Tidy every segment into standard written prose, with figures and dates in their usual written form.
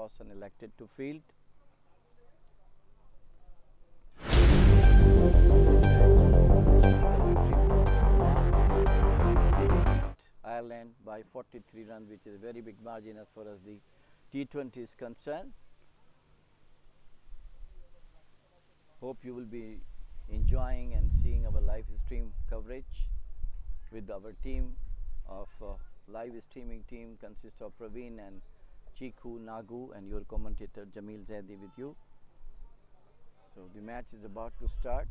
toss and elected to field. Ireland by 43 runs, which is a very big margin as far as the T20 is concerned. Hope you will be enjoying and seeing our live stream coverage with our team of live streaming team consists of Praveen and Chiku, Nagu, and your commentator Jamil Zaidi with you. So the match is about to start.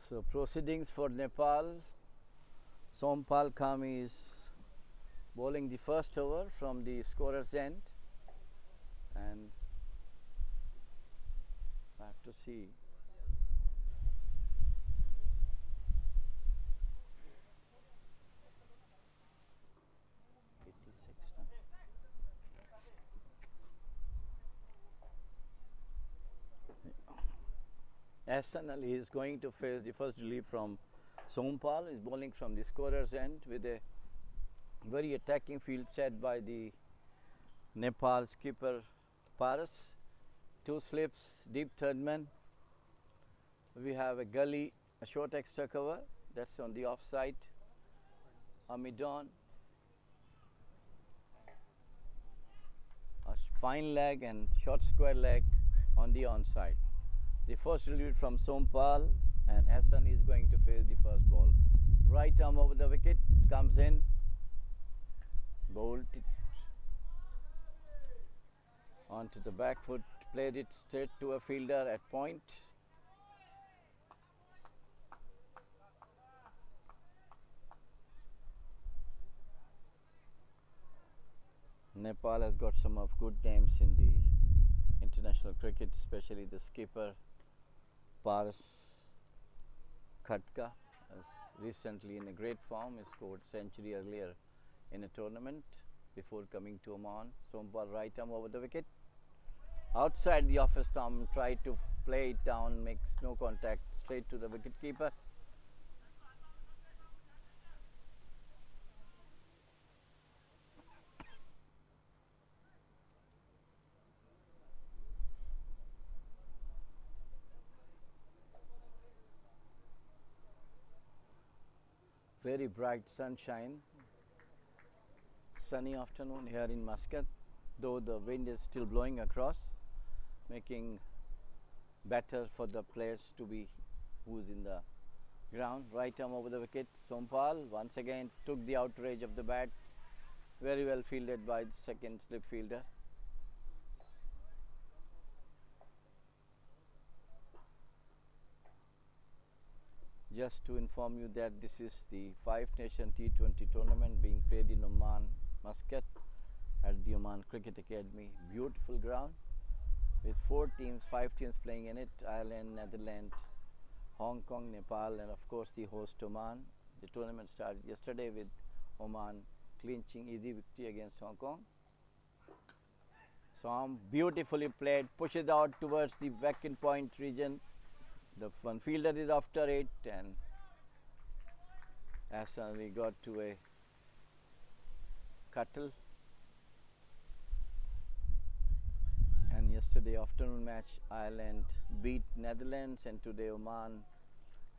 So proceedings for Nepal. Sompal Kami is bowling the first over from the scorer's end, and I have to see. Ahsan Ali is going to face the first relief from Sompal. Is bowling from the scorer's end with a very attacking field set by the Nepal skipper Paras. 2 slips, deep third man. We have a gully, a short extra cover, that's on the offside. Amidon, a fine leg and short square leg on the onside. The first relief from Sompal, and Hassan is going to face the first ball. Right arm over the wicket, comes in, bowled it onto the back foot, played it straight to a fielder at point. Nepal has got some of good names in the international cricket, especially the skipper Paras Khatka, is recently in a great form. He scored century earlier in a tournament before coming to Oman. Sompal right arm over the wicket. Outside the off stump, tried to play it down, makes no contact, straight to the wicket keeper. Very bright sunshine, sunny afternoon here in Muscat, though the wind is still blowing across, making better for the players to be who's in the ground. Right arm over the wicket. Sompal once again took the outrage of the bat, very well fielded by the second slip fielder. Just to inform you that this is the 5-nation T20 tournament being played in Oman, Muscat, at the Oman Cricket Academy. Beautiful ground with 4 teams, 5 teams playing in it: Ireland, Netherlands, Hong Kong, Nepal, and of course the host Oman. The tournament started yesterday with Oman clinching easy victory against Hong Kong. Som beautifully played, pushes out towards the vacant point region. The one fielder is after it, and as we got to a cuttle. And yesterday afternoon match, Ireland beat Netherlands, and today Oman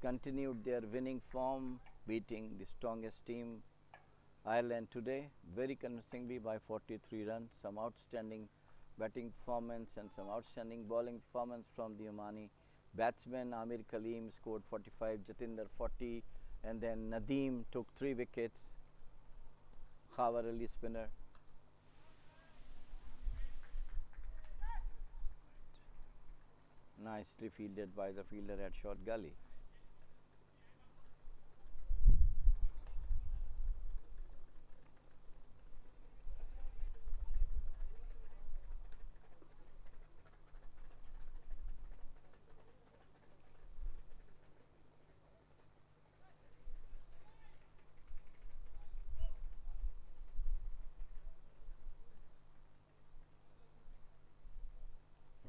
continued their winning form, beating the strongest team, Ireland, today very convincingly by 43 runs. Some outstanding batting performance and some outstanding bowling performance from the Omani batsman. Amir Kaleem scored 45, Jatinder 40, and then Nadeem took 3 wickets. Khawar Ali spinner. Nicely fielded by the fielder at short gully.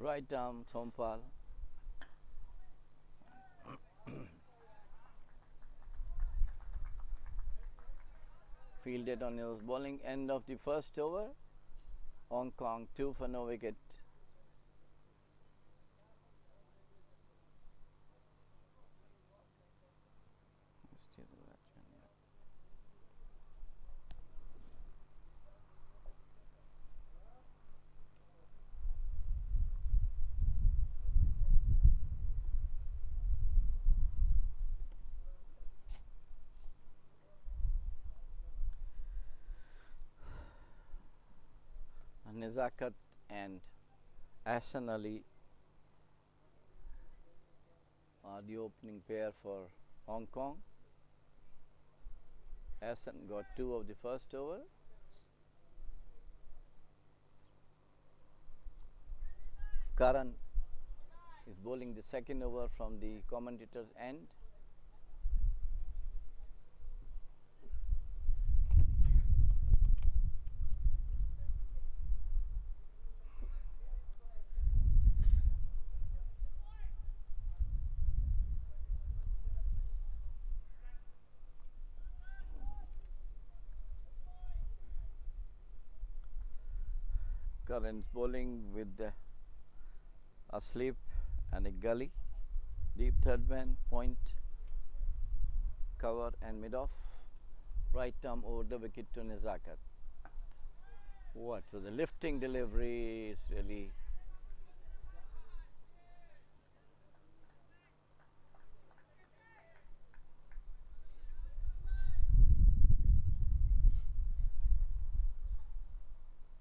Right arm, Sompal. Fielded on his bowling. End of the first over. Hong Kong 2 for no wicket. Still the batsman, yeah. Nizakat and Ahsan Ali are the opening pair for Hong Kong. Ahsan got 2 of the first over. Karan is bowling the second over from the commentator's end. Karan's bowling with a slip and a gully. Deep third man, point, cover and mid-off. Right arm over the wicket to Nizakat. What? So the lifting delivery is really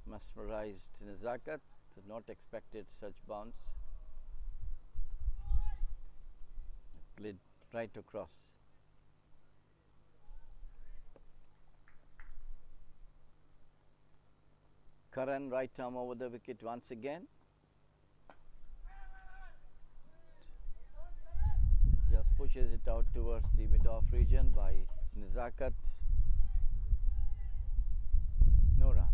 mesmerized Nizakat. Not expected such bounce. Glid right across. Karan right arm over the wicket once again. Just pushes it out towards the mid-off region by Nizakat. No run.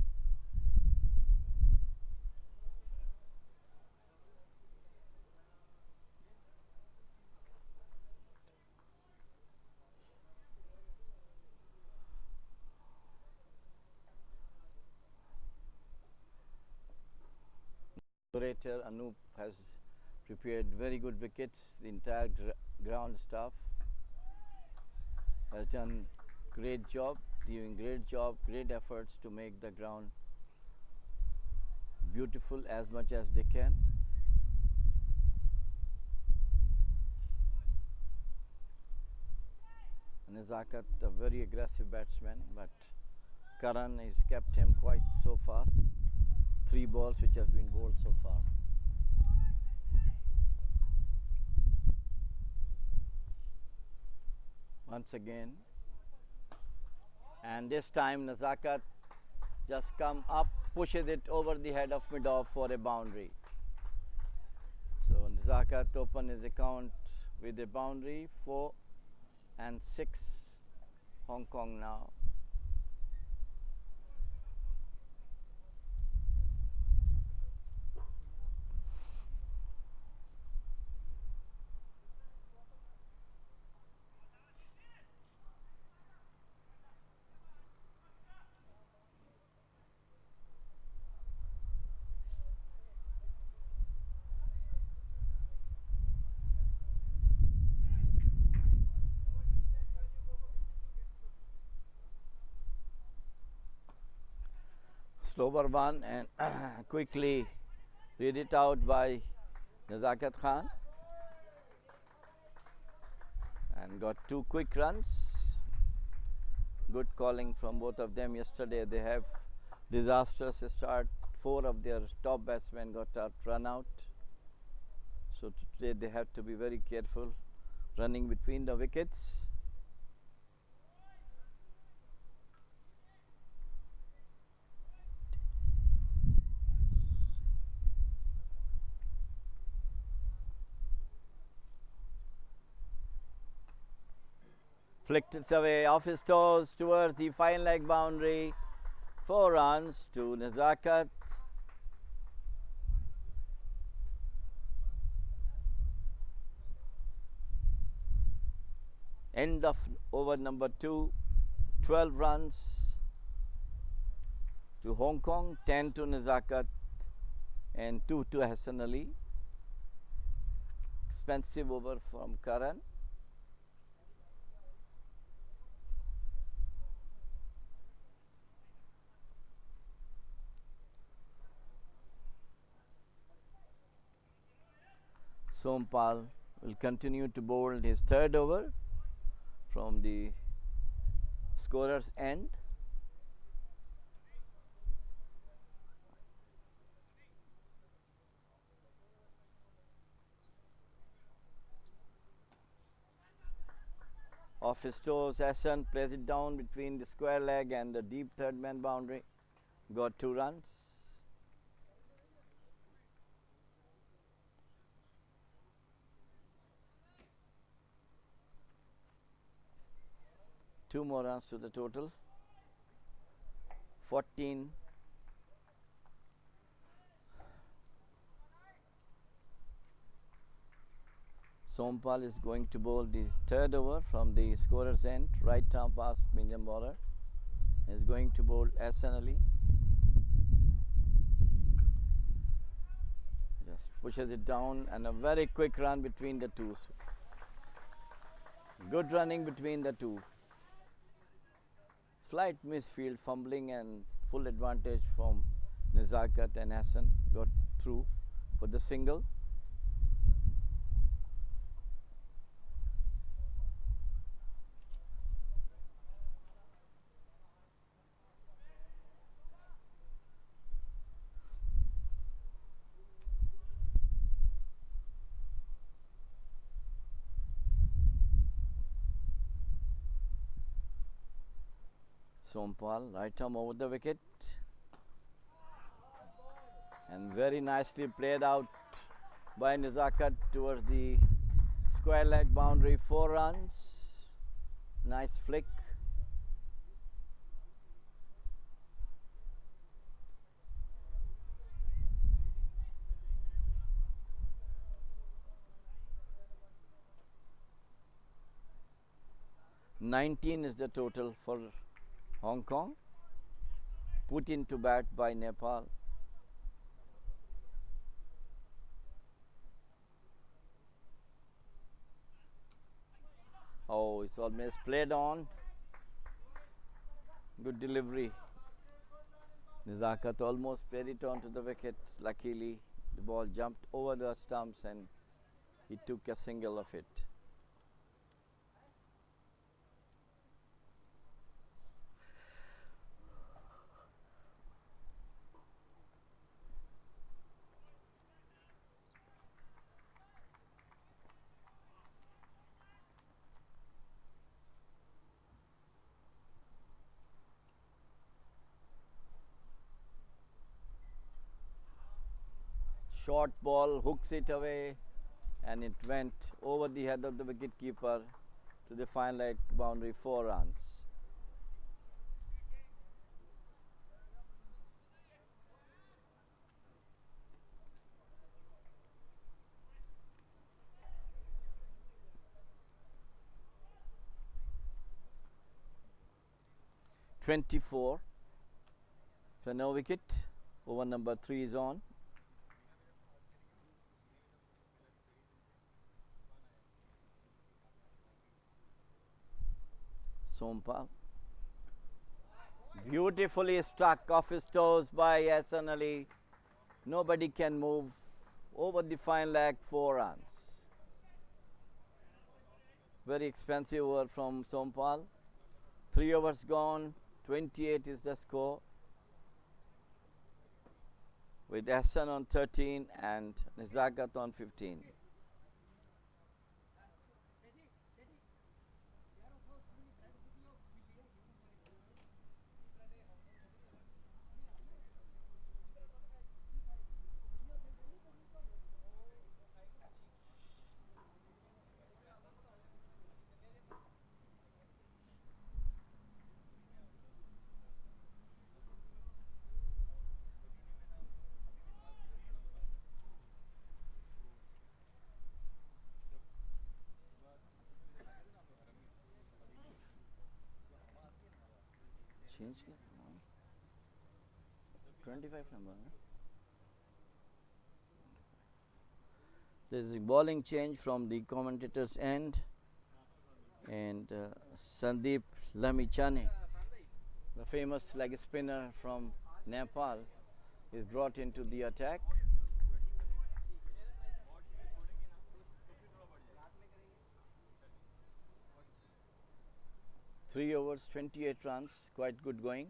Curator Anup has prepared very good wickets. The entire ground staff has done great job, great efforts to make the ground beautiful as much as they can. Nizakat, a very aggressive batsman, but Karan has kept him quite so far. 3 balls which have been bowled so far. Once again, and this time Nizakat just come up, pushes it over the head of mid-off for a boundary. So Nizakat open his account with a boundary. 4 and 6 Hong Kong now. Slower one and quickly read it out by Nizakat Khan, and got 2 quick runs. Good calling from both of them yesterday. They have disastrous start. 4 of their top batsmen got run out. So today they have to be very careful running between the wickets. Flicked it away off his toes towards the fine leg boundary. 4 runs to Nizakat. End of over number 2, 12 runs to Hong Kong, 10 to Nezakat, and 2 to Hassan Ali. Expensive over from Karan. Sompal will continue to bowl his third over from the scorer's end. Off his toes, Hassan plays it down between the square leg and the deep third man boundary. Got 2 runs. Two more runs to the total. 14. Sompal is going to bowl the third over from the scorer's end, right arm past medium bowler. He is going to bowl Hassan Ali. Just pushes it down, and a very quick run between the two. Good running between the two. Slight misfield, fumbling, and full advantage from Nezakat, and Hassan got through for the single. Sompal, right arm over the wicket, and very nicely played out by Nezakat towards the square leg boundary. 4 runs. Nice flick. "19" is the total for Hong Kong. Put into bat by Nepal. Oh, it's almost played on. Good delivery. Nezakat almost played it onto the wicket. Luckily, the ball jumped over the stumps and he took a single of it. Short ball, hooks it away, and it went over the head of the wicketkeeper to the fine leg boundary. 4 runs. "24" for no wicket. Over number 3 is on. Sompal. Beautifully struck off his toes by Hassan Ali. Nobody can move over the fine leg. 4 runs. Very expensive over from Sompal. 3 overs gone. 28 is the score, with Hassan on 13 and Nezakat on 15. Change 25 number. There is a bowling change from the commentator's end, and Sandeep Lamichane, the famous leg spinner from Nepal, is brought into the attack. Three overs, 28 runs, quite good going.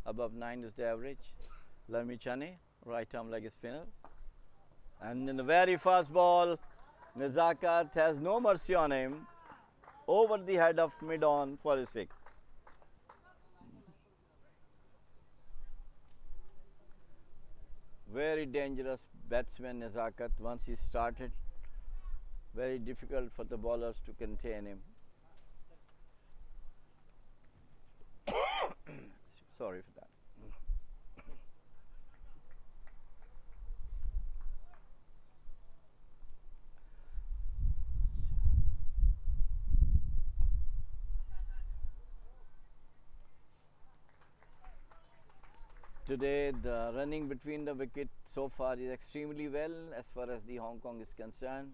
Above 9 is the average. Lamichane, right arm leg spinner. And in a very fast ball, Nezakat has no mercy on him. Over the head of mid-on for a six. Very dangerous batsman Nezakat. Once he started, very difficult for the bowlers to contain him. Sorry for that. Today the running between the wicket so far is extremely well as far as the Hong Kong is concerned.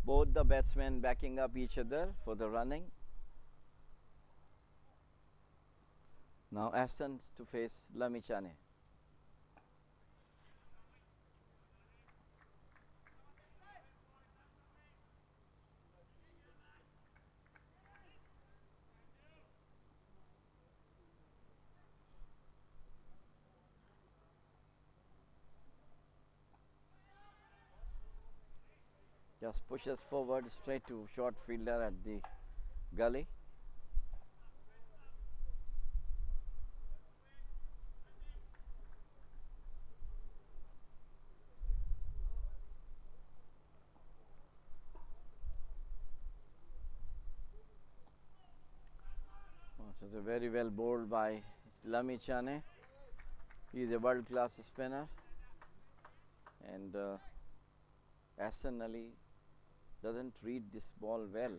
Both the batsmen backing up each other for the running. Now Aston to face Lamichane. Just pushes forward straight to short fielder at the gully. So it's a very well bowled by Lamichane. He is a world-class spinner, and Hassan Ali doesn't read this ball well.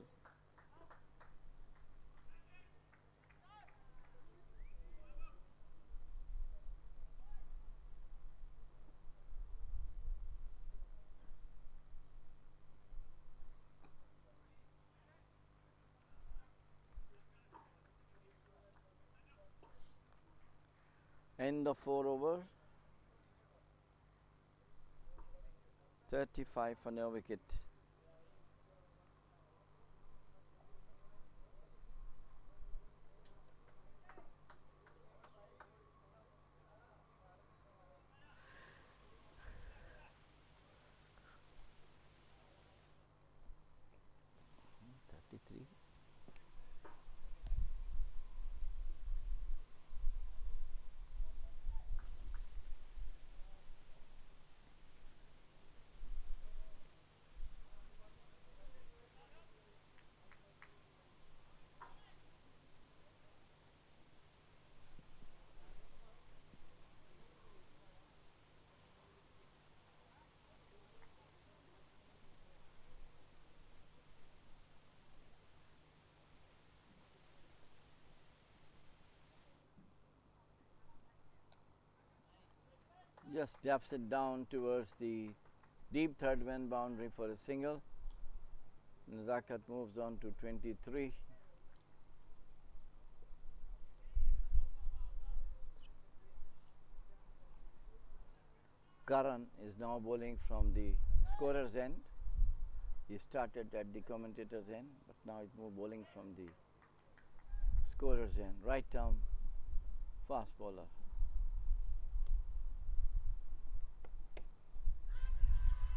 End of 4 over. 35 for no wicket. Just taps it down towards the deep third man boundary for a single. Nezakat moves on to 23. Karan is now bowling from the scorer's end. He started at the commentator's end, but now he's moved bowling from the scorer's end. Right arm fast bowler.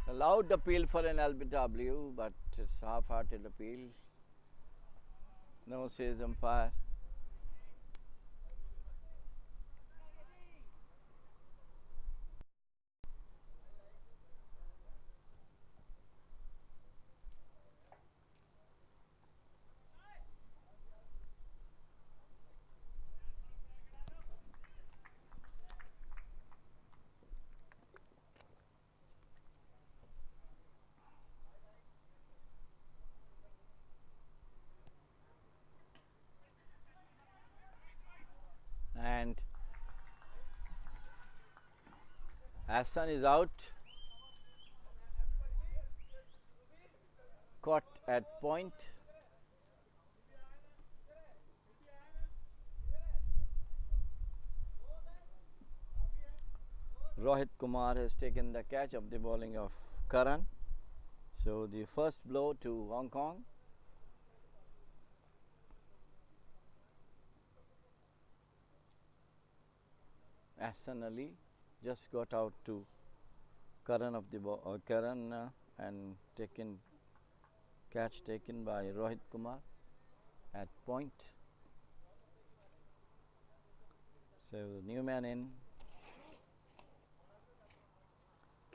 A loud appeal for an LBW, but it's half-hearted appeal. No, says umpire. Hassan is out. Caught at point. Rohit Kumar has taken the catch of the bowling of Karan. So the first blow to Hong Kong. Ahsan Ali just got out to Karan of the Karan and taken catch taken by Rohit Kumar at point. So new man in.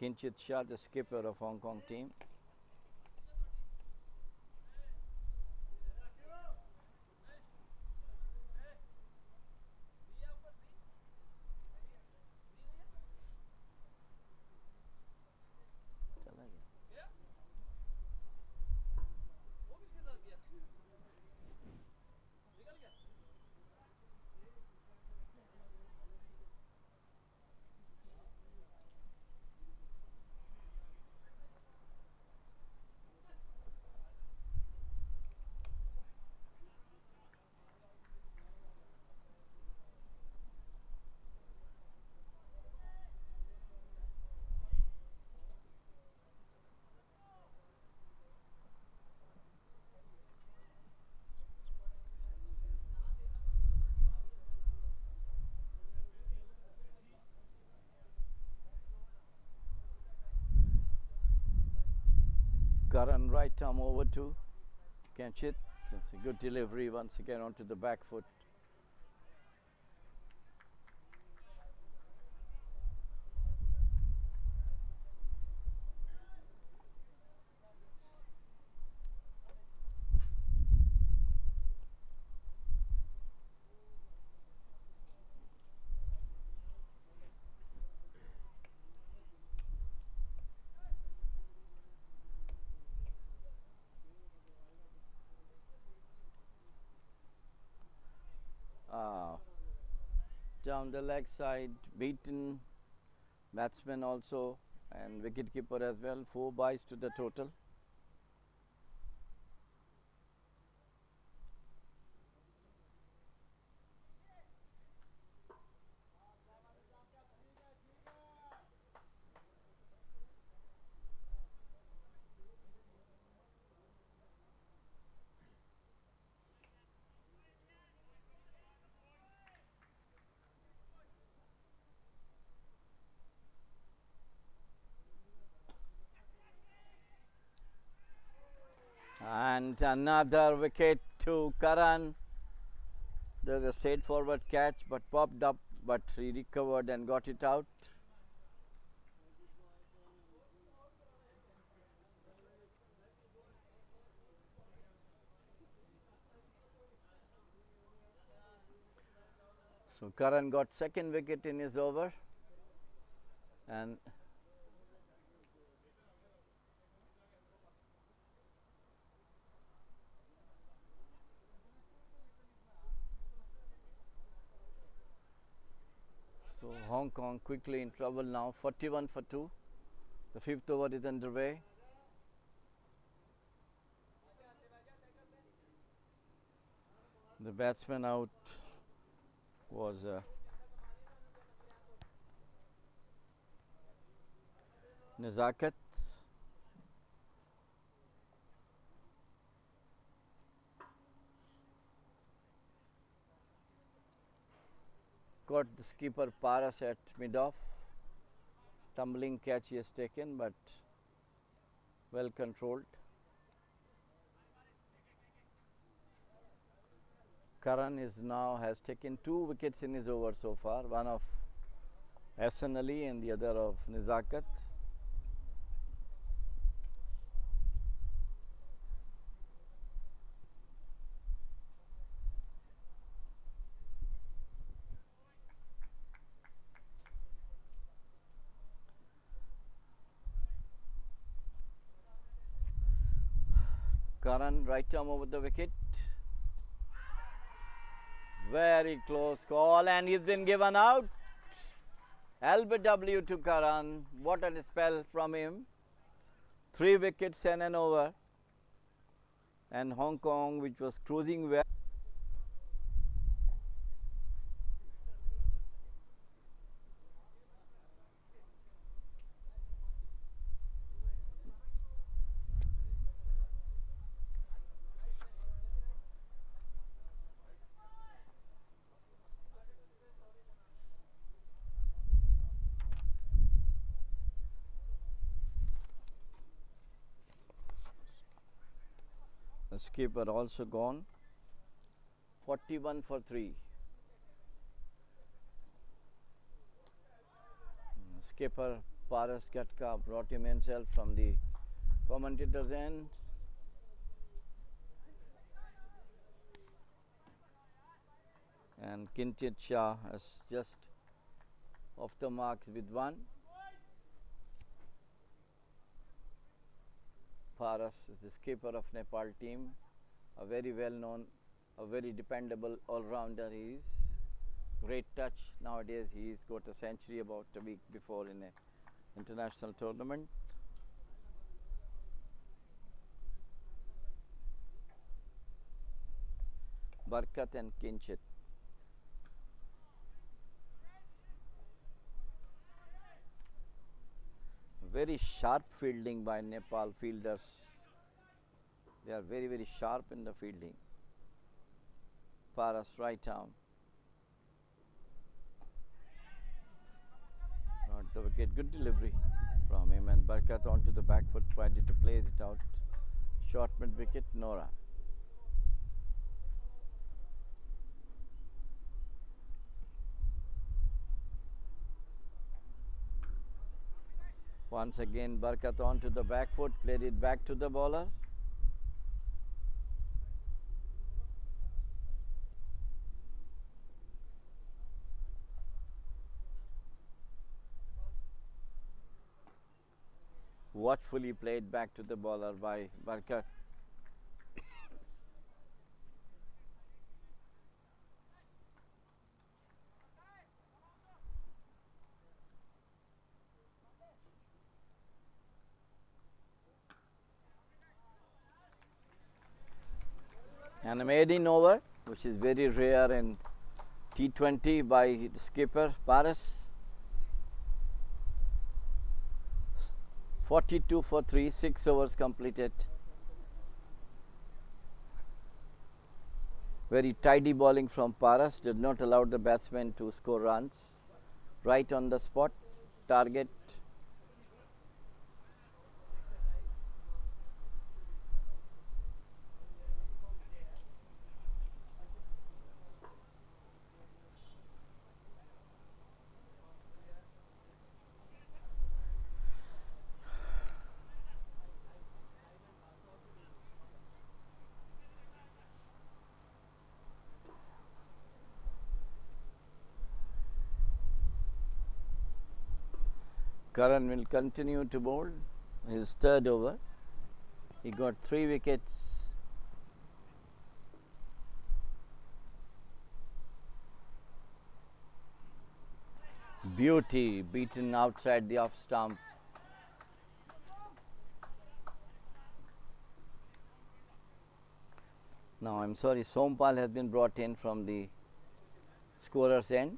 Kinchit Shah, the skipper of Hong Kong team. Karan right arm over to Kinchit. It's a good delivery once again onto the back foot. Down the leg side, beaten batsman also and wicketkeeper as well. 4 byes to the total. And another wicket to Karan. There's a straightforward catch but popped up, but he recovered and got it out. So Karan got second wicket in his over, and so Hong Kong quickly in trouble now. 41 for 2. The 5th over is underway. The batsman out was Nezakat. Caught the skipper Paras at mid-off. Tumbling catch he has taken, but well controlled. Karan is now has taken 2 wickets in his over so far, one of Ahsan Ali and the other of Nezakat. Karan right arm over the wicket. Very close call, and he's been given out. LBW to Karan. What a spell from him. 3 wickets and an over. And Hong Kong, which was cruising well. The skipper also gone. 41 for 3. Skipper Paras Gatka brought him himself from the commentator's end. And Kinchit Shah is just off the mark with 1. Paras is the skipper of Nepal team, a very well known, a very dependable all-rounder he is. Great touch nowadays. He's got a century about a week before in an international tournament. Barkat and Kinchit. Very sharp fielding by Nepal fielders. They are very, very sharp in the fielding. Paras right arm. Not the wicket, good delivery from him, and Barkat onto the back foot, tried to play it out. Short mid wicket, no run. Once again Barkat onto the back foot, played it back to the bowler. Watchfully played back to the bowler by Barkat. And a maiden over, which is very rare in T20 by the skipper Paras. 42 for 3, 6 overs completed. Very tidy bowling from Paras, did not allow the batsman to score runs. Right on the spot, target. Karan will continue to bowl his third over. He got 3 wickets. Beauty, beaten outside the off stump. Now I'm sorry, Sompal has been brought in from the scorer's end.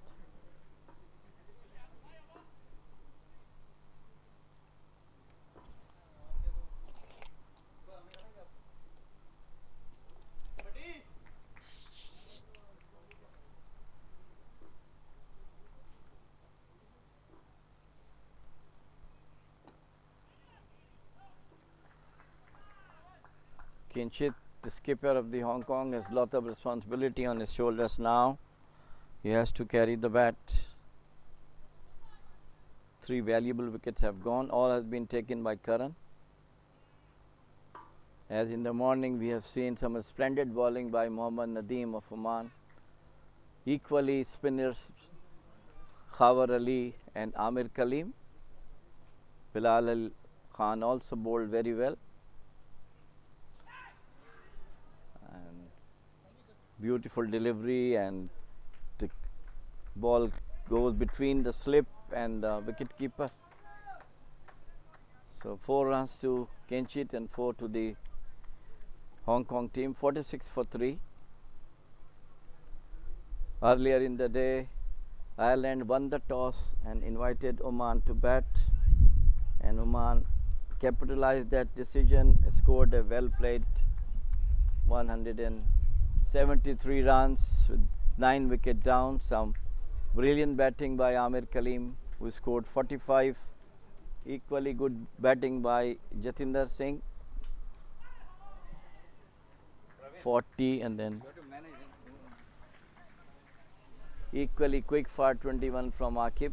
Kinchit, the skipper of the Hong Kong, has a lot of responsibility on his shoulders now. He has to carry the bat. 3 valuable wickets have gone. All has been taken by Karan. As in the morning, we have seen some splendid bowling by Mohammad Nadeem of Oman. Equally, spinners Khawar Ali and Amir Kaleem. Bilal Al Khan also bowled very well. And beautiful delivery, and the ball goes between the slip and the wicket keeper. So 4 runs to Kenchit and 4 to the Hong Kong team, 46 for 3. Earlier in the day, Ireland won the toss and invited Oman to bat, and Oman capitalized that decision, scored a well played 173 runs with 9 wicket down. Some brilliant batting by Amir Kaleem, who scored 45. Equally good batting by Jatinder Singh, 40, and then equally quick for 21 from Akib.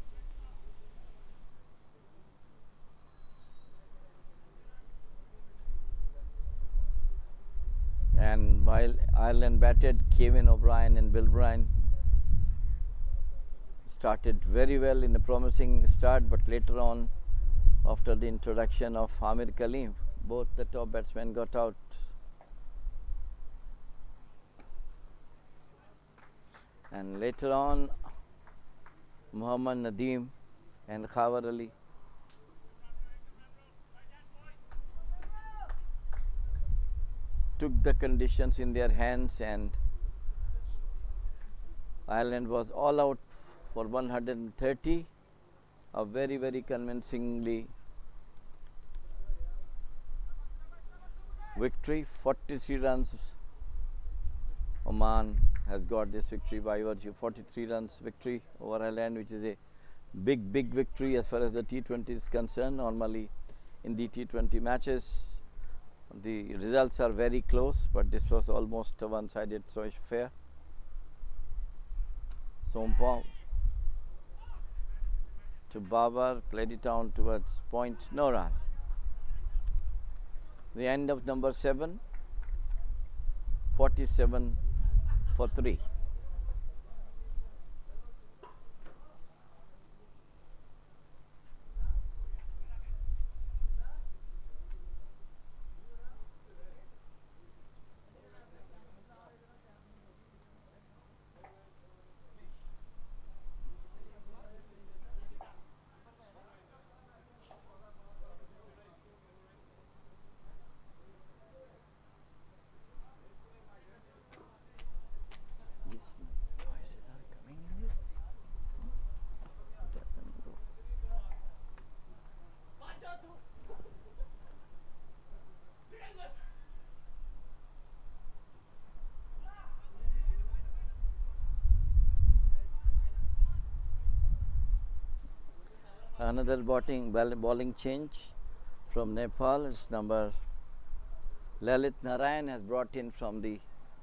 And while Ireland batted, Kevin O'Brien and Bill Bryan started very well in a promising start, but later on, after the introduction of Amir Kaleem, both the top batsmen got out. And later on, Muhammad Nadeem and Khawar Ali took the conditions in their hands, and Ireland was all out for 130. A very, very convincingly victory, 43 runs. Oman has got this victory by virtue 43 runs victory over Ireland, which is a big victory as far as the T20 is concerned. Normally in the T20 matches the results are very close, but this was almost a one-sided affair. Sompong to Babar, played it down towards point, no run. The end of number 7, 47 for 3. Another bowling change from Nepal is number Lalit Narayan has brought in from the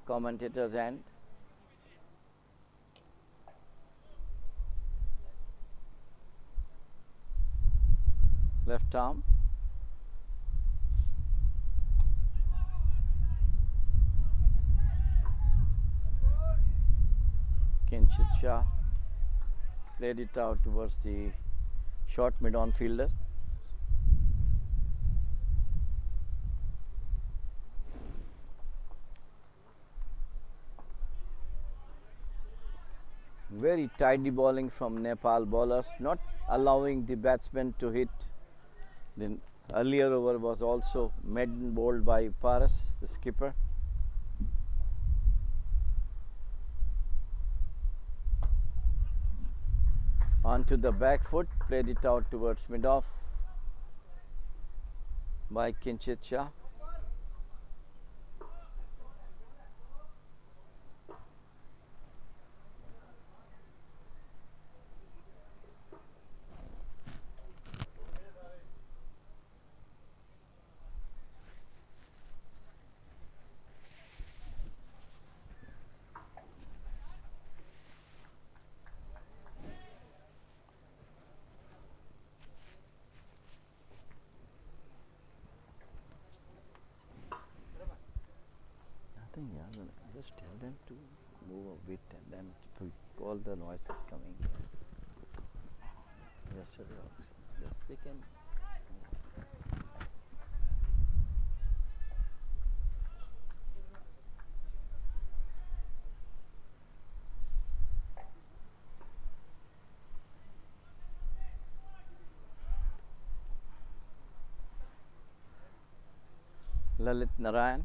commentator's end. Left arm. Kinshit Shah played it out towards the short mid-on fielder. Very tidy bowling from Nepal bowlers, not allowing the batsmen to hit. The earlier over was also maiden bowled by Paras, the skipper. Onto the back foot, played it out towards mid-off by Kinshit Shah. Just tell them to move a bit, and then all the noise is coming here. Yesterday also. Yes, they can. Lalit Narayan.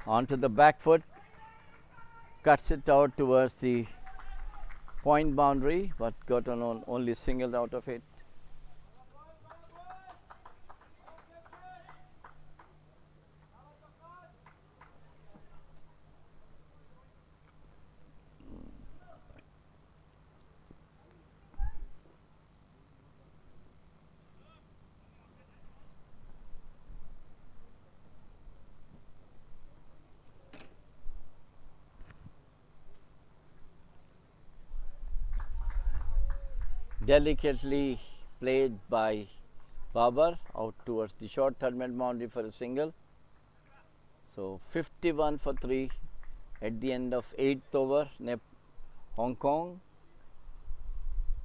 Onto the back foot, cuts it out towards the point boundary, but got on only singled out of it. Delicately played by Babar out towards the short third man boundary for a single. So 51 for 3 at the end of 8th over. Hong Kong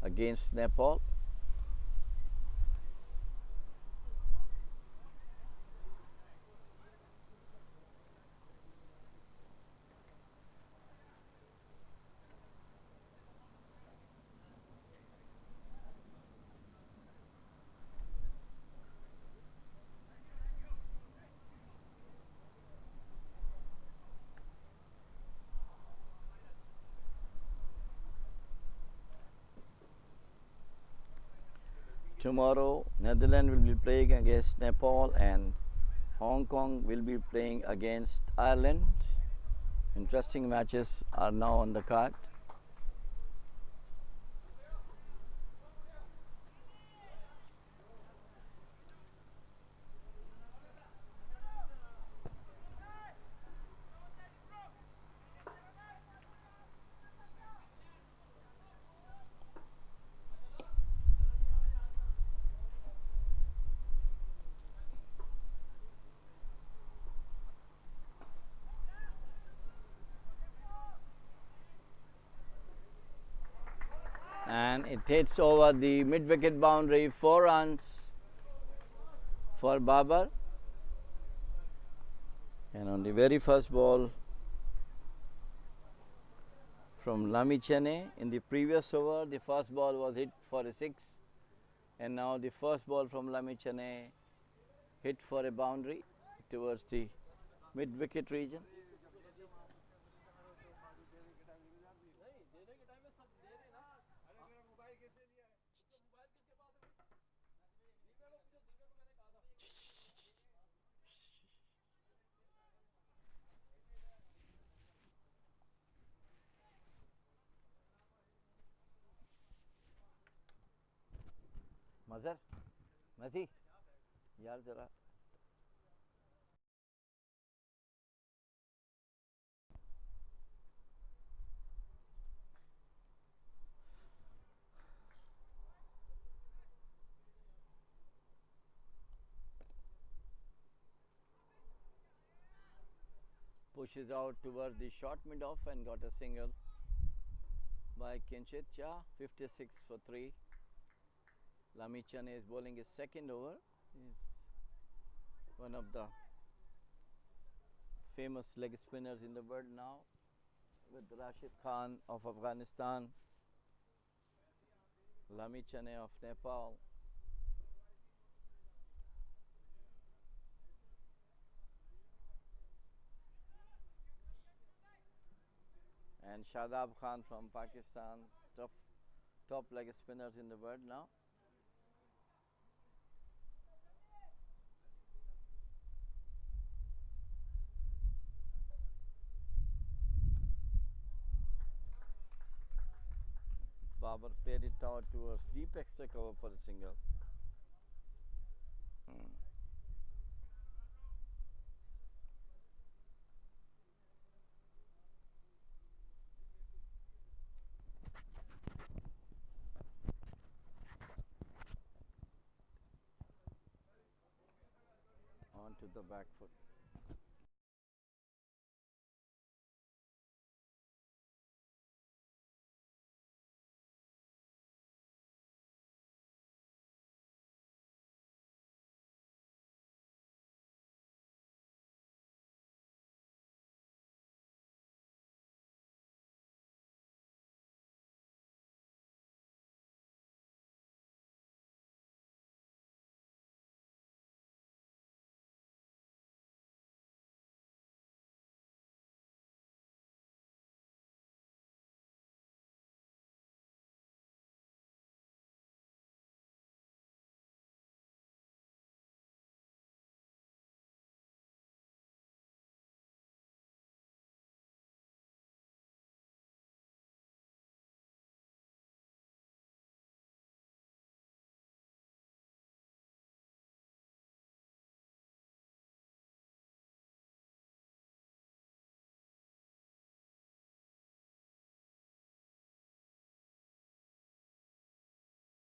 against Nepal. Tomorrow, Netherlands will be playing against Nepal and Hong Kong will be playing against Ireland. Interesting matches are now on the card. And it hits over the mid wicket boundary, 4 runs for Babar. And on the very first ball from Lamichhane, in the previous over, the first ball was hit for a 6, and now the first ball from Lamichhane hit for a boundary towards the mid wicket region. मजर मजी यार जरा pushes out towards the short mid off and got a single by Kinshit Shah. 56 for 3. Lamichhane is bowling his second over. He's one of the famous leg spinners in the world now, with Rashid Khan of Afghanistan, Lamichhane of Nepal. And Shadab Khan from Pakistan, top leg spinners in the world now. Babar played it out towards deep extra cover for a single. Onto the back foot.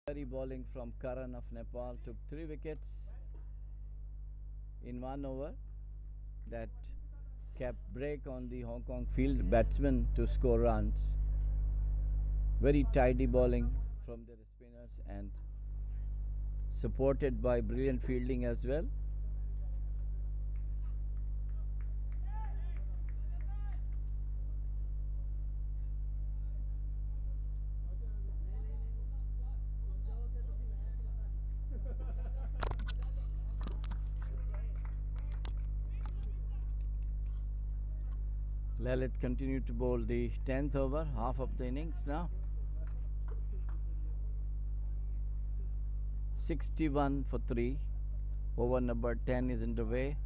Very bowling from Karan of Nepal took 3 wickets in 1 over. That kept break on the Hong Kong field batsmen to score runs. Very tidy bowling from their spinners and supported by brilliant fielding as well. Lalit continued to bowl the 10th over, half of the innings now. 61 for 3. Over number 10 is underway.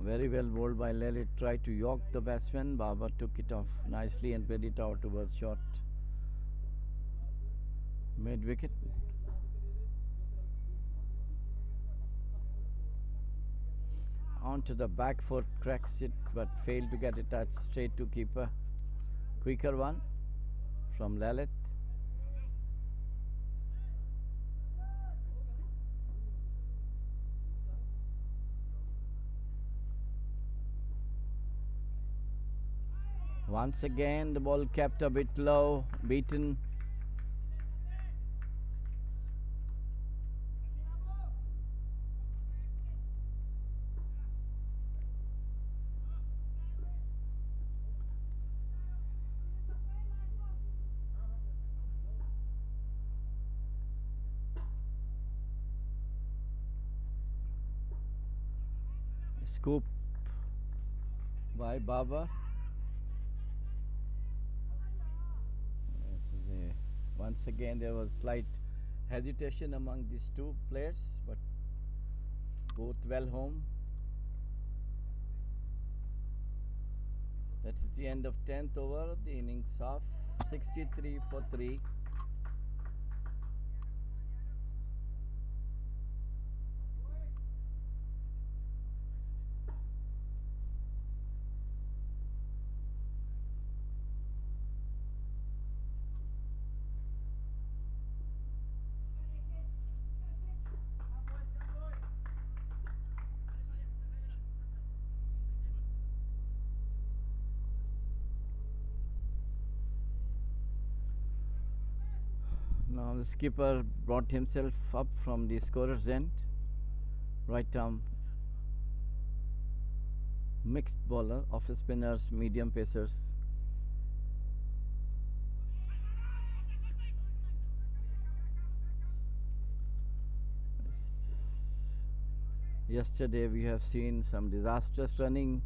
Very well bowled by Lalit. Tried to york the batsman. Babar took it off nicely and played it out towards short mid wicket. Onto the back foot, cracks it but failed to get a touch straight to keeper. Quicker one from Lalit. Once again the ball kept a bit low, beaten. Scoop by Baba. Once again there was slight hesitation among these two players, but both well home. That is the end of 10th over, the innings half. 63 for 3. Now the skipper brought himself up from the scorer's end. Right arm mixed bowler, off spinners, medium pacers. Yesterday we have seen some disastrous running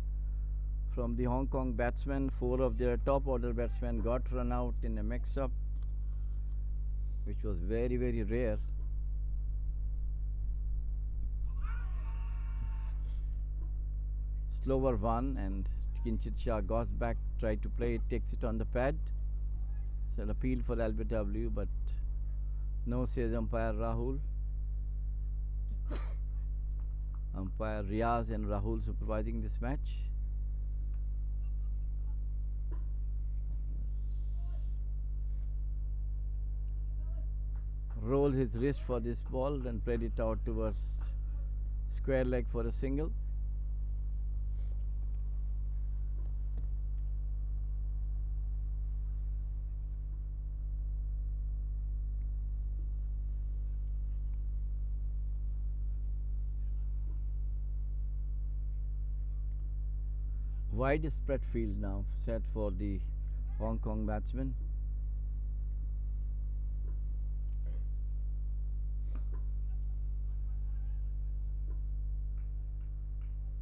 from the Hong Kong batsmen. 4 of their top order batsmen got run out in a mix-up, which was very, very rare. Slower one, and Kinchit Shah goes back, tried to play it, takes it on the pad. It's an appeal for LBW, but no, says umpire Rahul. Umpire Riaz and Rahul supervising this match. Rolled his wrist for this ball and played it out towards square leg for a single. Wide spread field now set for the Hong Kong batsman.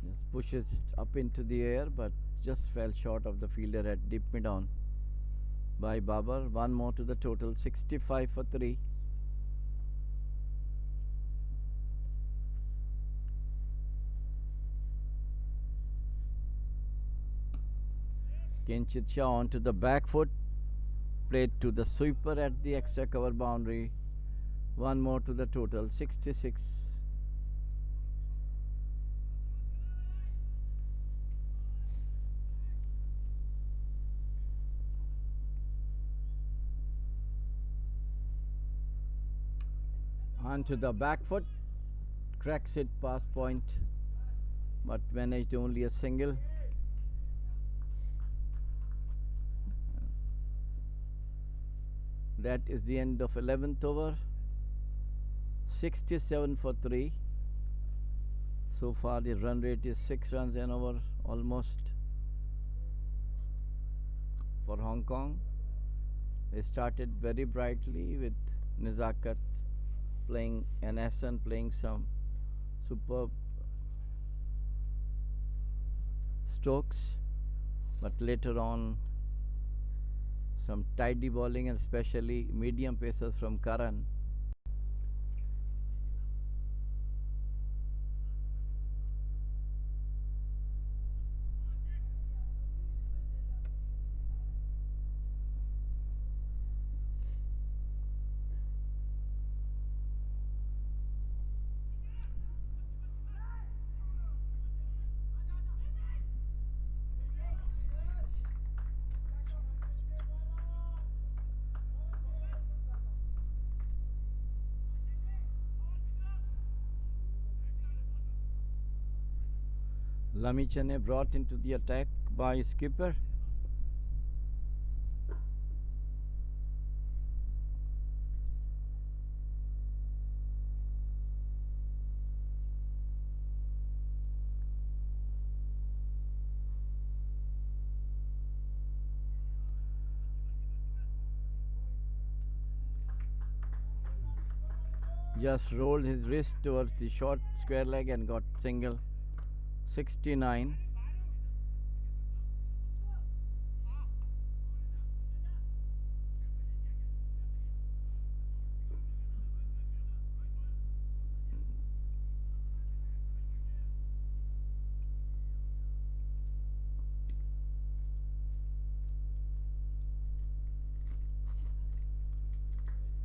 Just pushes it up into the air, but just fell short of the fielder at deep mid on by Babar. One more to the total, 65 for 3. Kinchit Shah onto the back foot, played to the sweeper at the extra cover boundary. One more to the total, 66. Onto the back foot, cracks it past point, but managed only a single. That is the end of 11th over. 67 for 3. So far the run rate is 6 runs an over almost for Hong Kong. They started very brightly with Nizakat playing and Hassan playing some superb strokes, but later on some tidy bowling and especially medium pacers from Karan. Lamichane brought into the attack by skipper. Just rolled his wrist towards the short square leg and got single. 69.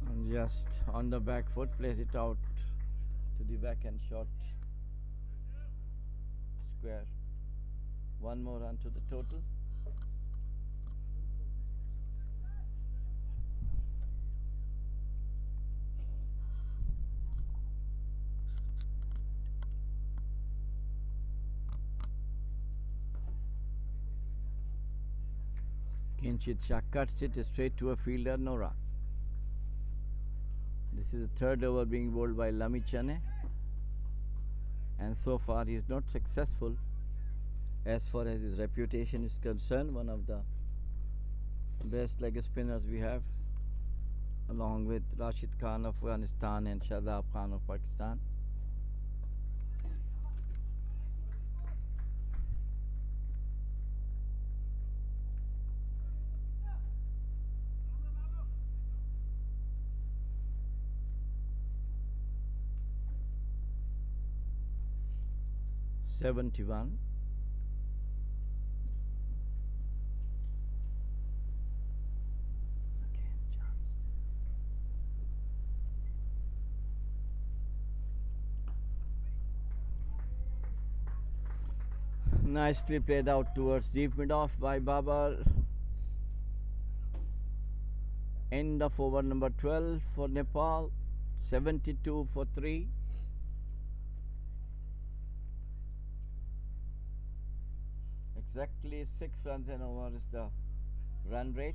And just on the back foot, plays it out to the backhand shot square. One more run to the total. Kinchit Shah cuts it straight to a fielder, Nora. This is the third over being bowled by Lamichane, and so far he is not successful as far as his reputation is concerned. One of the best leg spinners we have, along with Rashid Khan of Afghanistan and Shadab Khan of Pakistan. '71. Nicely played out towards deep mid off by Babar. End of over number 12 for Nepal. 72 for 3. Exactly 6 runs an over is the run rate.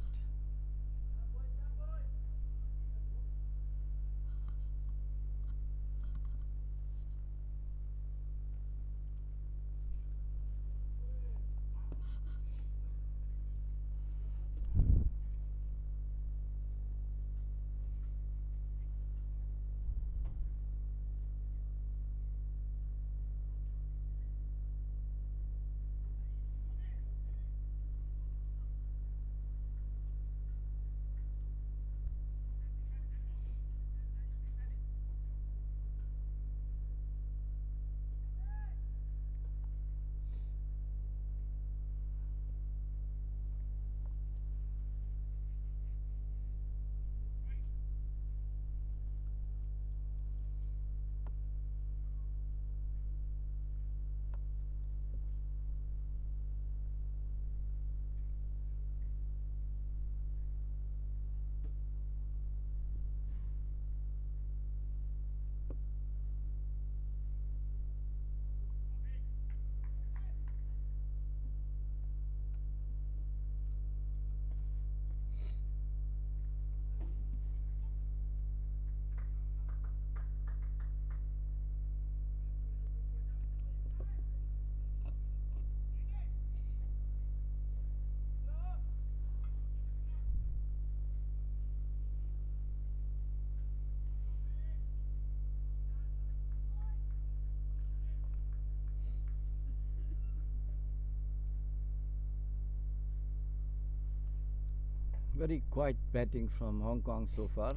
Very quiet batting from Hong Kong so far.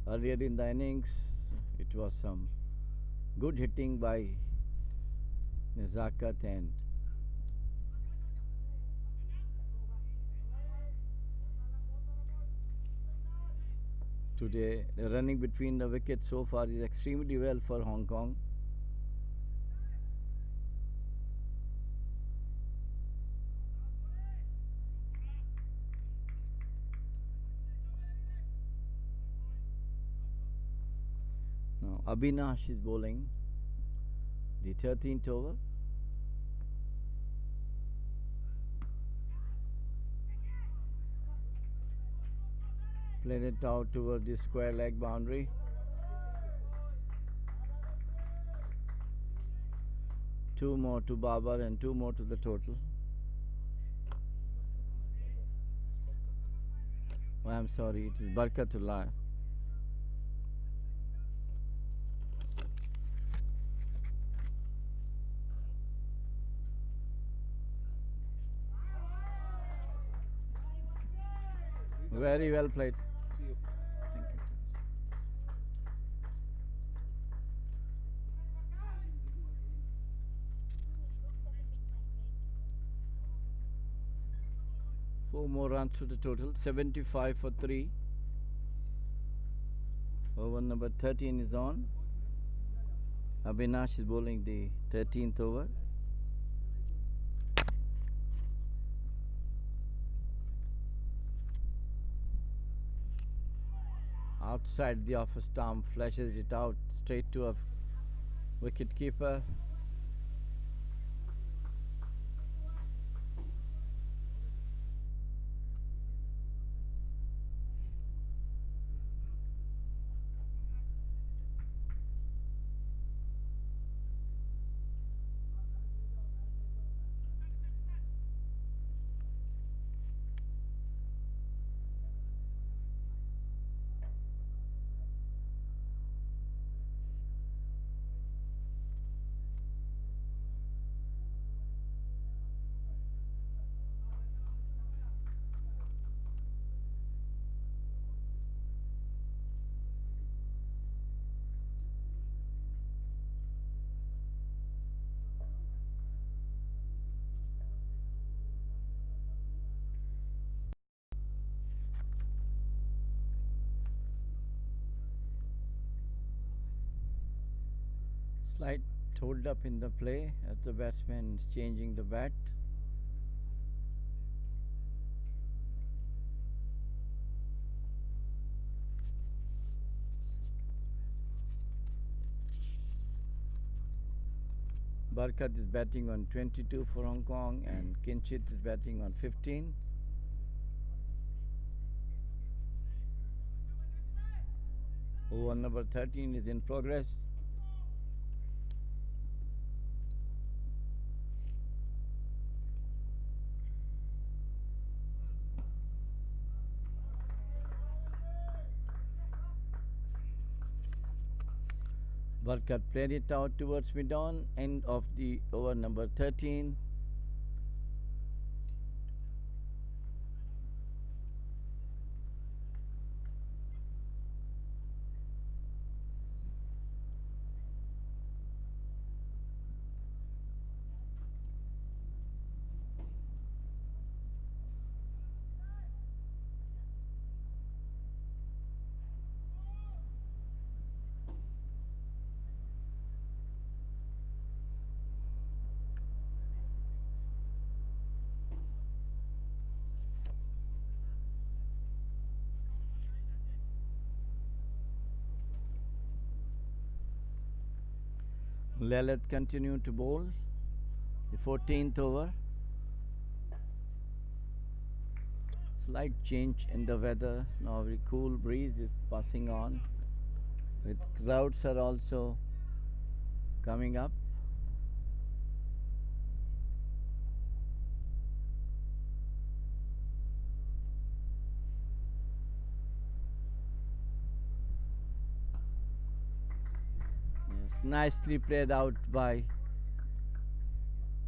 Earlier in the innings, it was some good hitting by Nezakat, and today the running between the wickets so far is extremely well for Hong Kong. Now Abhinash is bowling the 13th over. Played it out toward the square leg boundary. Two more to Babar and two more to the total. Oh, I'm sorry, it is Barkatullah. Very well played. Thank you. 4 more runs to the total. 75 for 3. Over number 13 is on. Abhinash is bowling the 13th over. Outside the off stump, flashes it out straight to a wicket keeper. Slight hold up in the play as the batsman is changing the bat. Barkat is batting on 22 for Hong Kong and Kinchit is batting on 15. Over number 13 is in progress. Barkat played it out towards mid-on, end of the over number 13. Lalit continued to bowl the 14th over. Slight change in the weather. Now very cool breeze is passing on. With clouds are also coming up. Yes, nicely played out by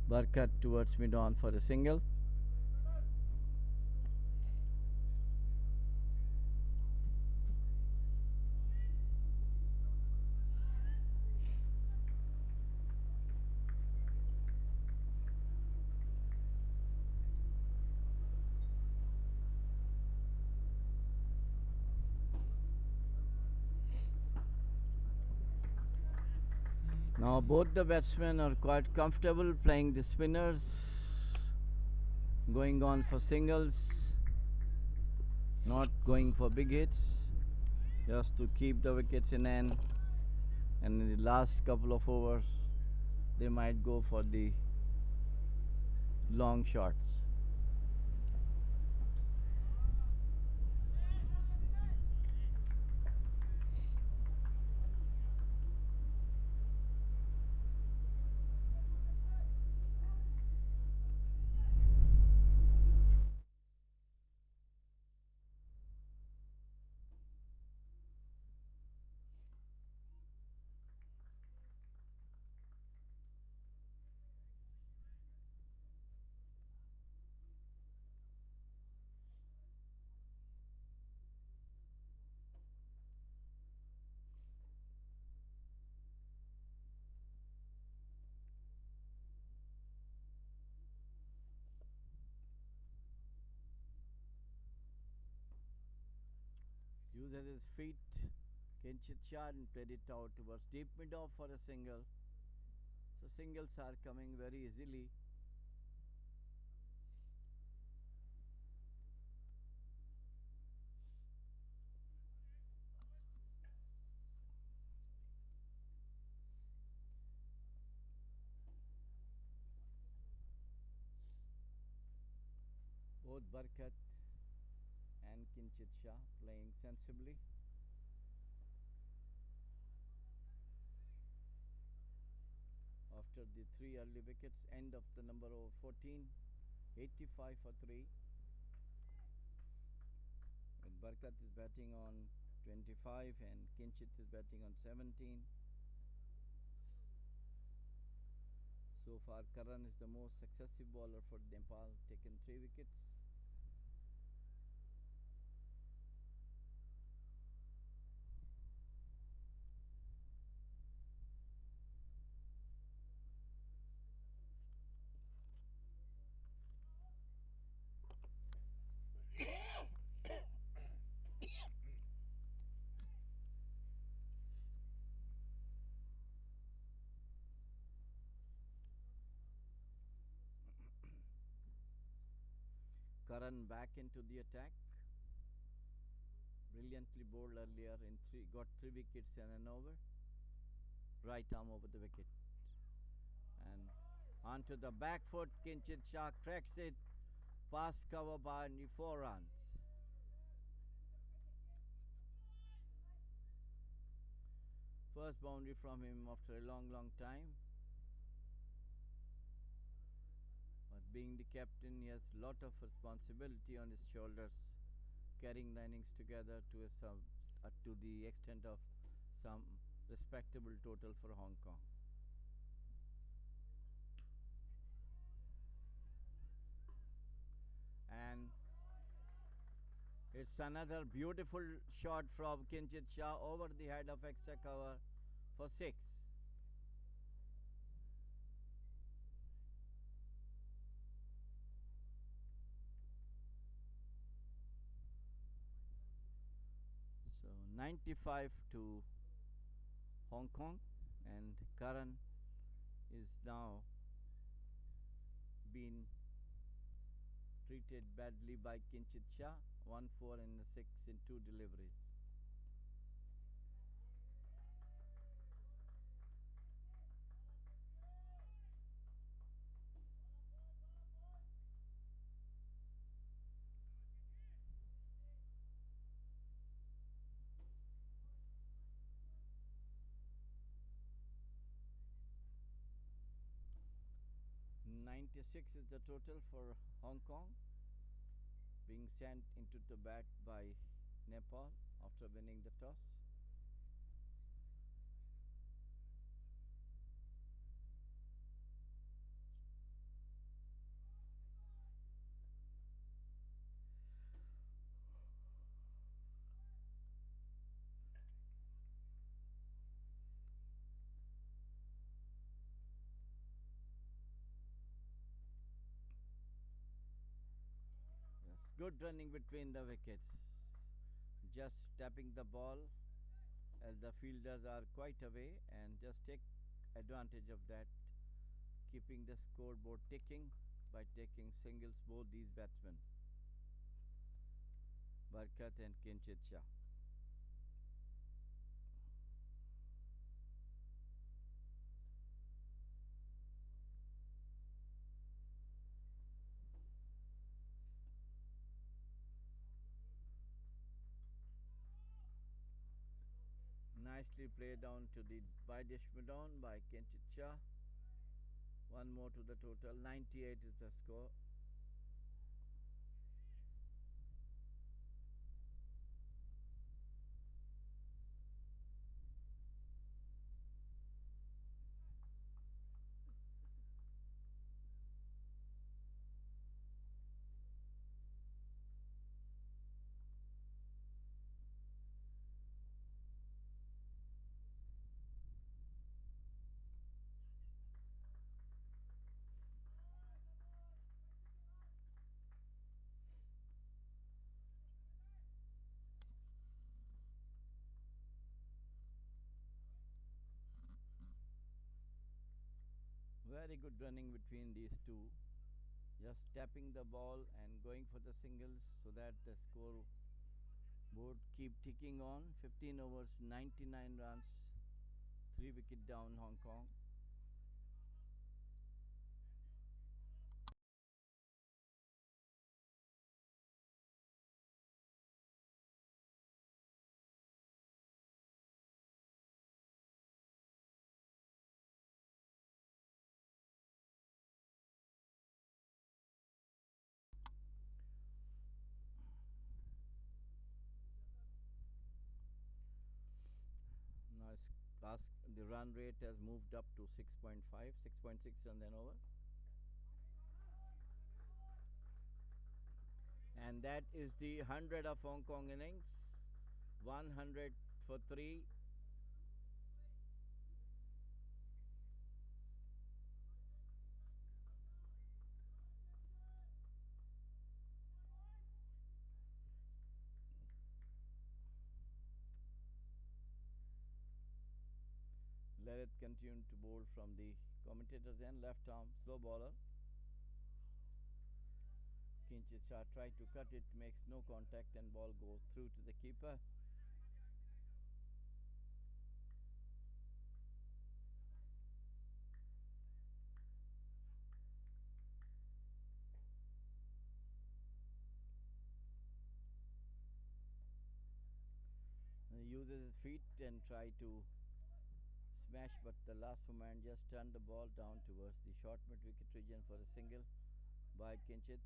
Barkat towards mid-on for a single. Now both the batsmen are quite comfortable playing the spinners, going on for singles, not going for big hits, just to keep the wickets in hand. And in the last couple of overs, they might go for the long shots. Uses his feet, Kinchit Shah, and played it out towards deep mid off for a single. So singles are coming very easily. Both Barkat and Kinchit Shah playing sensibly. After the three early wickets, end of the number over 14, 85 for 3. With Barkat is batting on 25 and Kinchit is batting on 17. So far, Karan is the most successive bowler for Nepal, taken 3 wickets. Karan back into the attack. Brilliantly bowled earlier in three, got 3 wickets and an over. Right arm over the wicket. And onto the back foot, Kinchit Shah cracks it past cover by only 4 runs. First boundary from him after a long time. But being the captain, he has a lot of responsibility on his shoulders, carrying the innings together to the extent of some respectable total for Hong Kong. And it's another beautiful shot from Kinchit Shah over the head of extra cover for 6. So 95 to Hong Kong, and Karan is now been treated badly by Kinchit Shah, 1 4 and 6 in 2 deliveries. '96 is the total for Hong Kong, being sent into the bat by Nepal after winning the toss. Yes, good running between the wickets. Just tapping the ball as the fielders are quite away, and just take advantage of that, keeping the scoreboard ticking by taking singles both these batsmen, Barkat and Kinchit Shah. Nicely played down to the Baidishmadon by Kinchit Shah. One more to the total. 98 is the score. Very good running between these two. Just tapping the ball and going for the singles so that the score board keep ticking on. 15 overs, 99 runs, 3 wicket down Hong Kong. Now the run rate has moved up to 6.5, 6.6 runs an over. And that is the 100 of Hong Kong innings. 100 for 3. Let it continue to bowl from the commentators end. Left arm, slow bowler. Kinchit Shah tried to cut it, makes no contact, and ball goes through to the keeper. He uses his feet and try to smash, but the last man just turned the ball down towards the short mid wicket region for a single by Kinchit.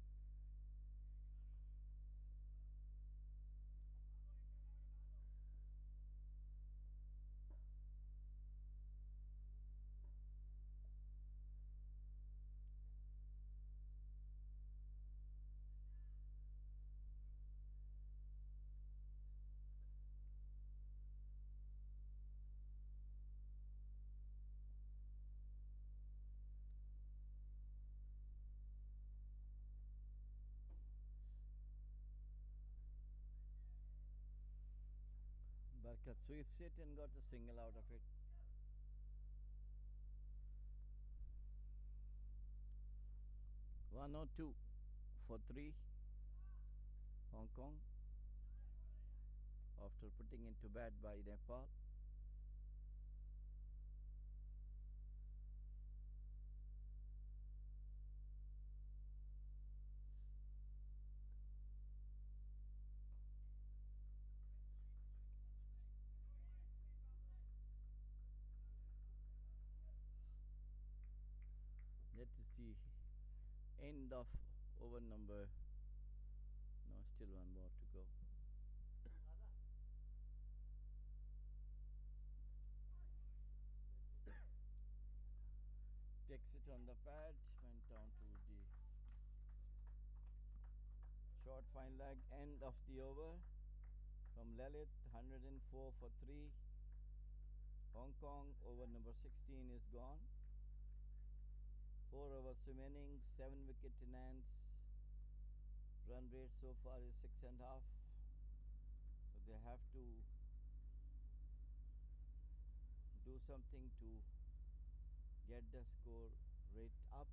Barkat sweeps it and got a single out of it. One or two for 3 Hong Kong after putting into bat by Nepal. That is the end of over number. No, still one more to go. Takes it on the pad, went down to the short fine leg, end of the over from Lalit. 104 for 3 Hong Kong. Over number 16 is gone. 4 overs remaining, 7 wicket in hands. Run rate so far is 6.5. So they have to do something to get the score rate up.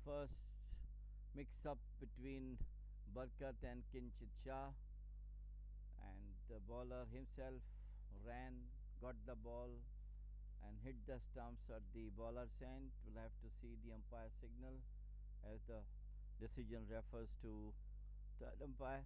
First mix up between Barkat and Kinchit Shah, and the bowler himself ran, got the ball, and hit the stumps at the bowler's end. We'll have to see the umpire signal as the decision refers to third umpire.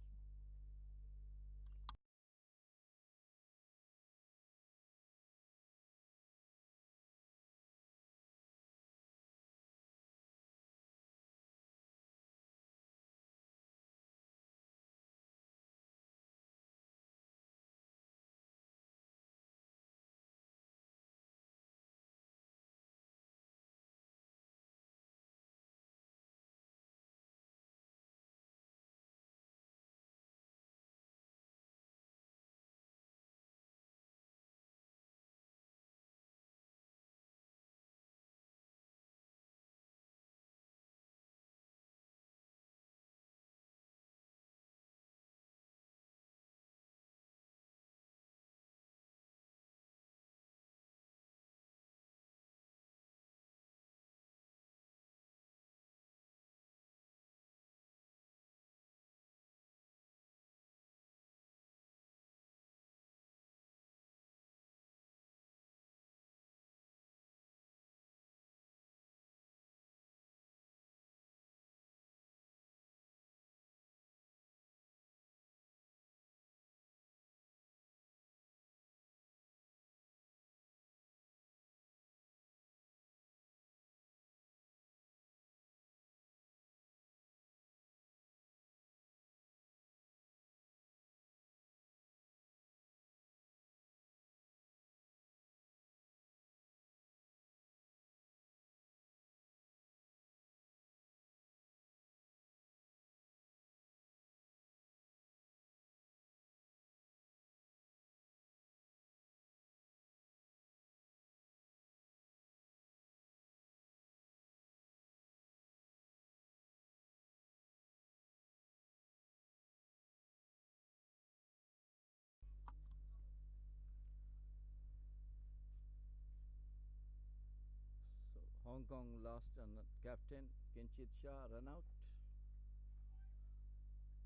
So Hong Kong lost on captain Kinchit Shah, run out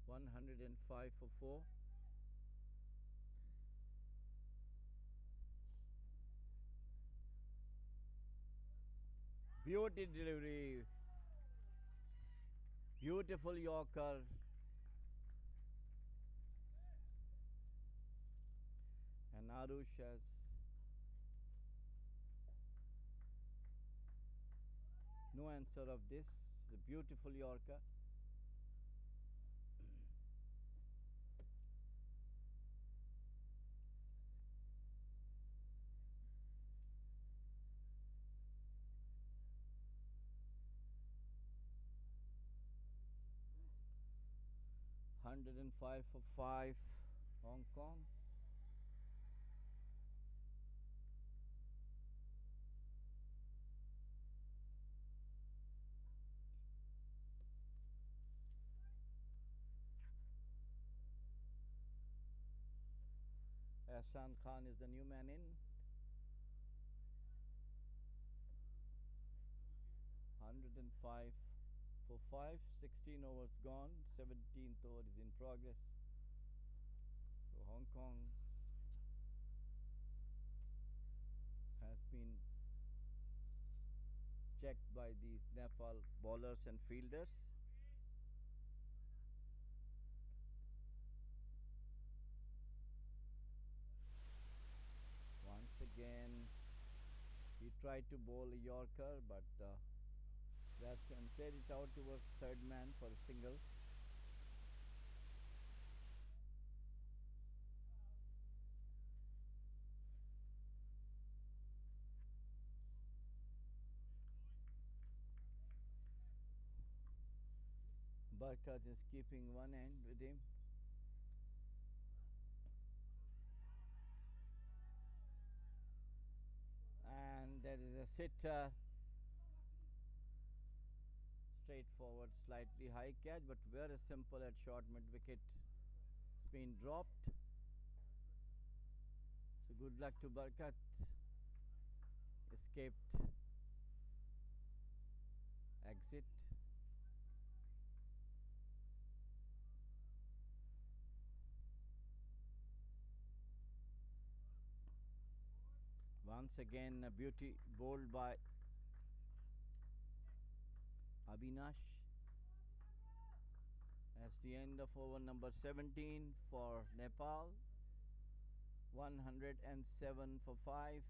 105 for 4. Beauty delivery, beautiful Yorker, and Arush has no answer of this. It's a beautiful Yorker. 105 for 5, Hong Kong. Hassan Khan is the new man in. 105 for 5, 16 overs gone, 17th over is in progress. So Hong Kong has been checked by these Nepal bowlers and fielders. Once again, he tried to bowl a Yorker, but the batsman played it out towards third man for a single. Barkat is keeping one end with him. And there is a sitter. Straightforward, slightly high catch, but very simple at short mid wicket. It's been dropped. So good luck to Barkat. Escaped exit. Once again a beauty bowled by Abhinash. That's the end of over number 17 for Nepal. 107 for 5.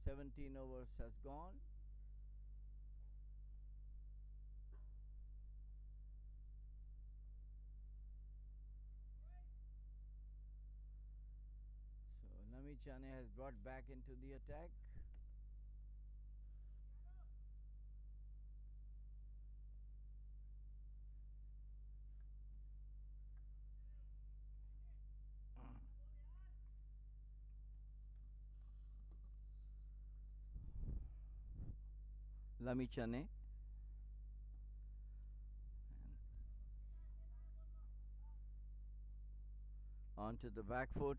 17 overs has gone. So Nami Chane has brought back into the attack. Lami Chane. Onto the back foot.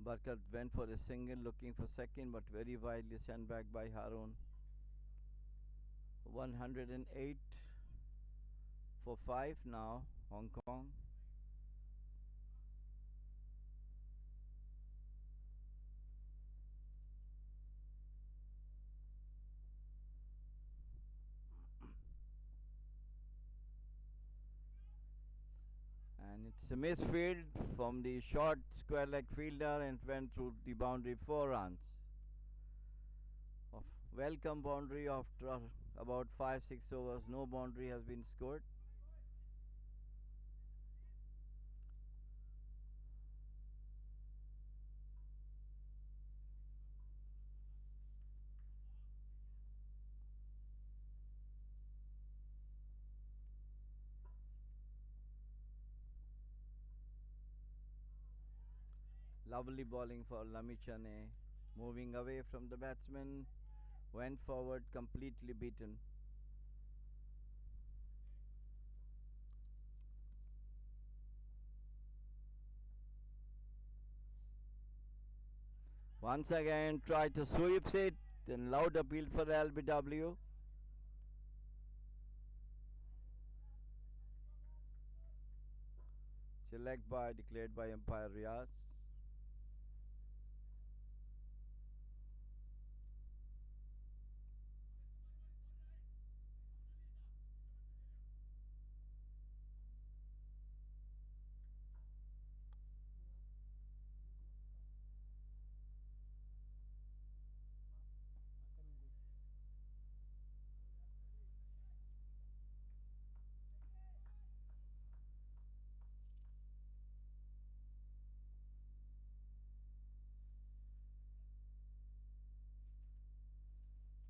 Barkat went for a single, looking for second, but very widely sent back by Harun. 108 for 5 now, Hong Kong. And it's a misfield from the short square leg fielder and went through the boundary 4 runs. Of welcome boundary after about 5-6 overs, no boundary has been scored. Lovely bowling for Lamichane, moving away from the batsman, went forward, completely beaten. Once again tried to sweep it, then loud appeal for LBW. Select by declared by umpire Riaz.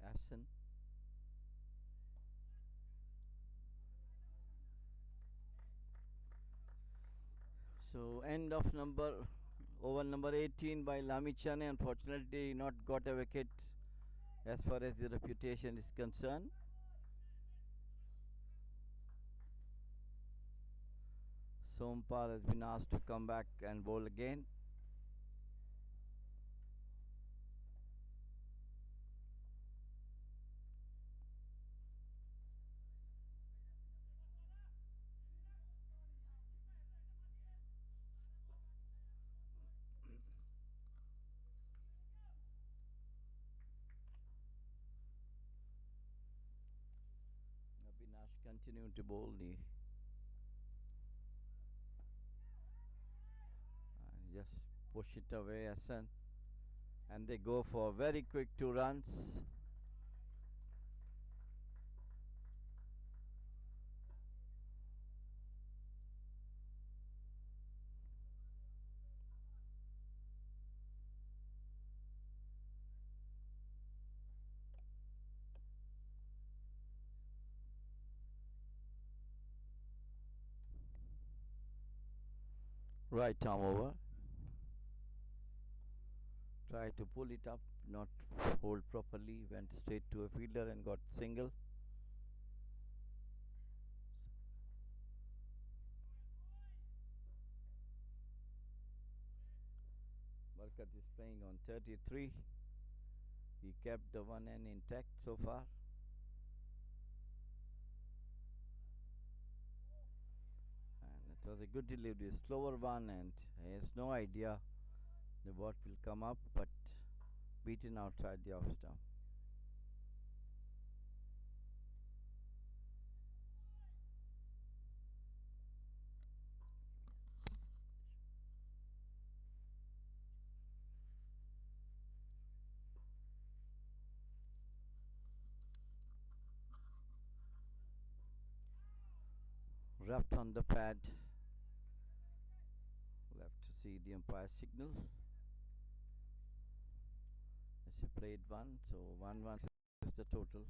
Aston. So end of over number 18 by Lamichane. Unfortunately, not got a wicket as far as the reputation is concerned. Sompal has been asked to come back and bowl again. Abhinash continuing to bowl the and just push it away, Hassan, and they go for very quick 2 runs. Right arm over. Tried to pull it up, not hold properly, went straight to a fielder and got single. Barkat is playing on 33. He kept the one end intact so far. And it was a good delivery, slower one, and he has no idea the ball will come up, but beaten outside the off stump. Wrapped on the pad. Left to see the umpire signal. As he played one, so 1-1 is the total.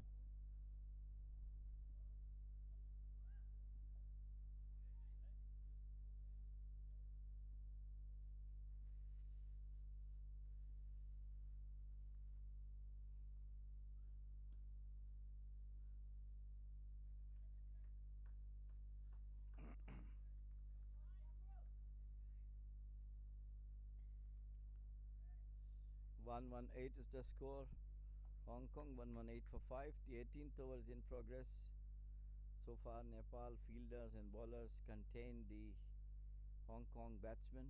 One one eight is the score. Hong Kong 118 for 5. The 18th over is in progress. So far, Nepal fielders and bowlers contain the Hong Kong batsmen.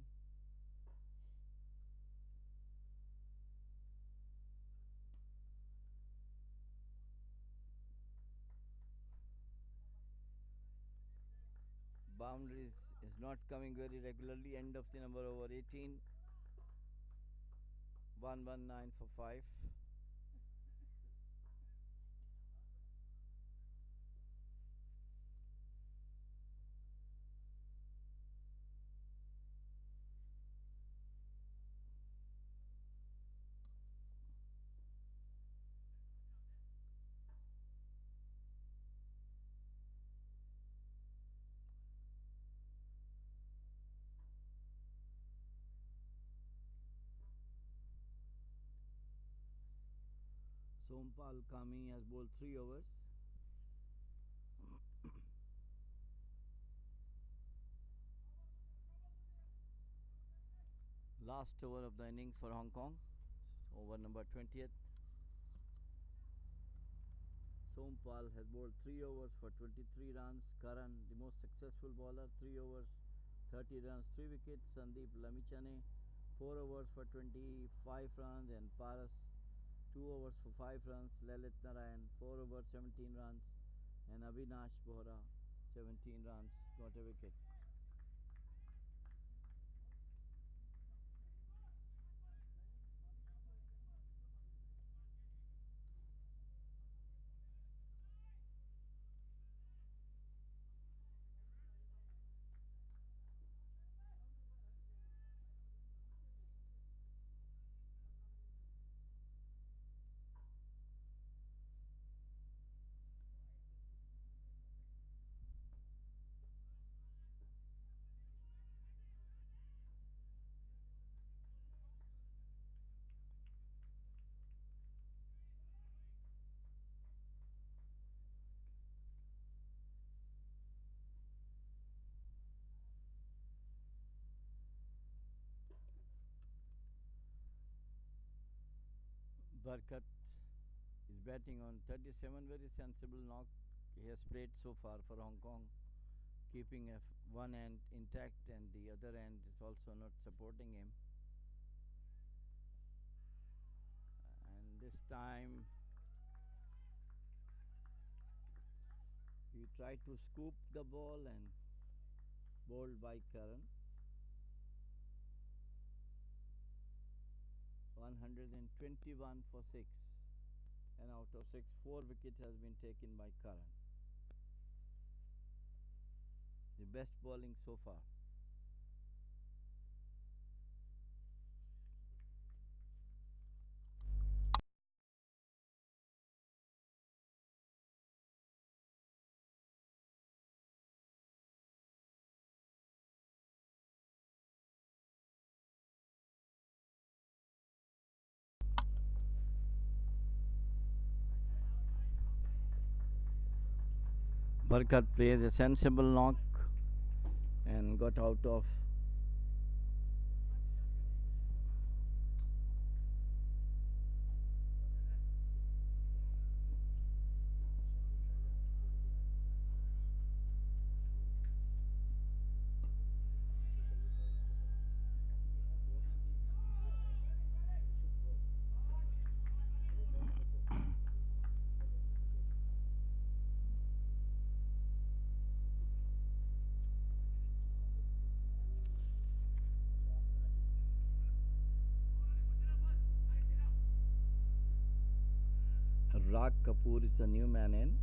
Boundaries is not coming very regularly. End of the number over 18. 119 for 5. Sompal Kami has bowled 3 overs. Last over of the innings for Hong Kong. Over number 20th. Sompal has bowled 3 overs for 23 runs. Karan, the most successful bowler, 3 overs, 30 runs, 3 wickets. Sandeep Lamichhane, 4 overs for 25 runs. And Paras, 2 overs for 5 runs. Lalit Narayan, 4 overs, 17 runs. And Avinash Bohra, 17 runs, got a wicket. Barkat is batting on 37, very sensible knock. He has played so far for Hong Kong, keeping one end intact and the other end is also not supporting him. And this time he tried to scoop the ball and bowled by Karan. 121 for 6. And out of 6, 4 wickets has been taken by Karan. The best bowling so far. Barkat plays a sensible knock and got out of. Rag Kapoor is the new man in.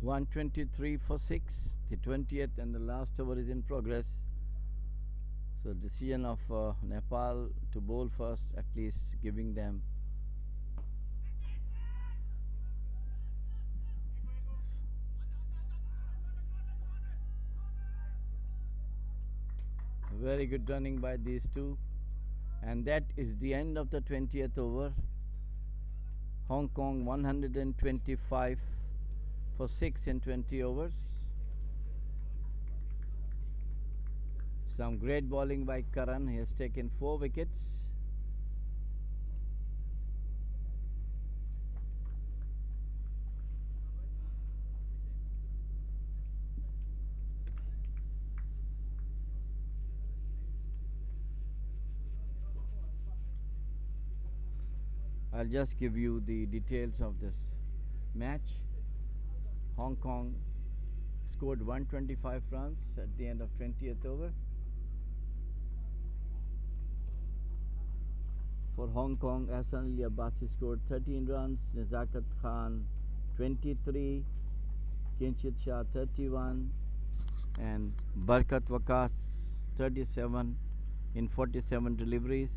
One 23 for 6. The 20th and the last over is in progress. So decision of Nepal to bowl first, at least giving them very good running by these two. And that is the end of the 20th over. Hong Kong 125 for 6 in 20 overs. Some great bowling by Karan. He has taken 4 wickets. I'll just give you the details of this match. Hong Kong scored 125 runs at the end of 20th over. For Hong Kong, Ahsan Ali Abbasi scored 13 runs, Nazakat Khan 23, Kinshit Shah 31, and Barkat Wakas 37 in 47 deliveries.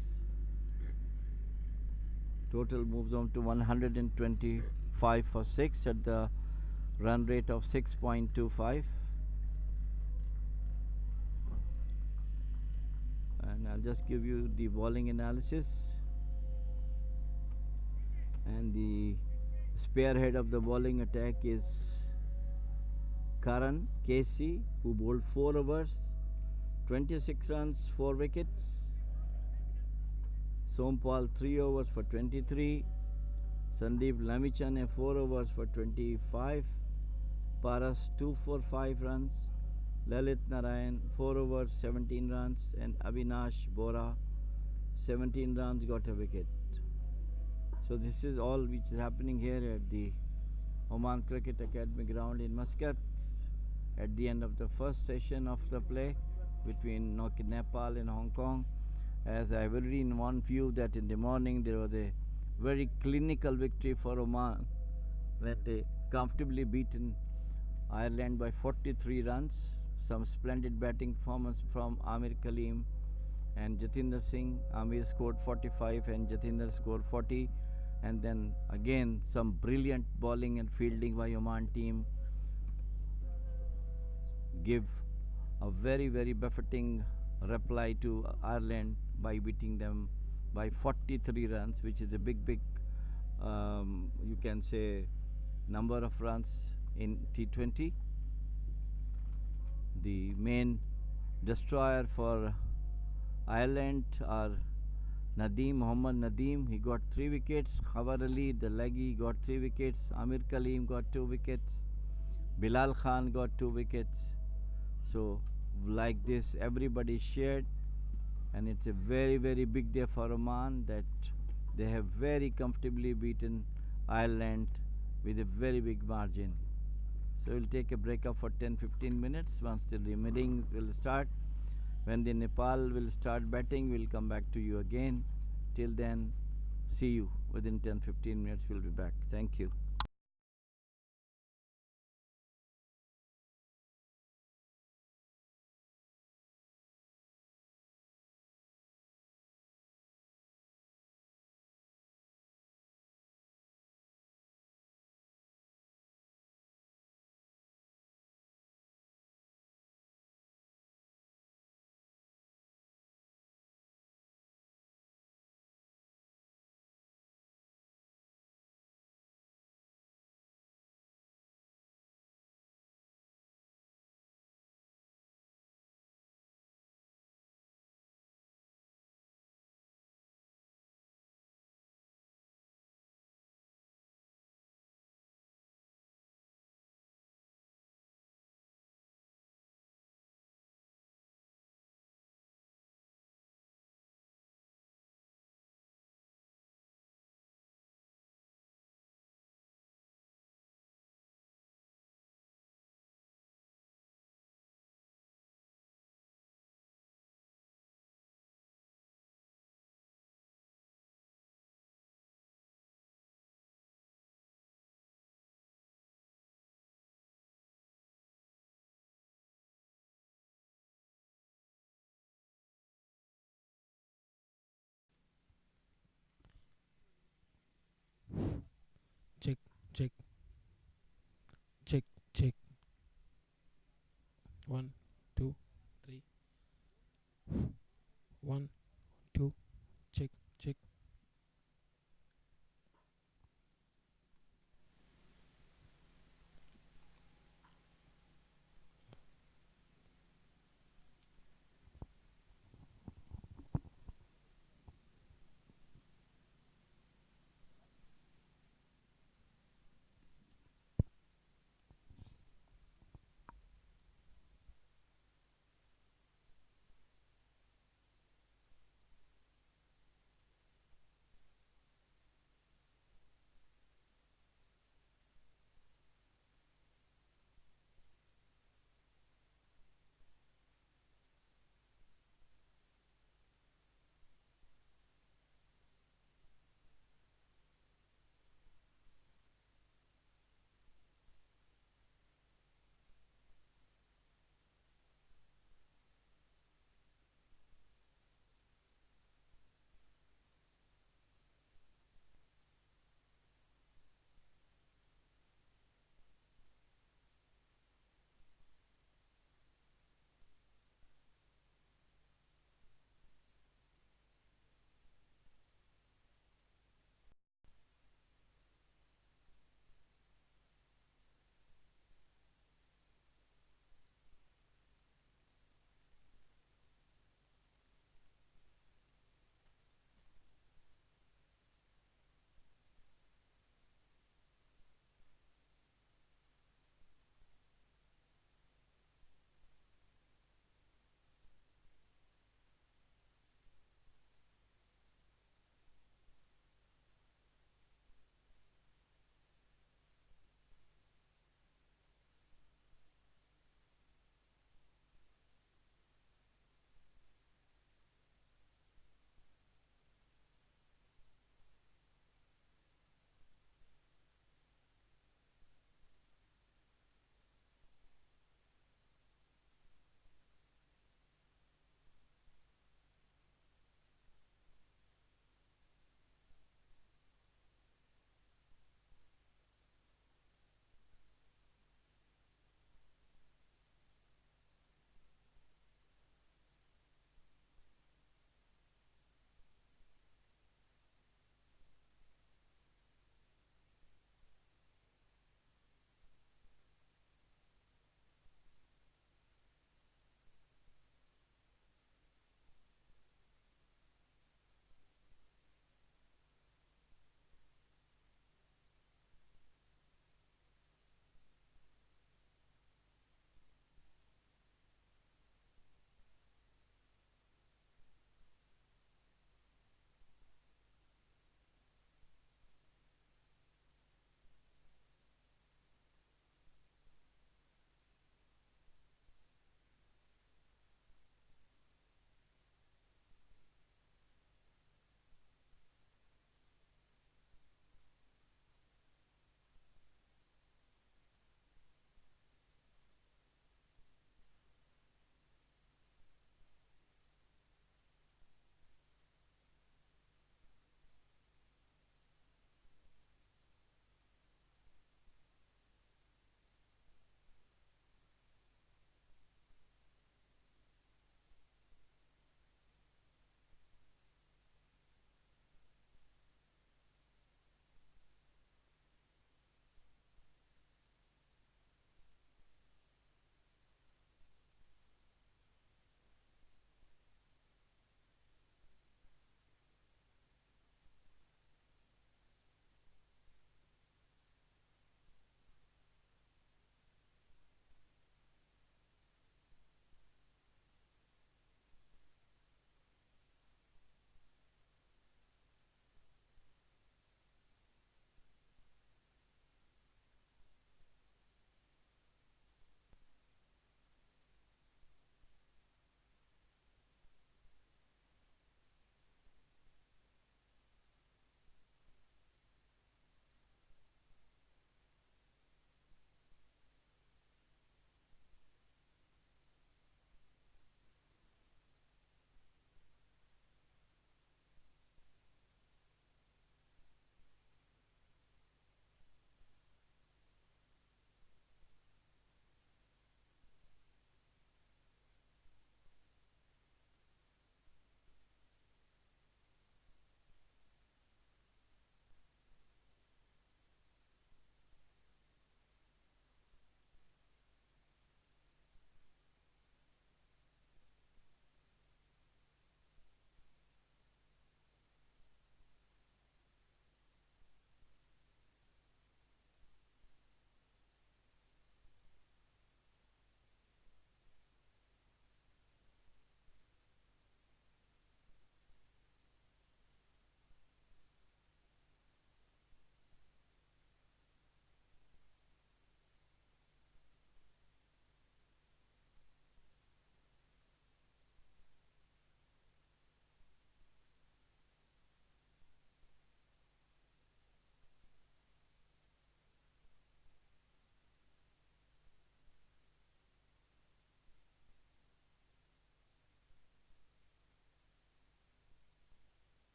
Total moves on to 125 for 6 at the run rate of 6.25. And I'll just give you the bowling analysis. And the spearhead of the bowling attack is Karan KC, who bowled 4 overs, 26 runs, 4 wickets. Sompal 3 overs for 23. Sandeep Lamichan 4 overs for 25. Paras 2 for 5 runs. Lalit Narayan 4 overs 17 runs, and Avinash Bora 17 runs, got a wicket. So this is all which is happening here at the Oman Cricket Academy ground in Muscat at the end of the first session of the play between Nepal and Hong Kong. As I have already informed you that in the morning there was a very clinical victory for Oman when they comfortably beaten Ireland by 43 runs. Some splendid batting performance from Amir Kaleem and Jatinder Singh. Amir scored 45 and Jatinder scored 40. And then again some brilliant bowling and fielding by Oman team give a very buffeting reply to Ireland by beating them by 43 runs, which is a big you can say number of runs in T20. The main destroyer for Ireland are Mohammad Nadeem, he got 3 wickets. Khawar Ali, the leggy, got 3 wickets. Amir Kaleem got 2 wickets. Bilal Khan got 2 wickets. So like this everybody shared, and it's a very big day for Oman that they have very comfortably beaten Ireland with a very big margin. So we'll take a break up for 10-15 minutes. Once the meeting will start, When the Nepal will start batting, we'll come back to you again. Till then, see you within 10-15 minutes. We'll be back. Thank you. Check, check, check, check. One, two, three. One, two, check, check.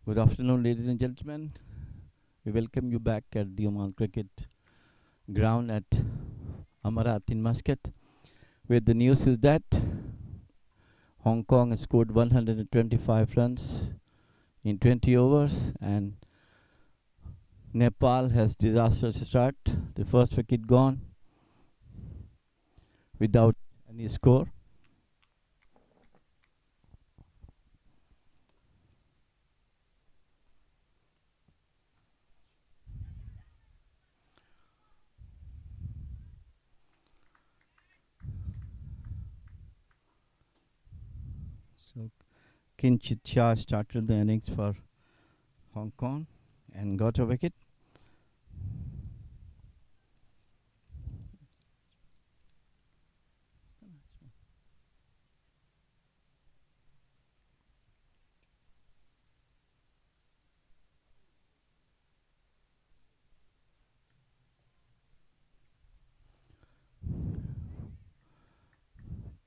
Good afternoon, ladies and gentlemen. We welcome you back at the Oman Cricket Ground at Amarat in Muscat, where the news is that Hong Kong has scored 125 runs in 20 overs and Nepal has disastrous start. The first wicket gone without any score. So Kinchit Shah started the innings for Hong Kong and got a wicket.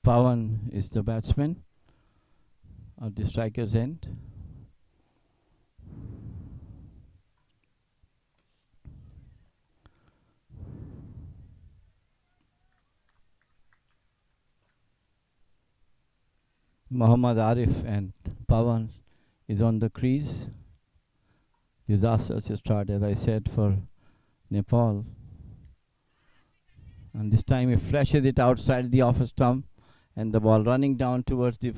Pawan is the batsman at the striker's end. Muhammad Arif and Pawan is on the crease. Disastrous start, as I said, for Nepal. And this time he flashes it outside the off stump and the ball running down towards the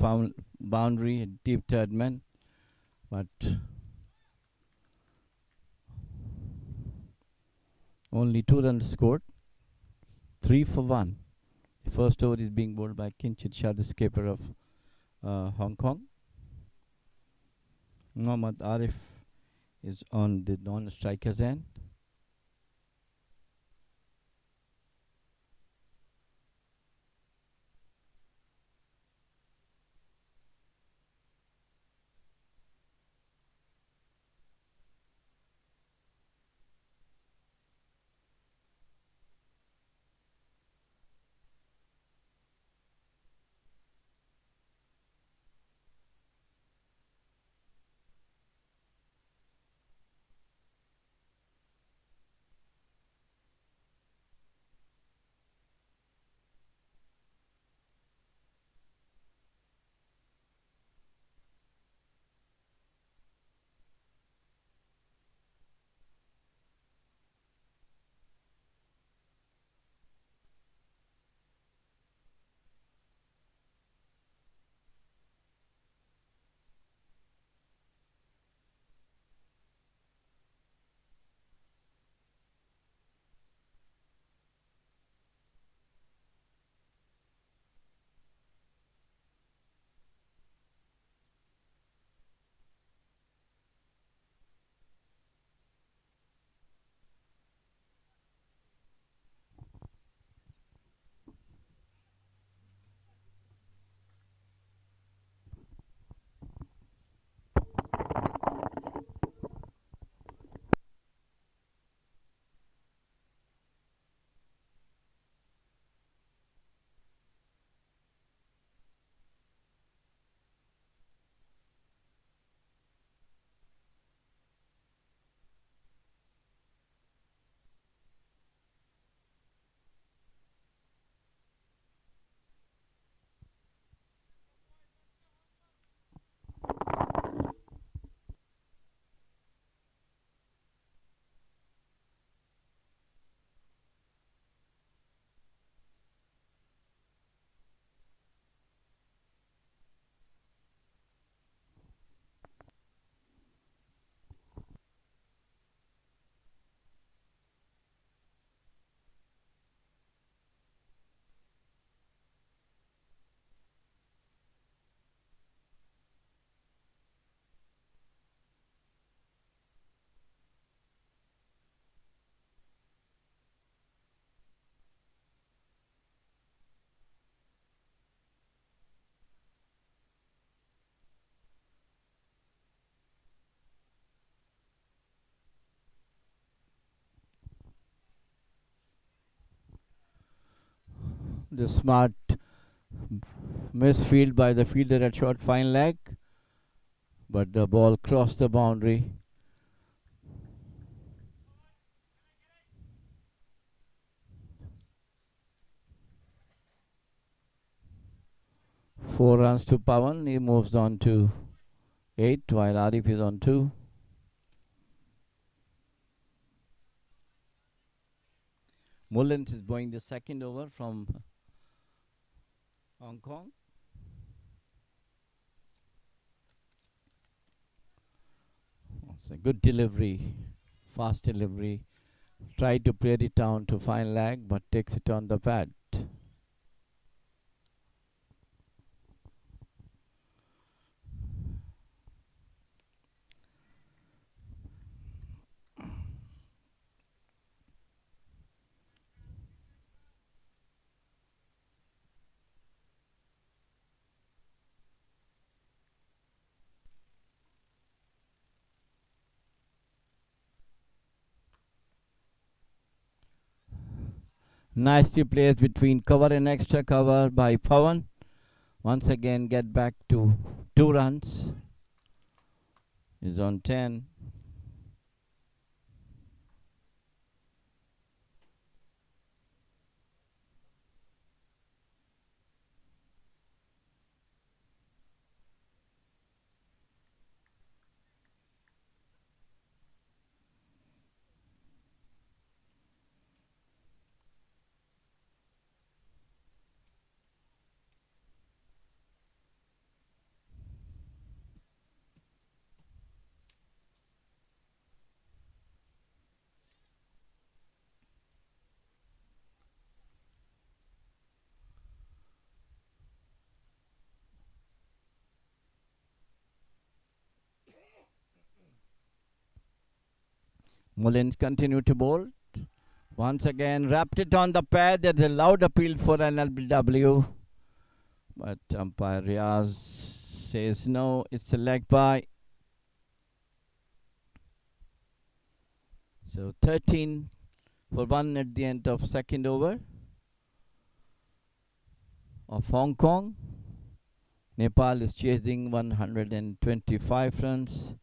boundary, deep third man. But only 2 runs scored, 3 for 1. The first over is being bowled by Kinchit Shah, the skipper of Hong Kong. Muhammad Arif is on the non-striker's end. The smart misfield by the fielder at short fine leg. but the ball crossed the boundary. Four runs to Pawan. He moves on to 8 while Arif is on 2. Mullins is bowling the second over from Hong Kong. It's a good delivery, fast delivery. Tried to play it down to fine leg, but takes it on the pad. Nicely placed between cover and extra cover by Pawan. Once again, get back to 2 runs. Is on 10. Mullins continued to bowl. Once again, wrapped it on the pad. There's a loud appeal for an LBW. But umpire Riaz says no, it's a leg by. So 13 for 1 at the end of second over of Hong Kong. Nepal is chasing 125 runs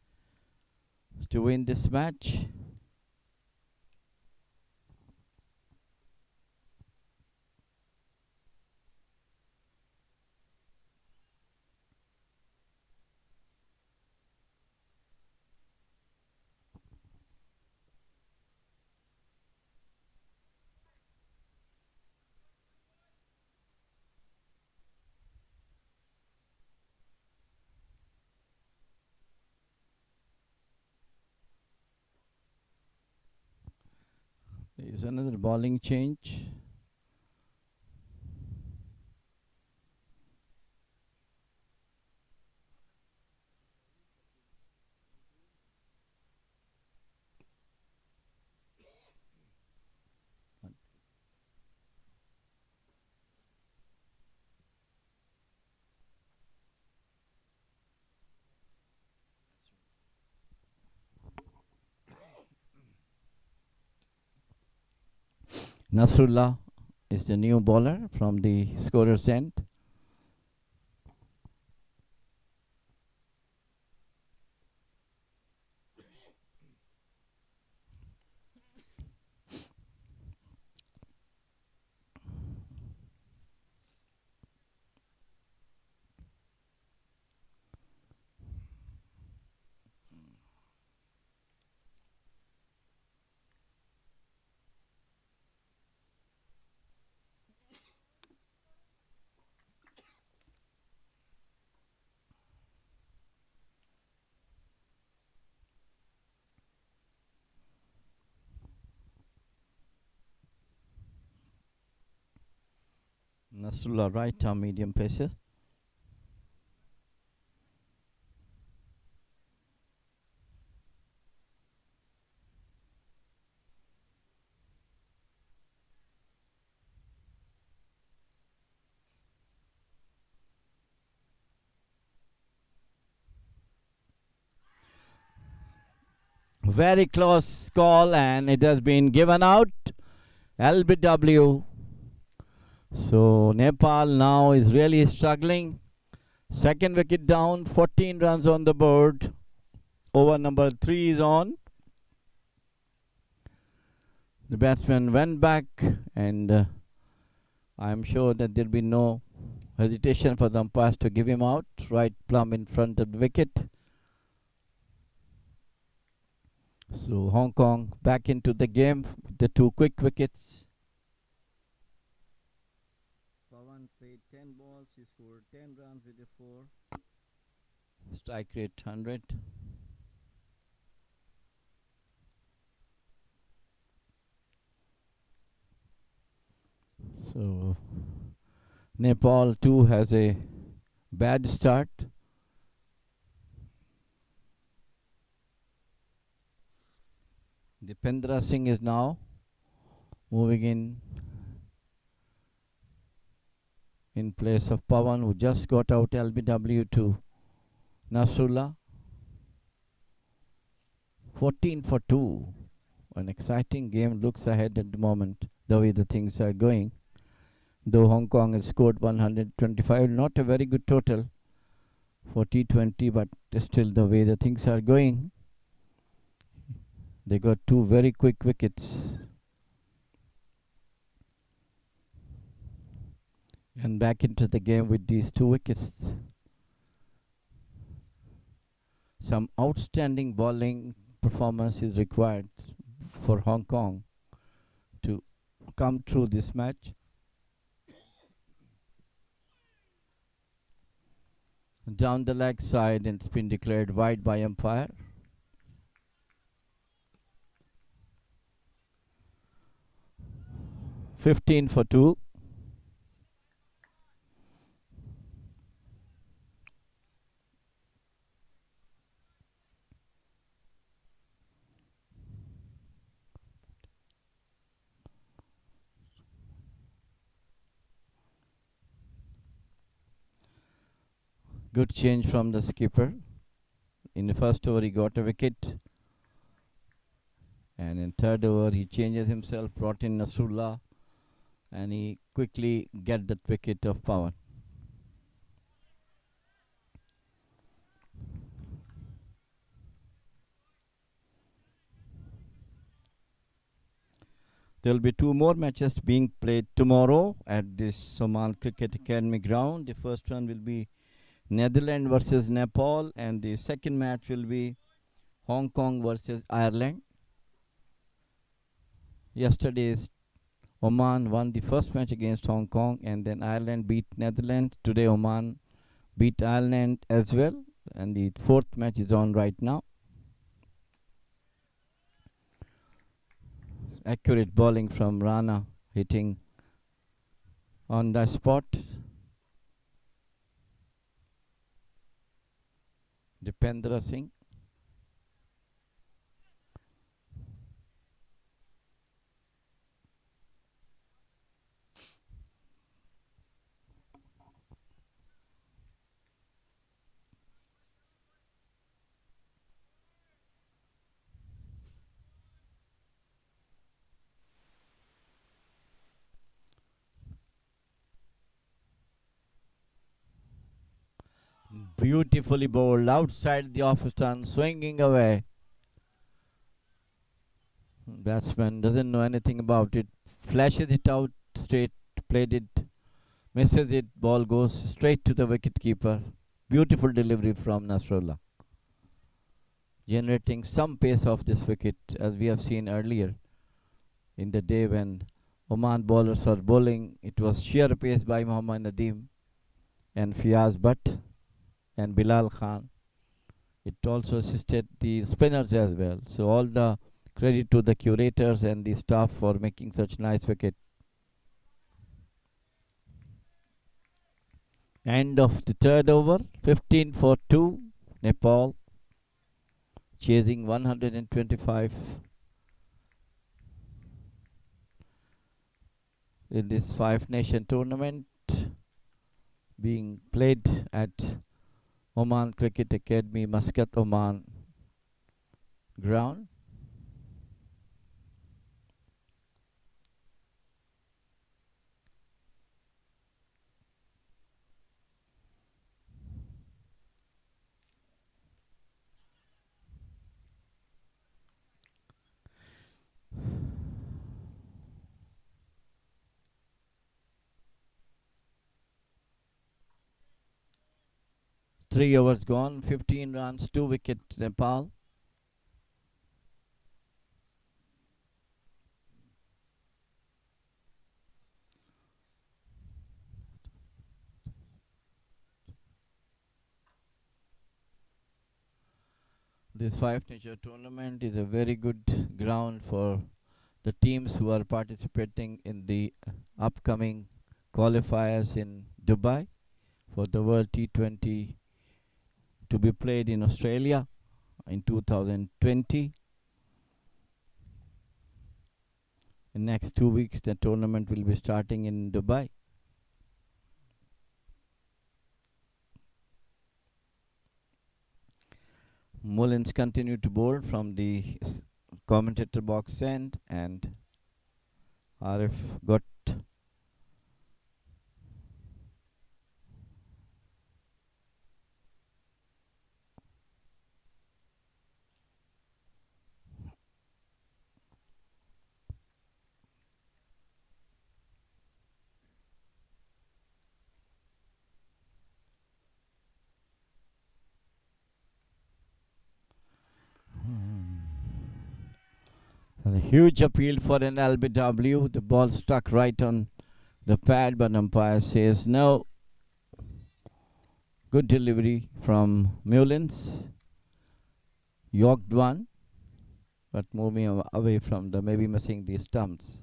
to win this match. There is another bowling change. Nasrullah is the new bowler from the scorer's end. Nasrullah, right arm medium pacer. Very close call, and it has been given out. LBW. So Nepal now is really struggling. Second wicket down, 14 runs on the board. Over number 3 is on. The batsman went back, and I'm sure that there'll be no hesitation for the umpires to give him out, right plumb in front of the wicket. So Hong Kong back into the game with the 2 quick wickets. Pawan played 10 balls, he scored 10 runs with a 4. Strike rate 100. So Nepal too has a bad start. Dipendra Singh is now moving in place of Pawan, who just got out LBW to Nasrullah. 14 for 2. An exciting game looks ahead at the moment, the way the things are going. Though Hong Kong has scored 125, not a very good total for T20, but still the way the things are going, they got 2 very quick wickets. And back into the game with these 2 wickets. Some outstanding bowling performance is required for Hong Kong to come through this match. Down the leg side, and it's been declared wide by umpire. "15 for 2". Good change from the skipper. In the first over he got a wicket, and in third over he changes himself, brought in Nasrullah, and he quickly get that wicket of Pawan. There will be 2 more matches being played tomorrow at this Oman Cricket Academy ground. The first one will be Netherlands versus Nepal, and the second match will be Hong Kong versus Ireland. Yesterday's Oman won the first match against Hong Kong, and then Ireland beat Netherlands. Today Oman beat Ireland as well, and the fourth match is on right now. Accurate bowling from Rana, hitting on the spot. Dipendra Singh. Beautifully bowled outside the off stump, swinging away. Batsman doesn't know anything about it. Flashes it out straight, played it, misses it, ball goes straight to the wicket keeper. Beautiful delivery from Nasrullah, generating some pace off this wicket, as we have seen earlier in the day when Oman bowlers were bowling. It was sheer pace by Mohammad Nadeem and Fiaz Butt and Bilal Khan. It also assisted the spinners as well. So all the credit to the curators and the staff for making such nice wicket. End of the third over, 15 for 2. Nepal chasing 125 in this 5-nation tournament being played at Oman Cricket Academy, Muscat, Oman ground. 3 overs gone, 15 runs, 2 wickets Nepal. This five nature tournament is a very good ground for the teams who are participating in the upcoming qualifiers in Dubai for the World T20 to be played in Australia in 2020. In next 2 weeks, the tournament will be starting in Dubai. Mullins continued to bowl from the commentator box end, and Arif got a huge appeal for an LBW. The ball struck right on the pad, but umpire says no. Good delivery from Mullins. Yorked one, but moving away from the maybe missing the stumps.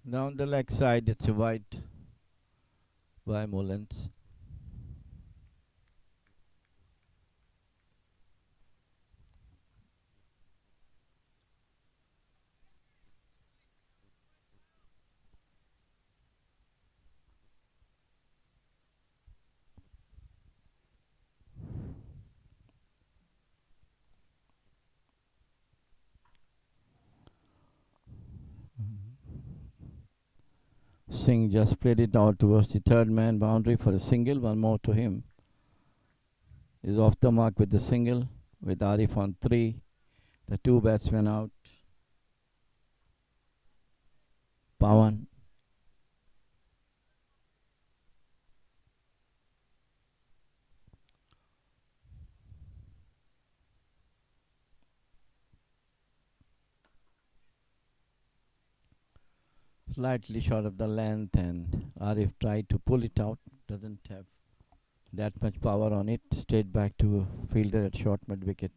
Down the leg side, it's a wide by Mullins. Singh just played it out towards the third man boundary for a single. One more to him. Is off the mark with the single, with Arif on 3. The 2 batsmen out. Pawan. Slightly short of the length, and Arif tried to pull it out. Doesn't have that much power on it. Straight back to a fielder at short mid wicket.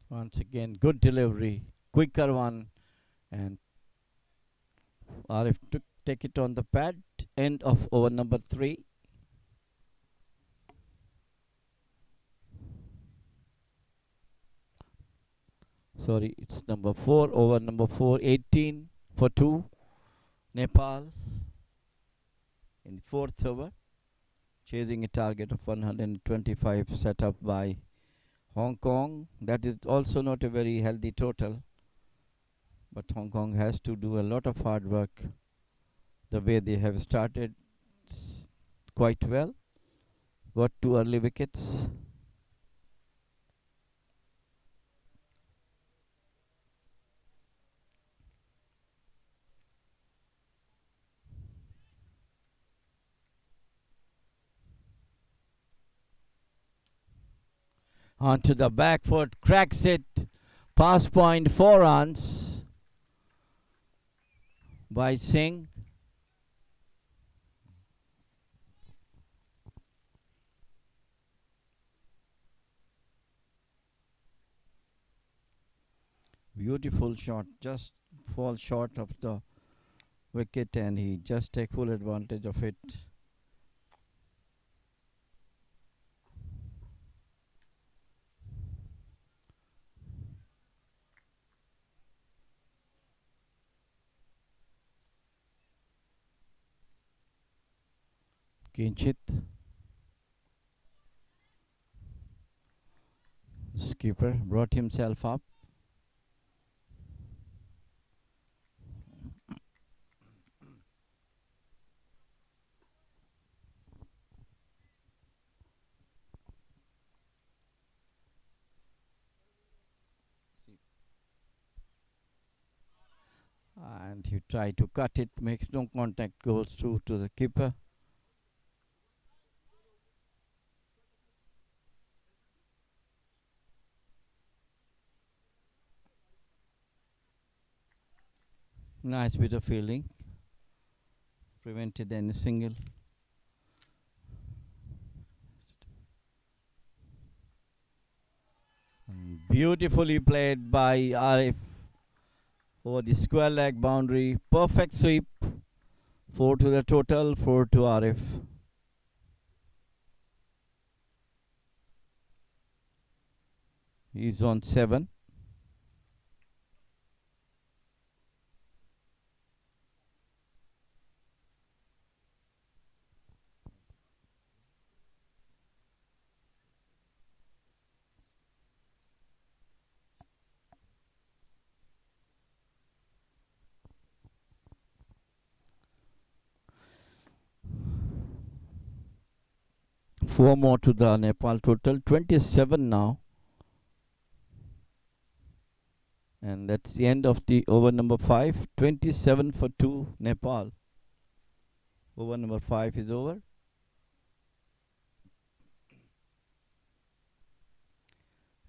Once again, good delivery, quicker one, and Arif took take it on the pad. End of over number 3. Sorry, it's number 4. Over number 4, 18 for 2. Nepal in the 4th over, chasing a target of 125 set up by Hong Kong. That is also not a very healthy total, but Hong Kong has to do a lot of hard work. The way they have started quite well, got 2 early wickets. Onto the back foot, cracks it, pass point, 4 runs by Singh. Beautiful shot, just fall short of the wicket, and he just take full advantage of it. Kinchit, skipper, brought himself up. And he try to cut it, makes no contact, goes through to the keeper. Nice bit of fielding, prevented any single. Beautifully played by Arif over the square leg boundary. Perfect sweep. 4 to the total, 4 to Arif. He's on 7. Four more to the Nepal total, 27 now. And that's the end of the over number 5. 27 for 2 Nepal. Over number 5 is over.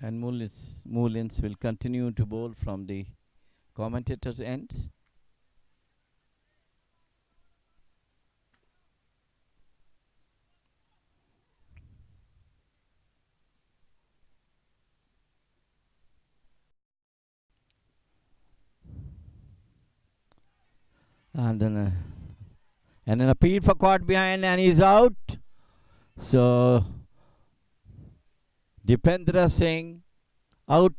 And Mullins will continue to bowl from the commentator's end. And then an appeal for caught behind, and he's out. So Dipendra Singh out,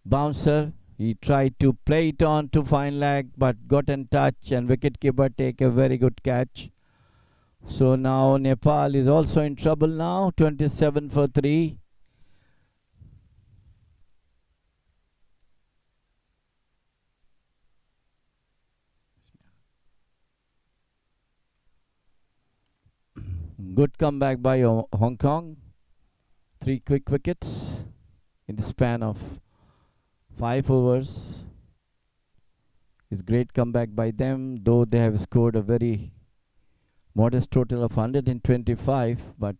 bouncer. He tried to play it on to fine leg, but got in touch, and wicketkeeper take a very good catch. So now Nepal is also in trouble now. 27 for 3. Good comeback by Hong Kong. 3 quick wickets in the span of 5 overs. It's great comeback by them, though they have scored a very modest total of 125. But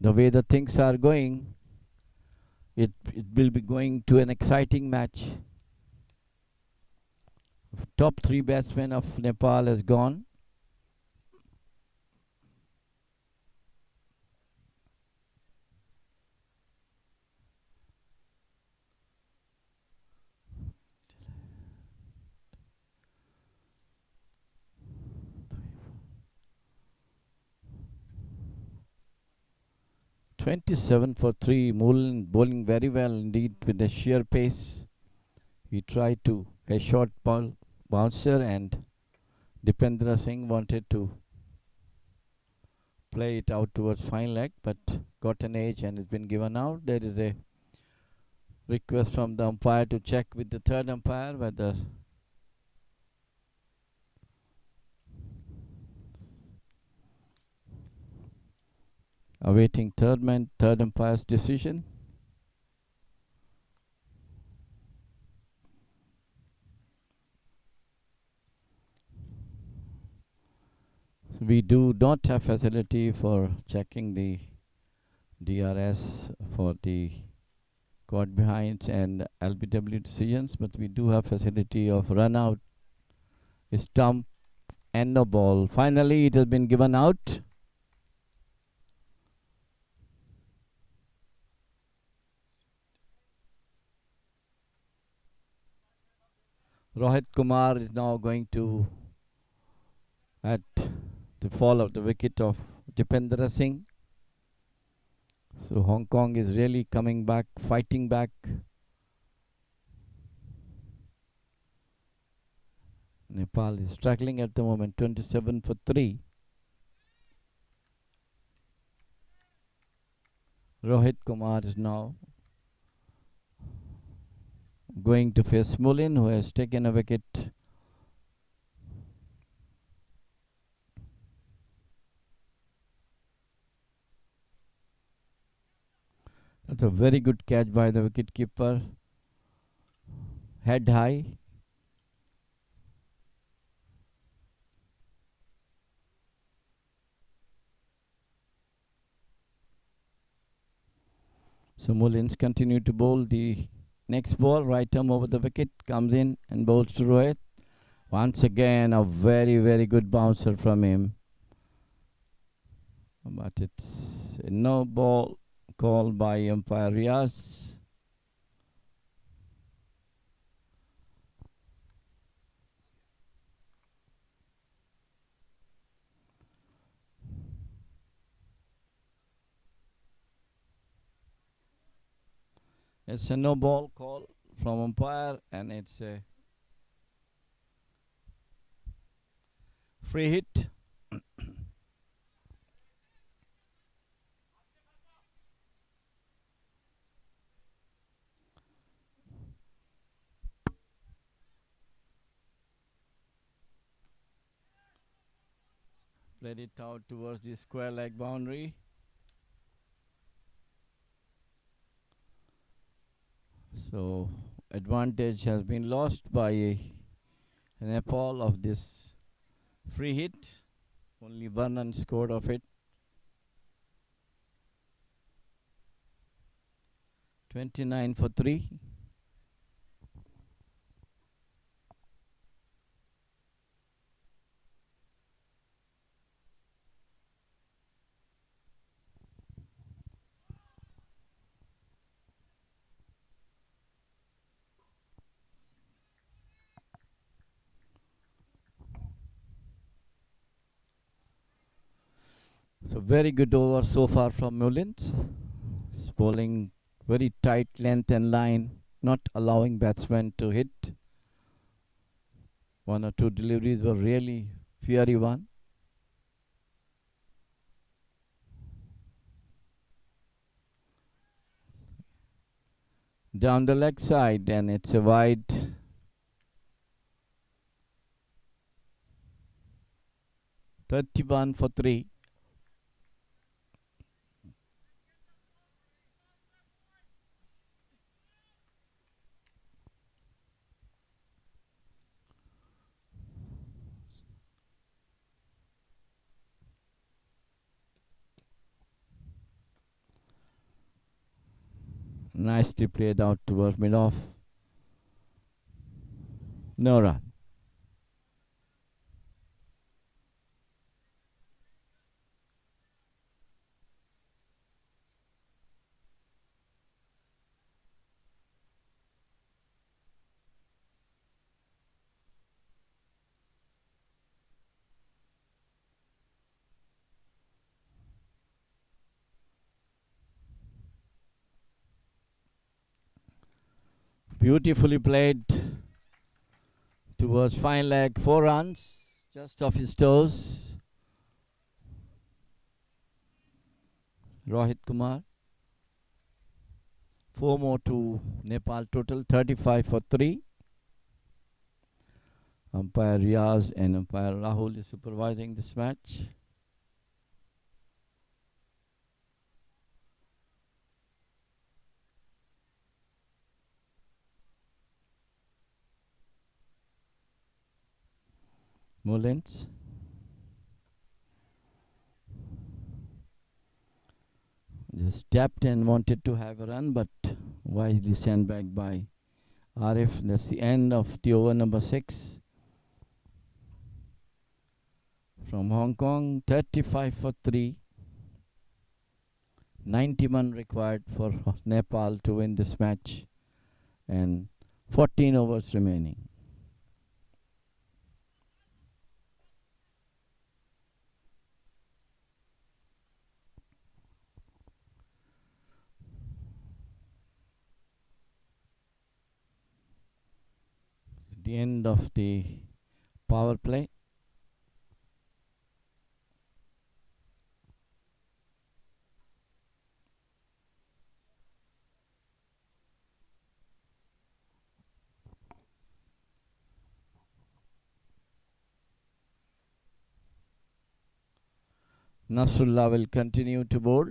the way the things are going, it will be going to an exciting match. Top 3 batsmen of Nepal has gone. "27 for 3. Mullen bowling very well indeed with the sheer pace. He tried to a short ball bouncer, and Dipendra Singh wanted to play it out towards fine leg, but got an edge and it's been given out. There is a request from the umpire to check with the third umpire whether awaiting third umpire's decision. So we do not have facility for checking the DRS for the caught behinds and LBW decisions, but we do have facility of run out, stump, and no ball. Finally, it has been given out. Rohit Kumar is now going to at the fall of the wicket of Dipendra Singh. So Hong Kong is really coming back, fighting back. Nepal is struggling at the moment, 27 for 3. Rohit Kumar is now going to face Mullin, who has taken a wicket. That's a very good catch by the wicketkeeper. Head high. So Mullins continue to bowl the next ball. Right arm over the wicket, comes in and bowls to Rohit. Once again, a very, very good bouncer from him. But it's a no ball called by umpire Riaz. It's a no ball call from umpire, and it's a free hit. Played it out towards the square leg boundary. So advantage has been lost by Nepal of this free hit. Only one run scored of it. 29 for 3. So very good over so far from Mullins. He's bowling very tight length and line, not allowing batsmen to hit. One or two deliveries were really fiery one. Down the leg side, and it's a wide. 31 for 3. Nicely played out towards mid-off. No run. Beautifully played towards fine leg. 4 runs, just off his toes. Rohit Kumar. 4 more to Nepal total, 35 for 3. Umpire Riaz and umpire Rahul is supervising this match. Mullins. Just tapped and wanted to have a run, but wisely sandbagged by Arif. That's the end of the over number 6 from Hong Kong. 35 for 3. 91 required for Nepal to win this match, and 14 overs remaining. the end of the power play. Nasrullah will continue to bowl.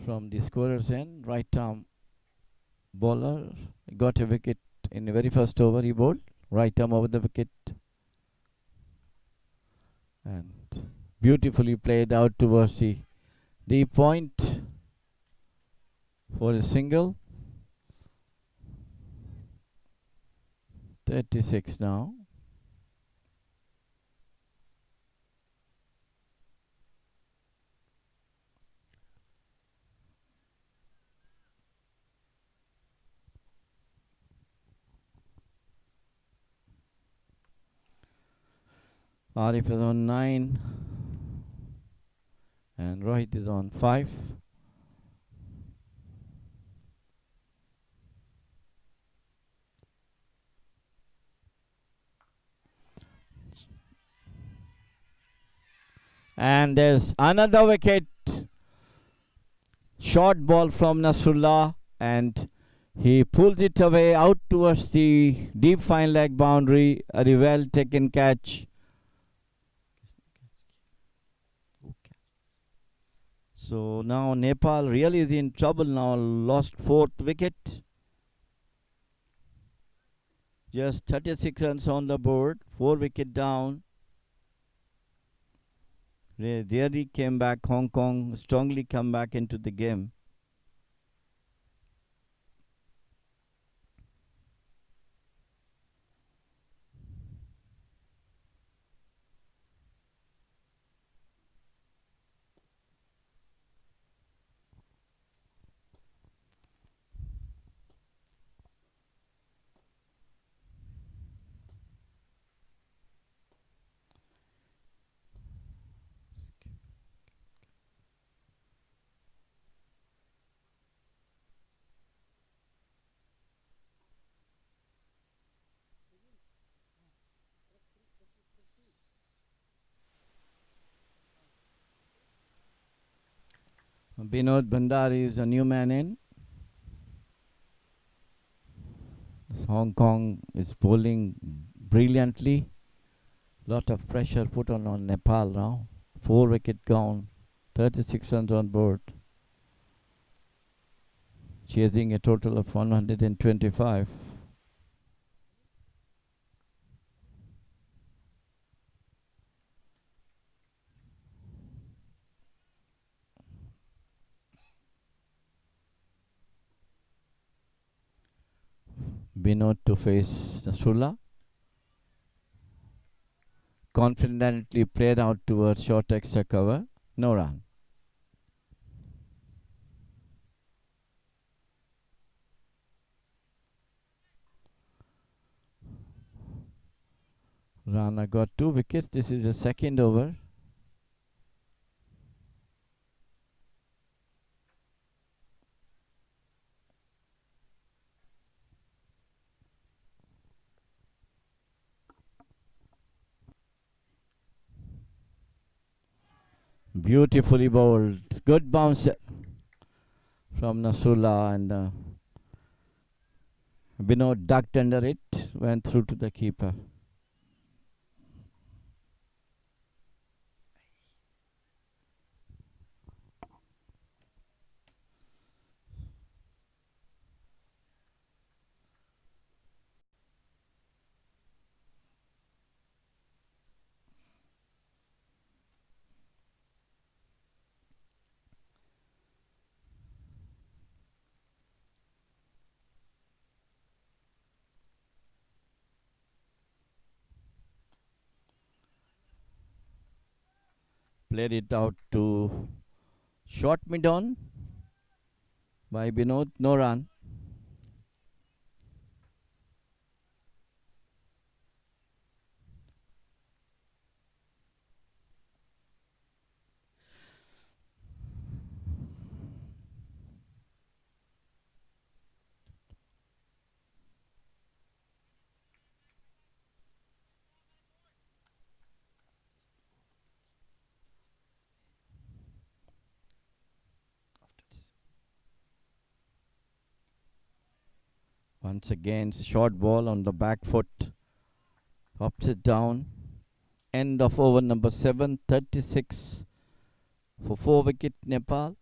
From the scorer's end, right arm bowler got a wicket in the very first over. He bowled right arm over the wicket and beautifully played out towards the deep point for a single. 36 now. Arif is on 9 and Rohit is on 5. And there's another wicket. Short ball from Nasrullah, and he pulls it away out towards the deep fine leg boundary. A well taken catch. So now Nepal really is in trouble now. Lost 4th wicket. Just 36 runs on the board. 4 wicket down. There he came back. Hong Kong strongly come back into the game. Binod Bandari is a new man in. Hong Kong is bowling brilliantly. Lot of pressure put on Nepal now. 4 wicket gone. 36 runs on board. Chasing a total of 125. Binod to face Nasrullah. Confidently played out towards short extra cover. No run. Rana got 2 wickets. This is the second over. Beautifully bowled. Good bounce from Nasrullah, and Binod ducked under it. Went through to the keeper. Played it out to short mid on by Binod. No run. Once again, short ball on the back foot, pops it down. End of over number 7, 36 for 4 wicket Nepal.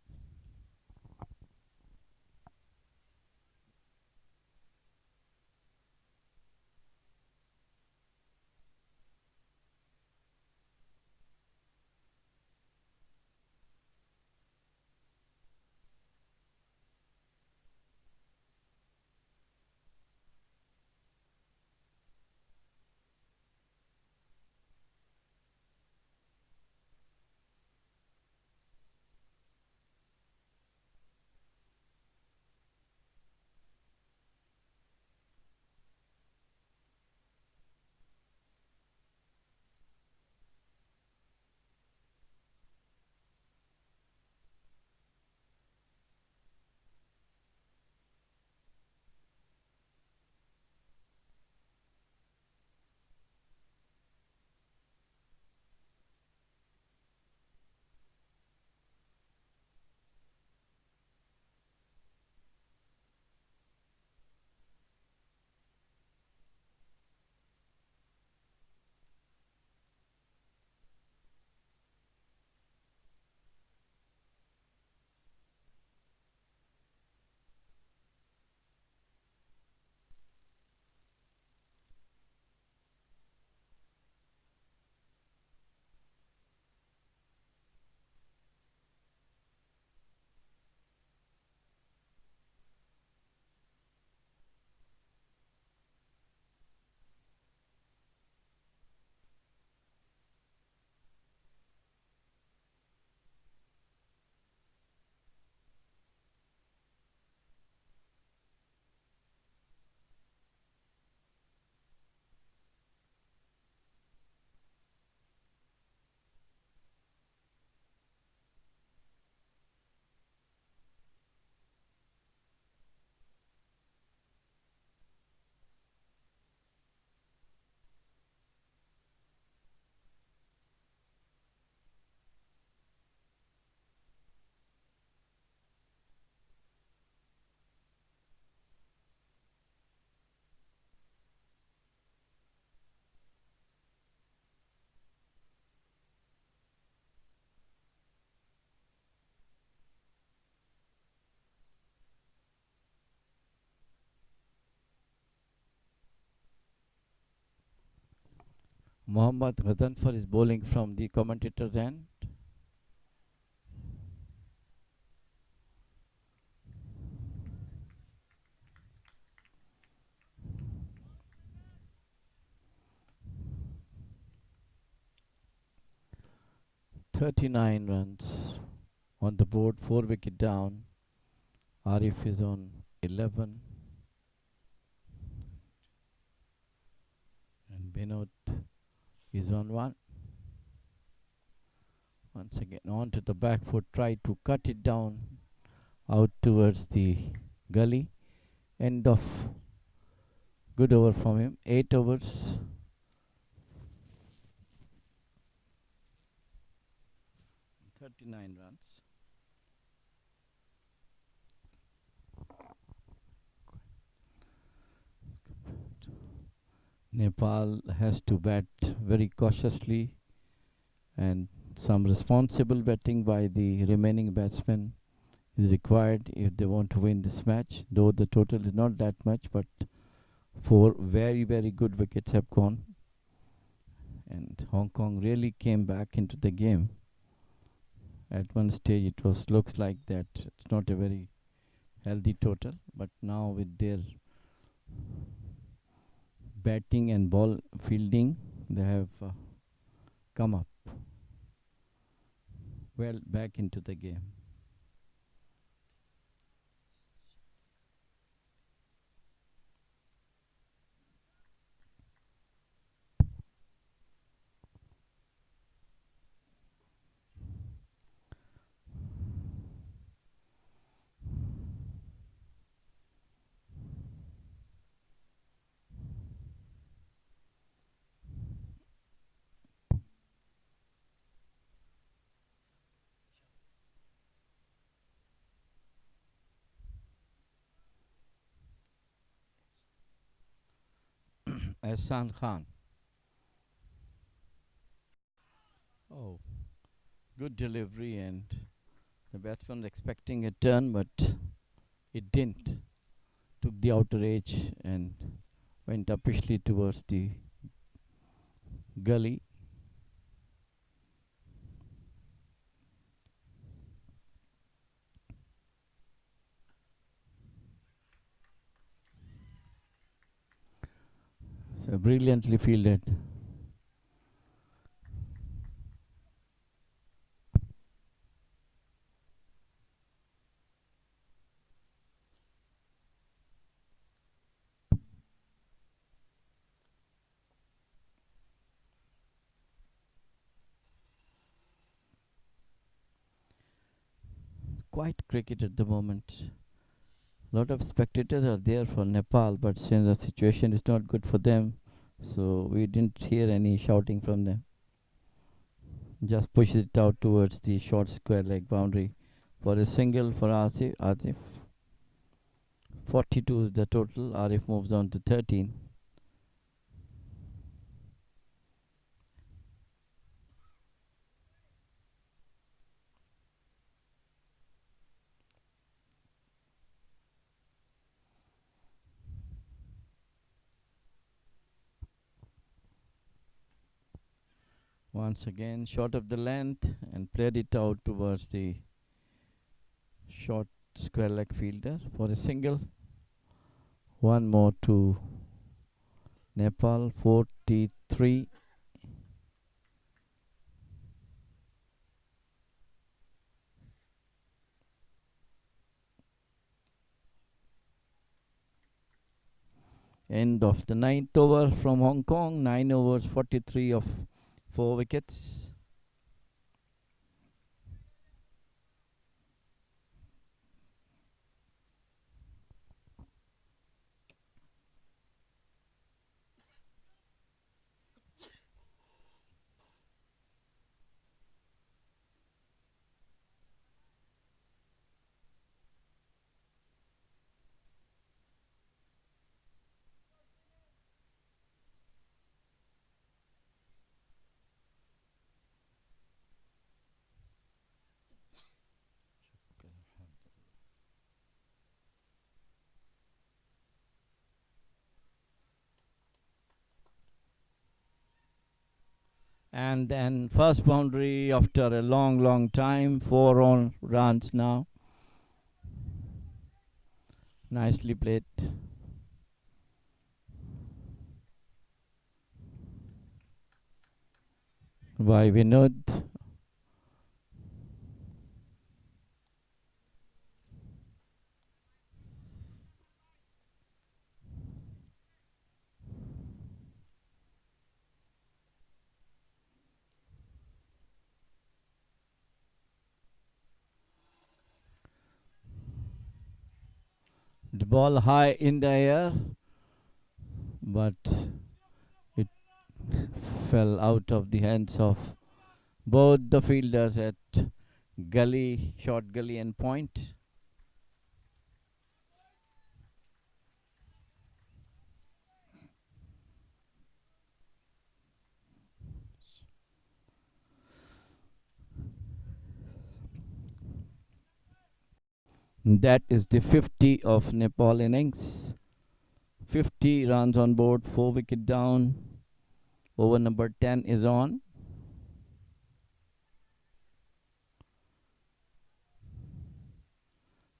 Mohammad Ghazanfar is bowling from the commentator's end. 39 runs on the board, 4 wicket down. Arif is on 11 and Binod is on 1. Once again, onto the back foot, try to cut it down out towards the gully. End of good over from him. 8 overs. 39 runs. Nepal has to bat very cautiously, and some responsible batting by the remaining batsmen is required if they want to win this match, though the total is not that much, but 4 very, very good wickets have gone, and Hong Kong really came back into the game. At one stage it was looks like that it's not a very healthy total, but now with their batting and ball fielding, they have come up well back into the game. Ehsan Khan. Oh, good delivery, and the batsman was expecting a turn, but it didn't. Took the outer edge and went upishly towards the gully. So brilliantly fielded. Quite cricket at the moment. A lot of spectators are there for Nepal, but since the situation is not good for them, so we didn't hear any shouting from them. Just pushes it out towards the short square leg boundary for a single for Asif. 42 is the total. Arif moves on to 13. Once again, short of the length and played it out towards the short square leg fielder for a single. One more to Nepal, 43. End of the ninth over from Hong Kong. 9 overs, 43 of 4 wickets. And then first boundary after a long, long time. 4 on runs now. Nicely played. By Vinod. The ball high in the air, but it fell out of the hands of both the fielders at gully, short gully and point. That is the 50 of Nepal innings. 50 runs on board, 4 wicket down. Over number 10 is on.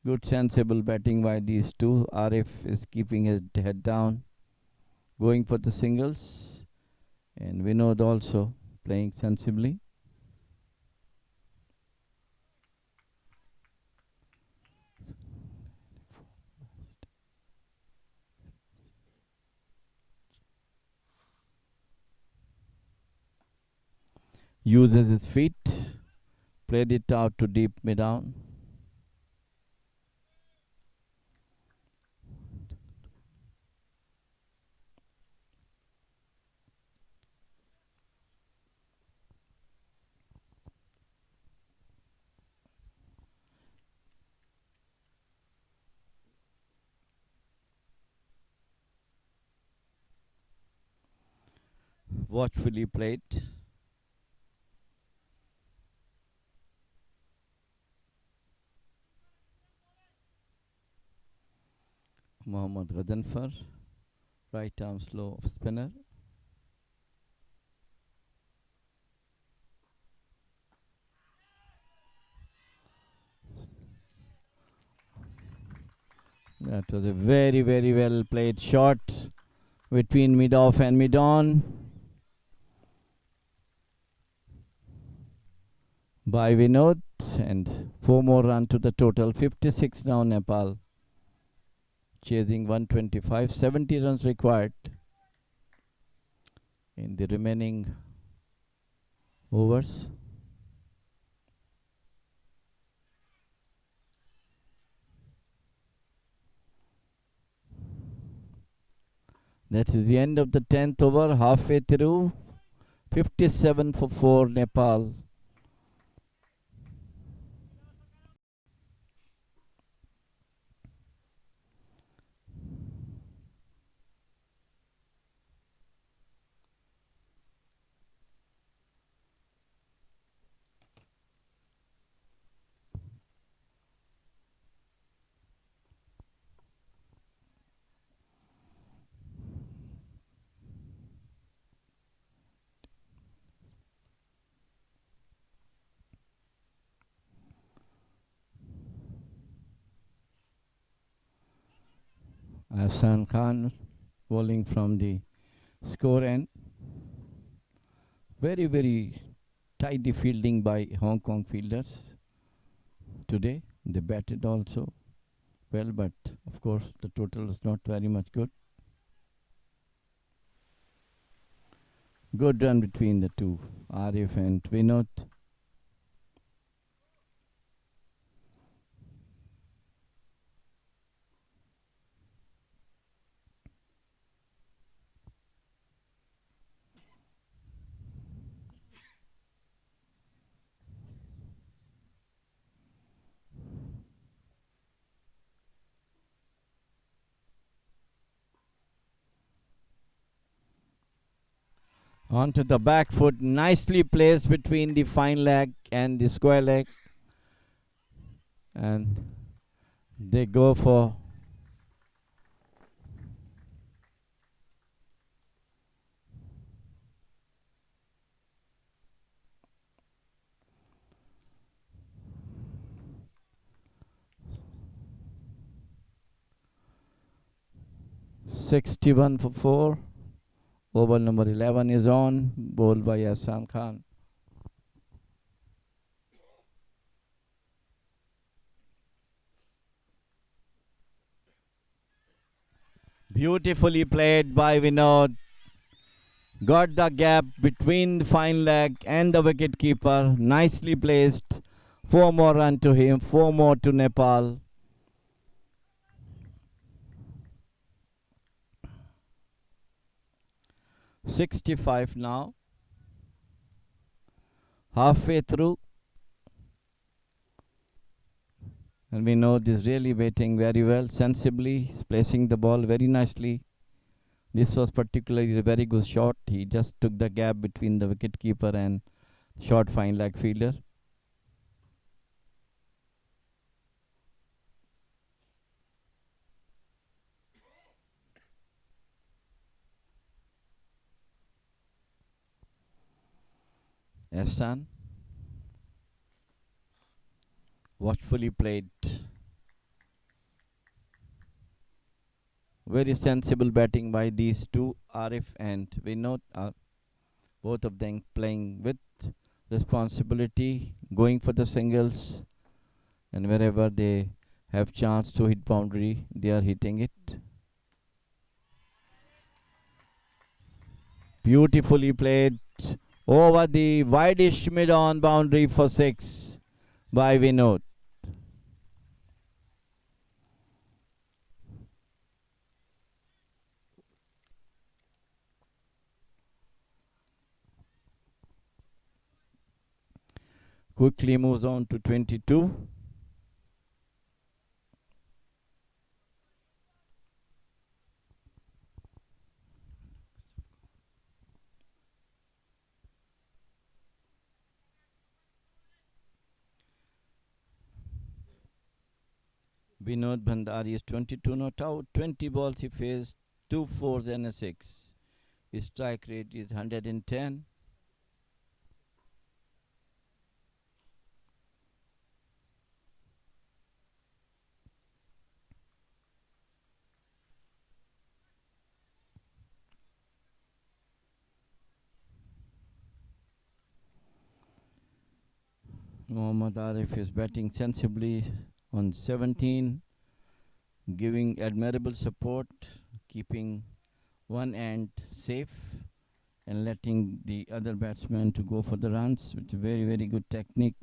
Good sensible batting by these two. Arif is keeping his head down, going for the singles, and Vinod also playing sensibly. Uses his feet, played it out to deep mid down. Watchfully played. Mohammad Ghadanfar, right arm slow off spinner. That was a very, very well played shot between mid off and mid on by Vinod, and 4 more run to the total. 56 now Nepal, chasing 125. 70 runs required in the remaining overs. That is the end of the 10th over, halfway through. 57 for 4 Nepal. Hassan Khan bowling from the score end. Very, very tidy fielding by Hong Kong fielders today. They batted also well, but of course the total is not very much good. Good run between the two, Arif and Vinod. Onto the back foot, nicely placed between the fine leg and the square leg. And they go for 61 for 4. Over number 11 is on, bowled by Hassan Khan. Beautifully played by Vinod. Got the gap between the fine leg and the wicket keeper. Nicely placed. 4 more run to him. 4 more to Nepal. .65 now. Halfway through. And Vinod is really batting very well, sensibly. He's placing the ball very nicely. This was particularly a very good shot. He just took the gap between the wicket keeper and short fine leg fielder. Ehsan watchfully played. Very sensible batting by these two, Arif and Vinod. Both of them playing with responsibility, going for the singles, and wherever they have chance to hit boundary, they are hitting it. Beautifully played over the wideish mid-on boundary for 6 by Vinod. Quickly moves on to 22. Vinod Bhandari is 22 not out. 20 balls he faced, 2 fours and a 6. His strike rate is 110. Mohammad Arif is batting sensibly on 17, giving admirable support, keeping one end safe and letting the other batsman to go for the runs, which is very, very good technique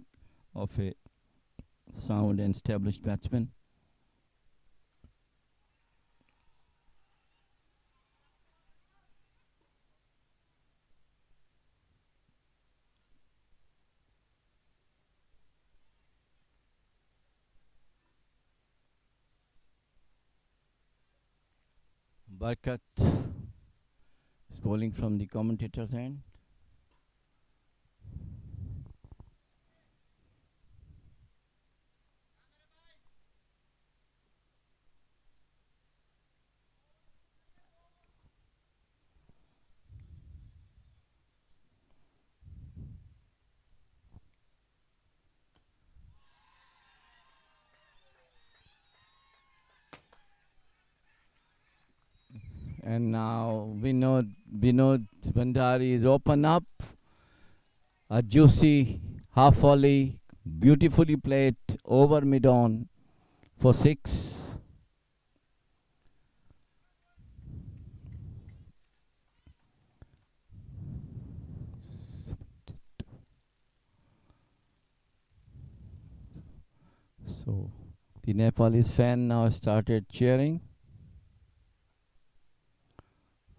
of a sound and established batsman. Barkat is bowling from the commentator's end. And now Vinod Bhandari is open up. A juicy half volley, beautifully played over mid on for 6. So the Nepalese fan now started cheering.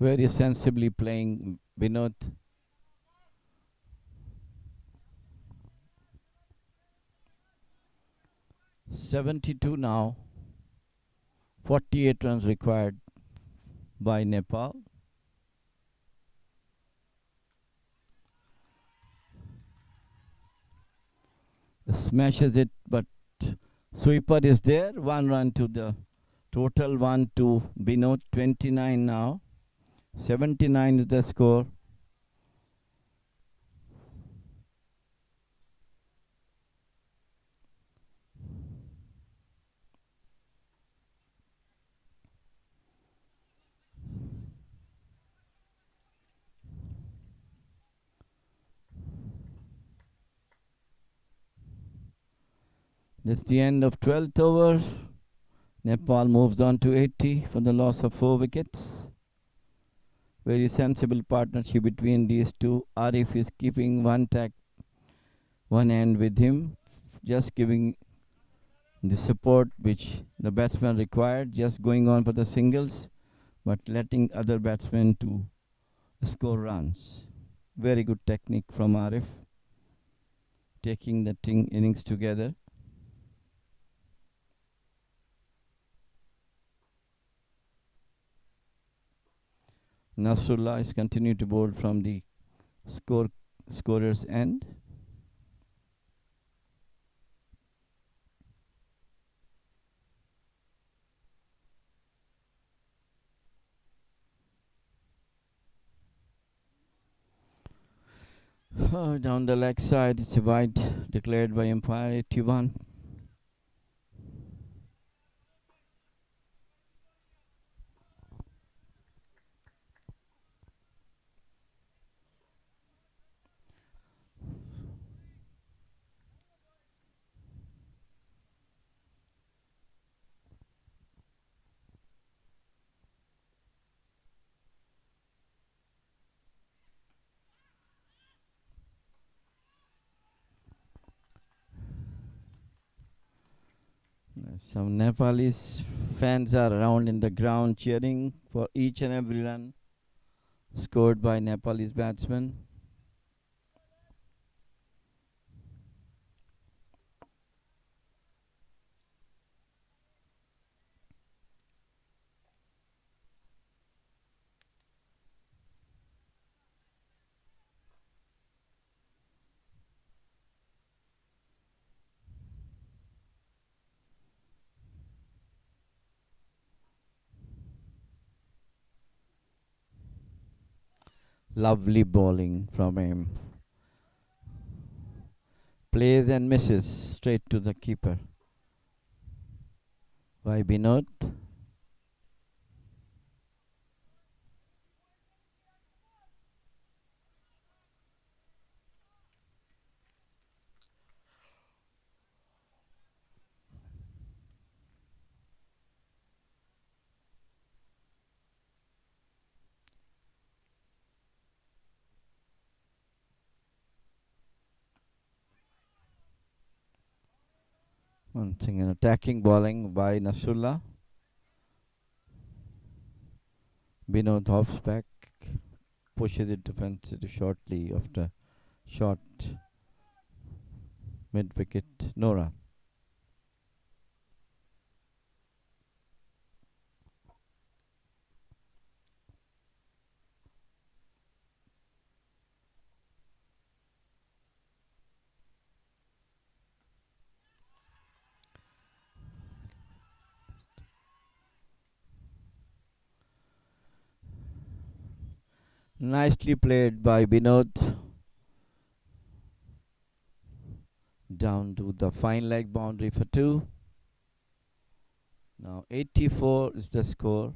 Very sensibly playing Vinod. 72 now. 48 runs required by Nepal. Smashes it, but sweeper is there. 1 run to the total, 1 to Vinod. 29 now. 79 is the score. That's the end of 12th over. Nepal moves on to 80 for the loss of 4 wickets. Very sensible partnership between these two. Arif is keeping one end with him, just giving the support which the batsman required, just going on for the singles, but letting other batsmen to score runs. Very good technique from Arif, taking the innings together. Nasrullah is continuing to bowl from the scorer's end. Down the leg side, it's a wide declared by umpire 81. Some Nepalese fans are around in the ground cheering for each and every run scored by Nepalese batsmen. Lovely bowling from him. Plays and misses straight to the keeper. By Binod. Once again, attacking bowling by Nasrullah. Binod hops back, pushes it defensive shortly after shot mid wicket. Nora. Nicely played by Binod. Down to the fine leg boundary for 2. Now 84 is the score.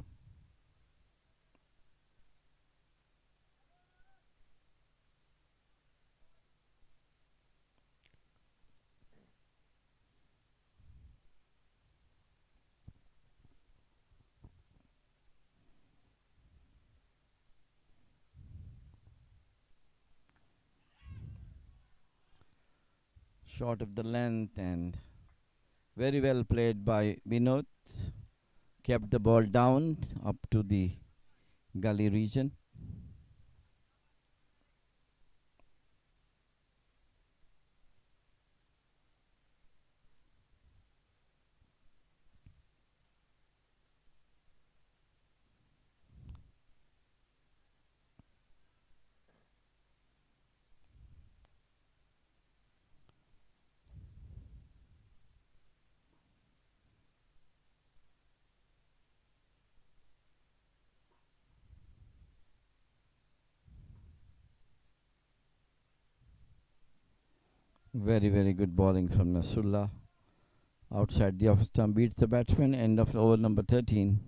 Short of the length and very well played by Binod. Kept the ball down up to the gully region. Very, very good bowling from Nasrullah. Outside the off stump beats the batsman. End of over number 13.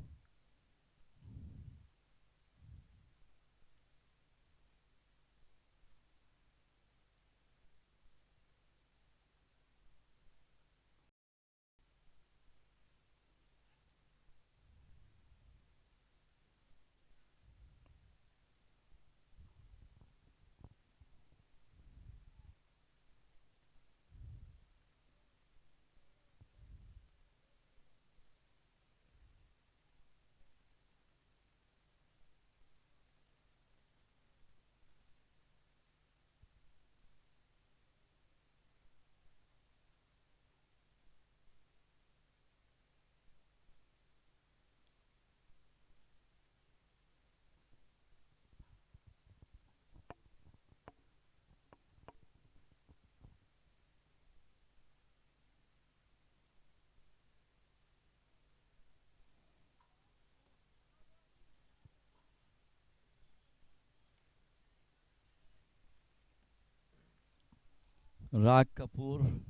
Rag Kapoor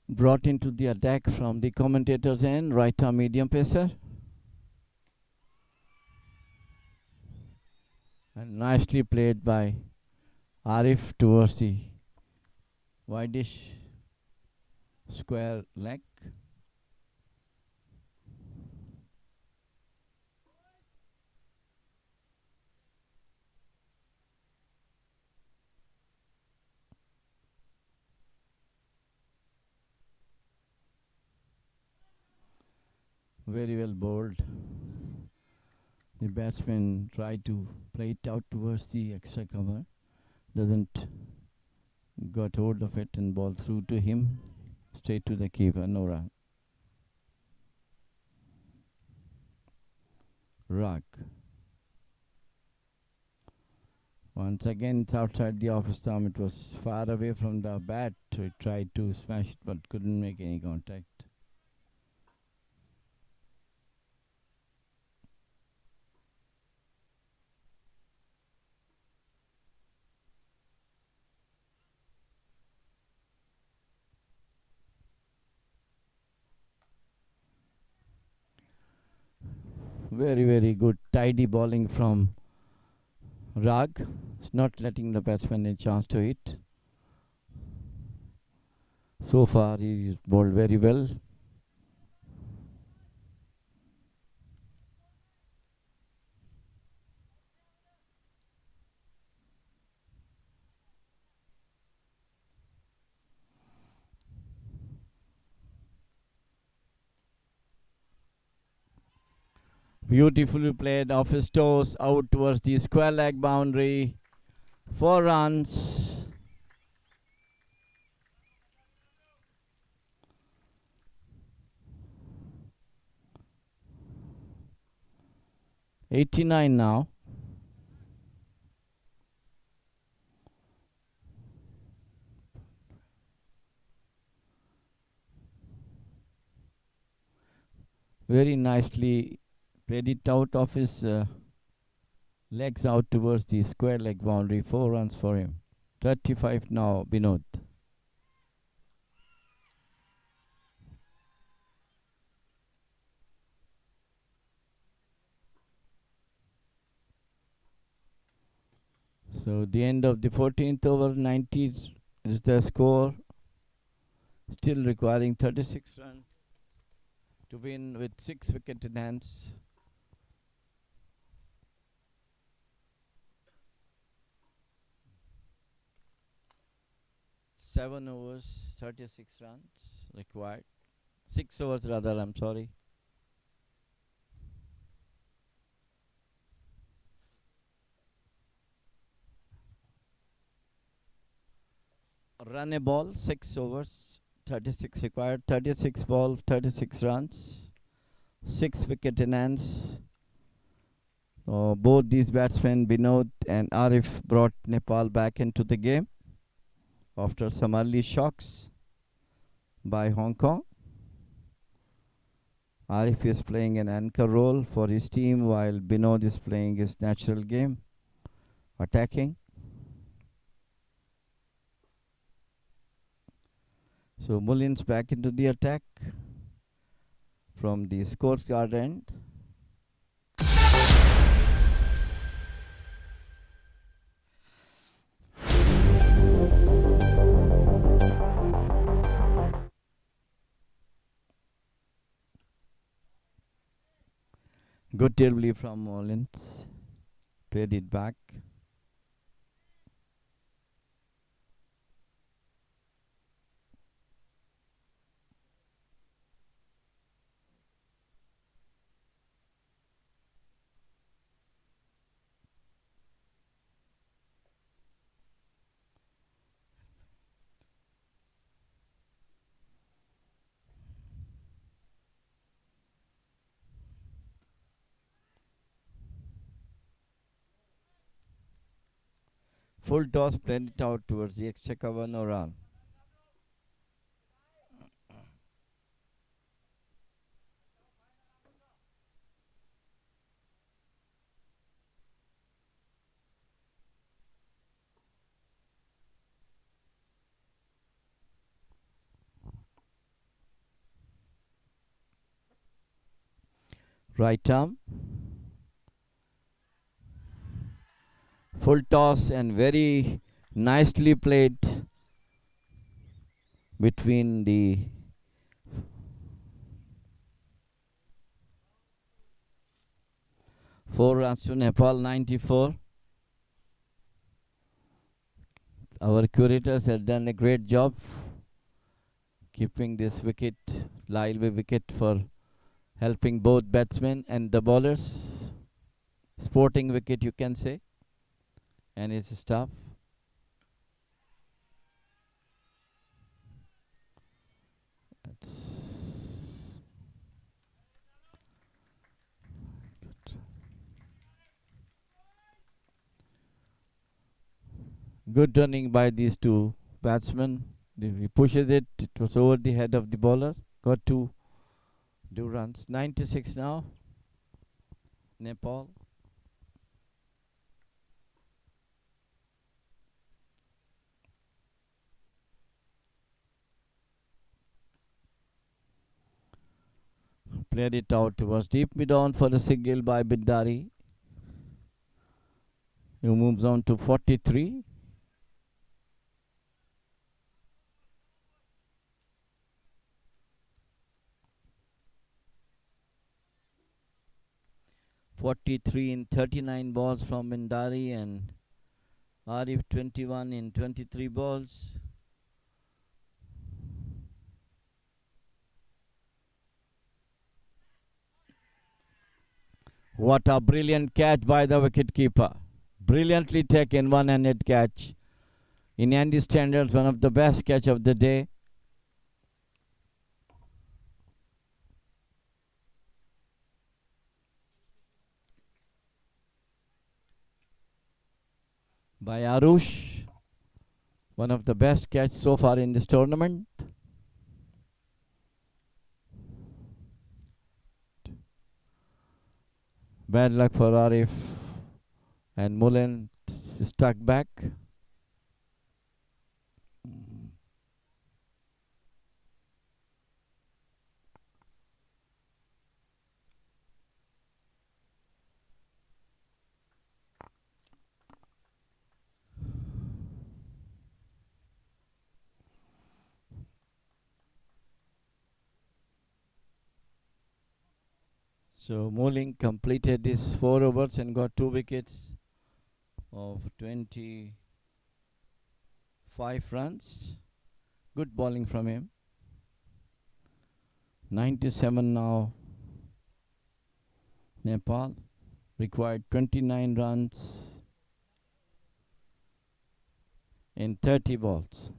brought into the attack from the commentator's end. Right arm medium pacer. And nicely played by Arif towards the wideish square leg. Very well bowled. The batsman tried to play it out towards the extra cover. Doesn't got hold of it and ball through to him. Straight to the keeper, Nora. Rag. Once again, it's outside the off stump. It was far away from the bat. So he tried to smash it but couldn't make any contact. Very, very good, tidy bowling from Rag. It's not letting the batsman a chance to hit. So far, he bowled very well. Beautifully played off his toes out towards the square leg boundary. 4 runs. '89 now. Very nicely played it out of his legs out towards the square leg boundary. 4 runs for him. 35 now, Binod. So the end of the 14th over, 90 is the score. Still requiring 36 runs to win with 6 wicket in hands. Seven overs, 36 runs required. 6 overs rather, I'm sorry. Run a ball, 6 overs, 36 required. 36 ball, 36 runs. 6 wicket in hands. Both these batsmen, Binod and Arif, brought Nepal back into the game after some early shocks by Hong Kong. Arif is playing an anchor role for his team while Binod is playing his natural game, attacking. So Mullins back into the attack from the scorecard end. Good delivery from Mullins. Played it back. Full toss, played it out towards the extra cover, no run. Right arm. Full toss and very nicely played between the 4 runs to Nepal, 94. Our curators have done a great job keeping this wicket, lively wicket, for helping both batsmen and the bowlers. Sporting wicket, you can say, and his staff. That's good. Good running by these two batsmen. He pushes it. It was over the head of the bowler. Got to do runs. 96 now. Nepal. Played it out towards deep mid on for the single by Bindari, who moves on to 43. In 39 balls from Bindari and Arif 21 in 23 balls. What a brilliant catch by the wicketkeeper. Brilliantly taken one-handed catch. In Andy standards, one of the best catch of the day. By Arush. One of the best catch so far in this tournament. Bad luck for Arif. And Mullen stuck back. So Mullen completed his 4 overs and got 2 wickets of 25 runs. Good bowling from him. 97 now. Nepal required 29 runs in 30 balls.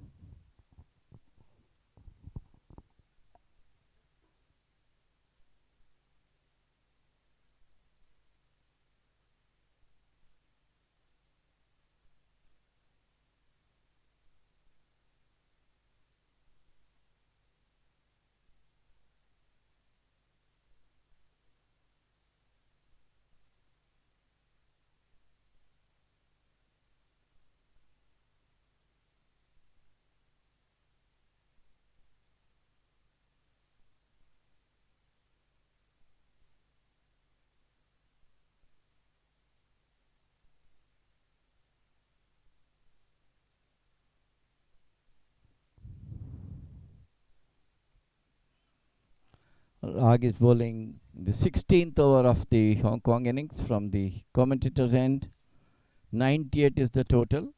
Rag is bowling the 16th over of the Hong Kong innings from the commentator's end. 98 is the total.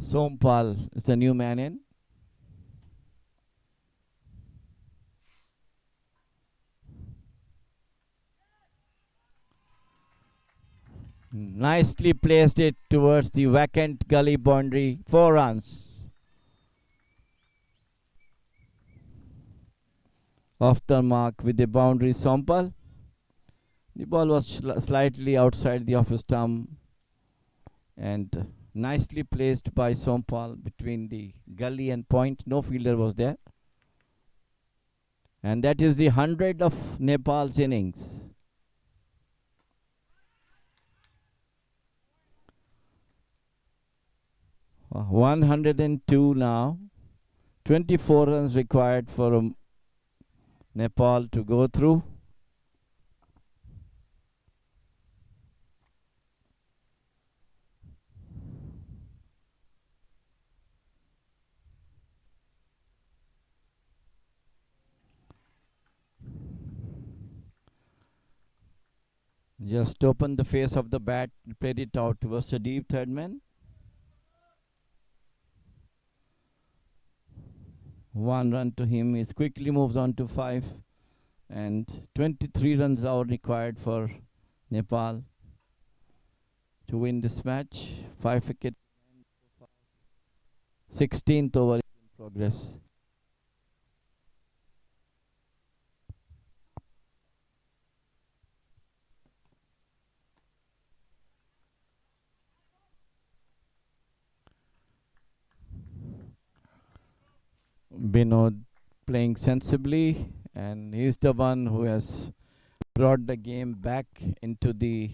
Sompal is the new man in. Nicely placed it towards the vacant gully boundary. 4 runs. Off the mark with the boundary, Sompal. The ball was slightly outside the off stump and nicely placed by Sompal between the gully and point. No fielder was there. And that is the 100 of Nepal's innings. 102 now. 24 runs required for Nepal to go through. Just opened the face of the bat, played it out towards the deep third man. 1 run to him. He quickly moves on to 5. And 23 runs are required for Nepal to win this match. 5 wicket. 16th over in progress. Binod playing sensibly, and he's the one who has brought the game back into the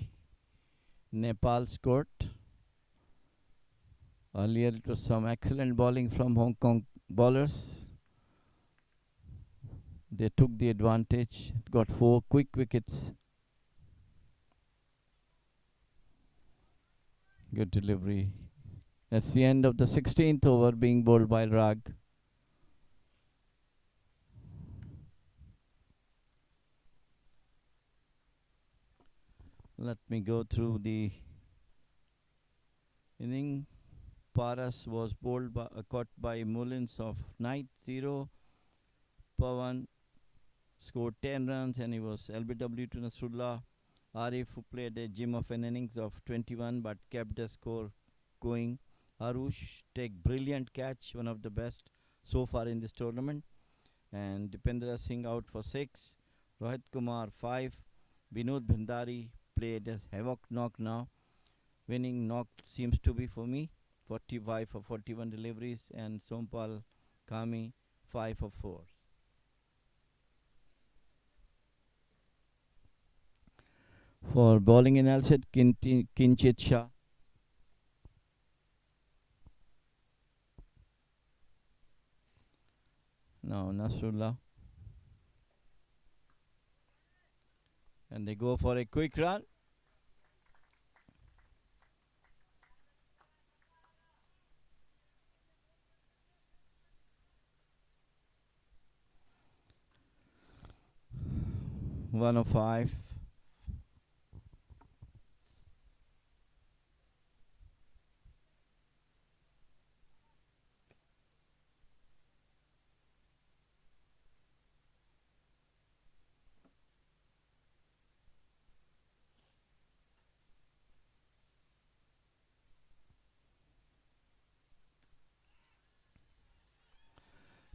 Nepal's court. Earlier it was some excellent bowling from Hong Kong bowlers. They took the advantage, got 4 quick wickets. Good delivery. That's the end of the 16th over being bowled by Rag. Let me go through the inning. Paras was bowled by, caught by Mullins of Knight 0. Pawan scored 10 runs and he was LBW to Nasrullah. Arif, who played a gem of an innings of 21 but kept the score going. Arush take brilliant catch, one of the best so far in this tournament. And Dipendra Singh out for 6. Rohit Kumar 5. Vinod Bhandari played as havoc knock now. Winning knock seems to be for me. 45 for 41 deliveries and Sompal Kami 5 for 4. For bowling analysis, Kinchit Shah. Now Nasrullah. And they go for a quick run. One of 5.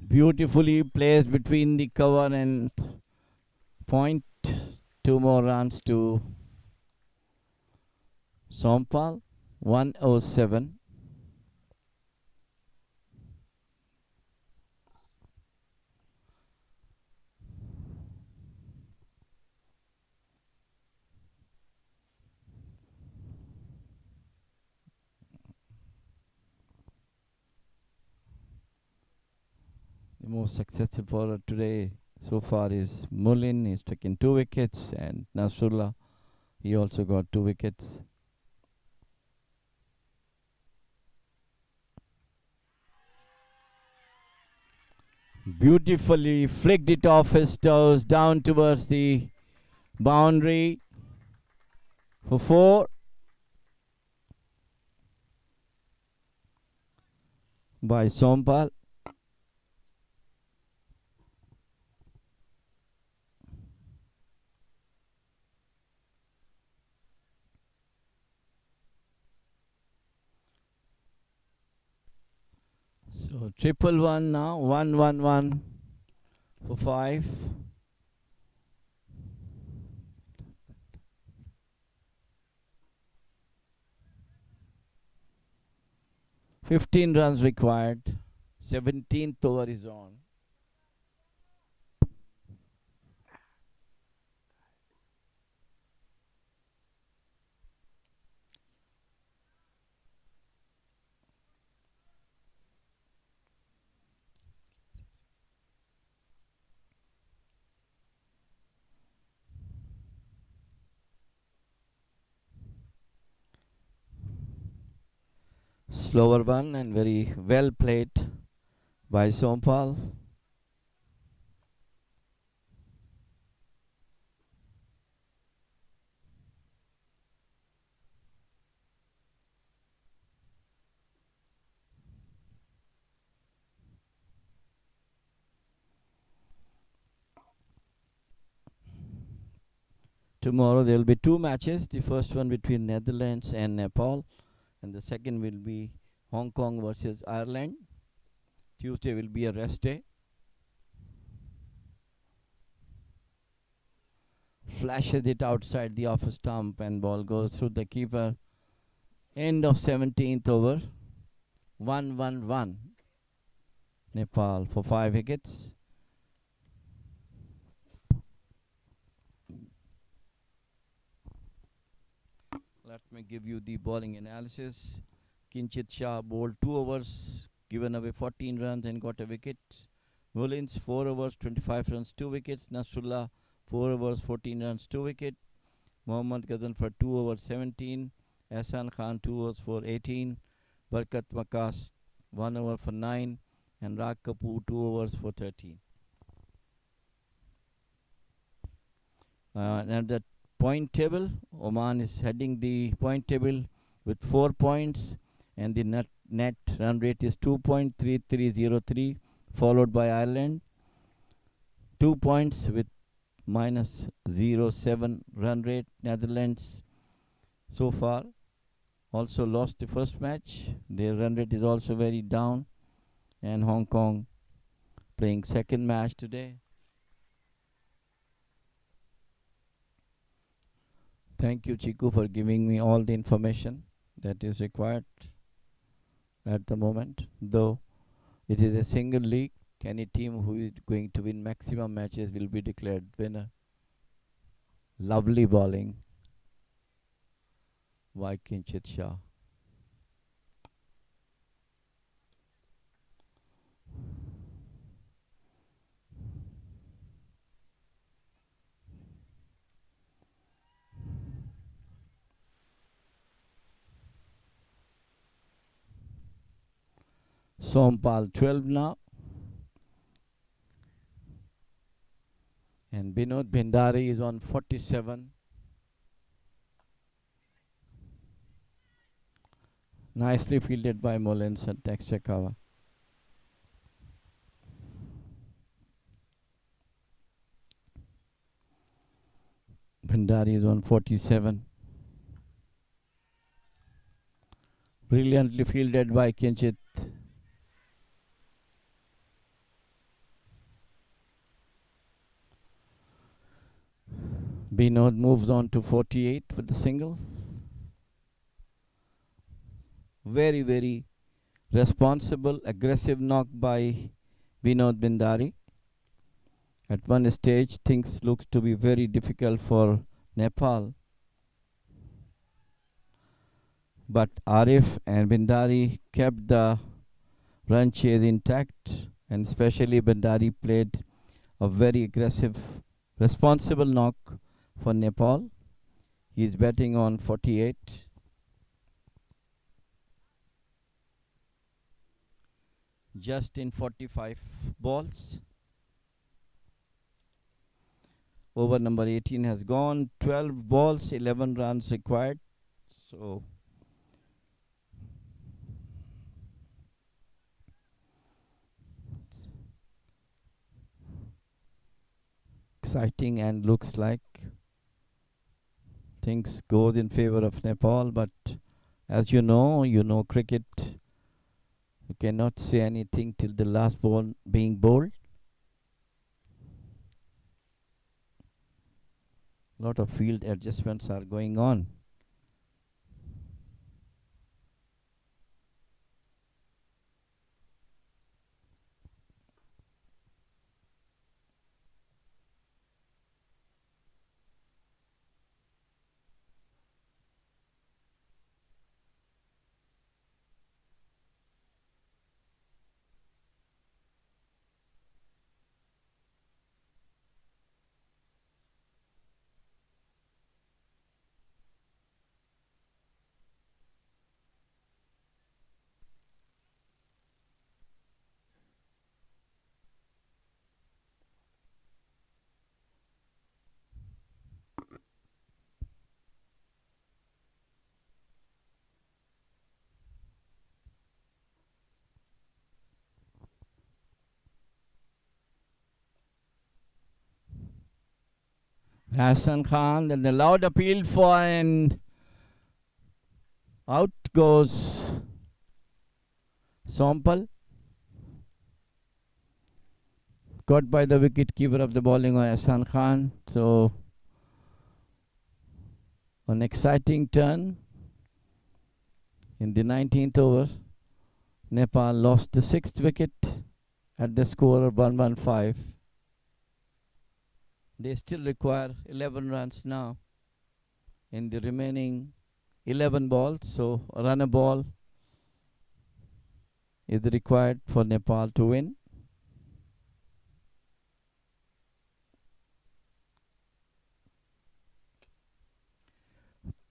Beautifully placed between the cover and point. 2 more runs to Sompal. 107. The most successful bowler today so far is Mullin. He's taken 2 wickets, and Nasrullah, he also got 2 wickets. Beautifully flicked it off his toes down towards the boundary for 4 by Sompal. So triple one now, 1-1-1 for 5. 15 runs required. 17th over is on. Slower one and very well played by Sompal. Tomorrow there will be 2 matches. The first one between Netherlands and Nepal, and the second will be Hong Kong versus Ireland. Tuesday will be a rest day. Flashes it outside the off stump and ball goes through the keeper. End of 17th over. 1-1-1. Nepal for 5 wickets. Let me give you the bowling analysis. Kinchit Shah bowled 2 overs, given away 14 runs and got a wicket. Mullins 4 overs, 25 runs, 2 wickets. Nasrullah 4 overs, 14 runs, 2 wickets. Mohammad Ghazal for 2 overs, 17. Ahsan Khan 2 overs for 18. Barkat Makas 1 over for 9. And Rag Kapoor 2 overs for 13. And the point table, Oman is heading the point table with 4 points, and the net run rate is 2.3303, followed by Ireland 2 points with minus 0.7 run rate. Netherlands so far also lost the first match, their run rate is also very down, and Hong Kong playing second match today. Thank you, Chiku, for giving me all the information that is required at the moment. Though it is a single league, any team who is going to win maximum matches will be declared winner. Lovely bowling by Kinchit Shah. Sompal 12 now. And Binod Bhandari is on 47. Nicely fielded by Mullins and extra cover. Bhandari is on 47. Brilliantly fielded by Kinchit. Binod moves on to 48 with the single. Very, very responsible, aggressive knock by Binod Bhandari. At one stage, things looks to be very difficult for Nepal. But Arif and Bhandari kept the run chase intact, and especially Bhandari played a very aggressive, responsible knock for Nepal. He is batting on 48. Just in 45 balls. Over number 18 has gone. 12 balls, 11 runs required. So exciting, and looks like things goes in favor of Nepal. But as you know cricket. You cannot say anything till the last ball being bowled. Lot of field adjustments are going on. Hassan Khan, then the loud appeal for, and out goes Sompal. Caught by the wicket keeper of the bowling of Hassan Khan. So an exciting turn in the 19th over. Nepal lost the 6th wicket at the score of 115. They still require 11 runs now in the remaining 11 balls. So run a ball is required for Nepal to win.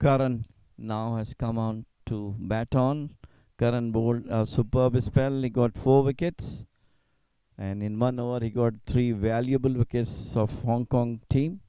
Karan now has come on to bat on. Karan bowled a superb spell. He got 4 wickets, and in 1 over he got 3 valuable wickets of Hong Kong team.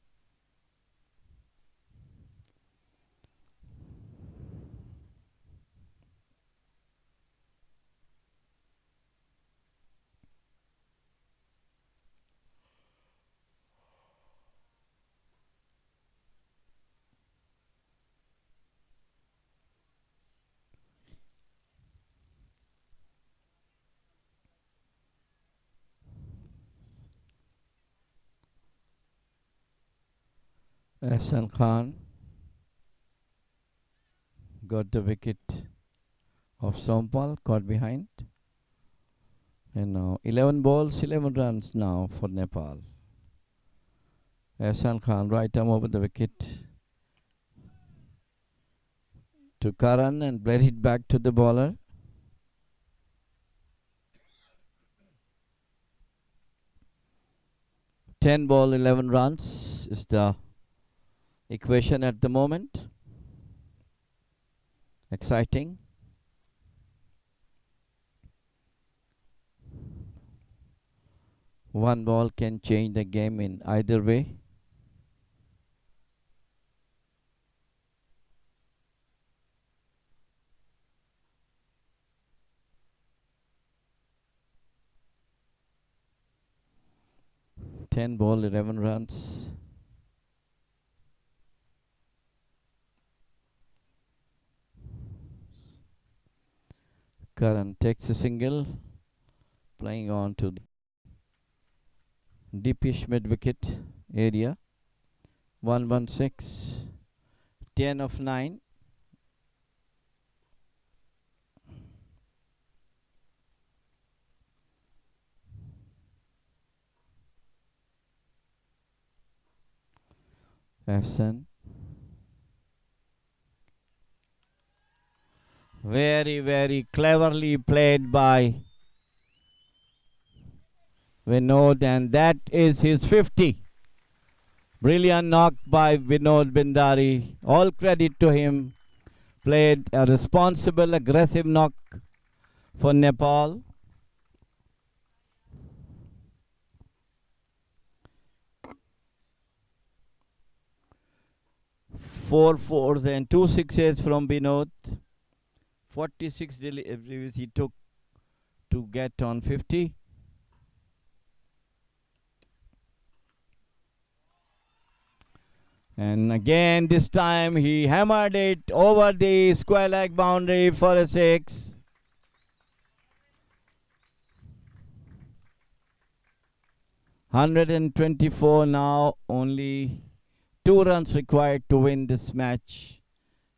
Hassan Khan got the wicket of Sompal, caught behind. And now 11 balls, 11 runs now for Nepal. Hassan Khan right arm over the wicket to Karan and played it back to the bowler. Ten ball, 11 runs is the equation at the moment. Exciting. One ball can change the game in either way. Ten ball, 11 runs. Karan takes a single, playing on to the deepish mid wicket area. 116, 10 of 9. Hassan. Very, very cleverly played by Vinod, and that is his 50. Brilliant knock by Vinod Bindari. All credit to him. Played a responsible, aggressive knock for Nepal. Four fours and 2 6s from Vinod. 46 deliveries he took to get on 50. And again, this time he hammered it over the square leg boundary for a 6. $124 now, only 2 runs required to win this match.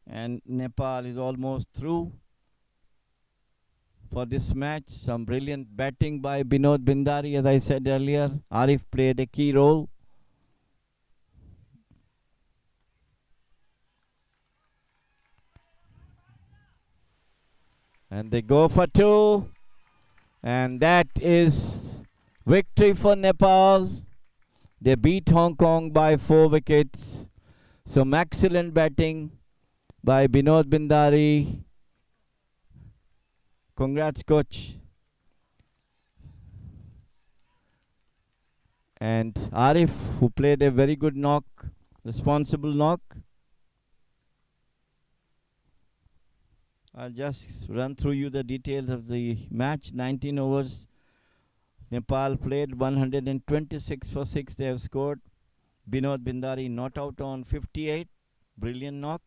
And Nepal is almost through for this match. Some brilliant batting by Binod Bindari, as I said earlier. Arif played a key role. And they go for 2. And that is victory for Nepal. They beat Hong Kong by 4 wickets. Some excellent batting by Binod Bindari. Congrats, coach. And Arif, who played a very good knock, responsible knock. I'll just run through you the details of the match. 19 overs. Nepal played 126 for 6. They have scored. Binod Bindari not out on 58. Brilliant knock.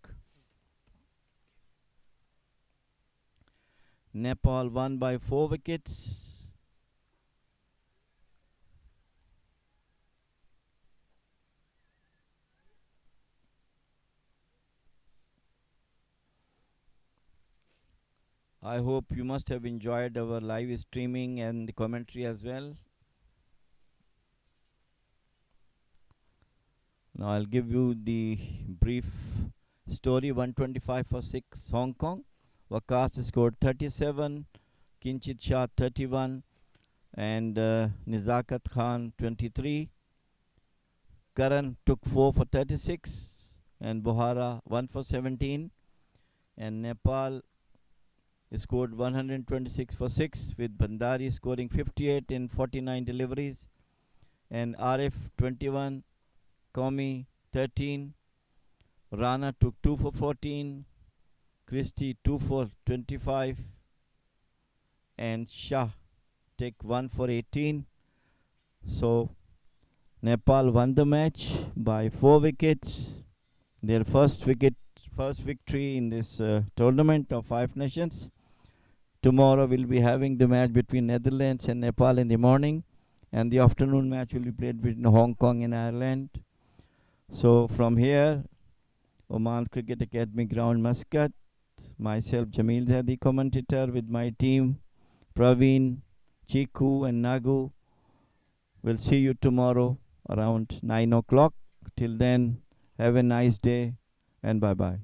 Nepal won by 4 wickets. I hope you must have enjoyed our live streaming and the commentary as well. Now I'll give you the brief story. 125 for 6 Hong Kong. Wakas scored 37. Kinchit Shah 31 and Nizakat Khan 23. Karan took 4 for 36 and Bohara 1 for 17. And Nepal scored 126 for 6 with Bandari scoring 58 in 49 deliveries. And Arif 21, Komi 13, Rana took 2 for 14, Christie 2 for 25, and Shah take 1 for 18. So Nepal won the match by 4 wickets. Their first victory in this tournament of 5 nations. Tomorrow we'll be having the match between Netherlands and Nepal in the morning, and the afternoon match will be played between Hong Kong and Ireland. So from here, Oman Cricket Academy ground, Muscat, myself Jamil Zadi, commentator, with my team Praveen, Chiku and Nagu. We'll see you tomorrow around 9 o'clock. Till then, have a nice day and bye bye.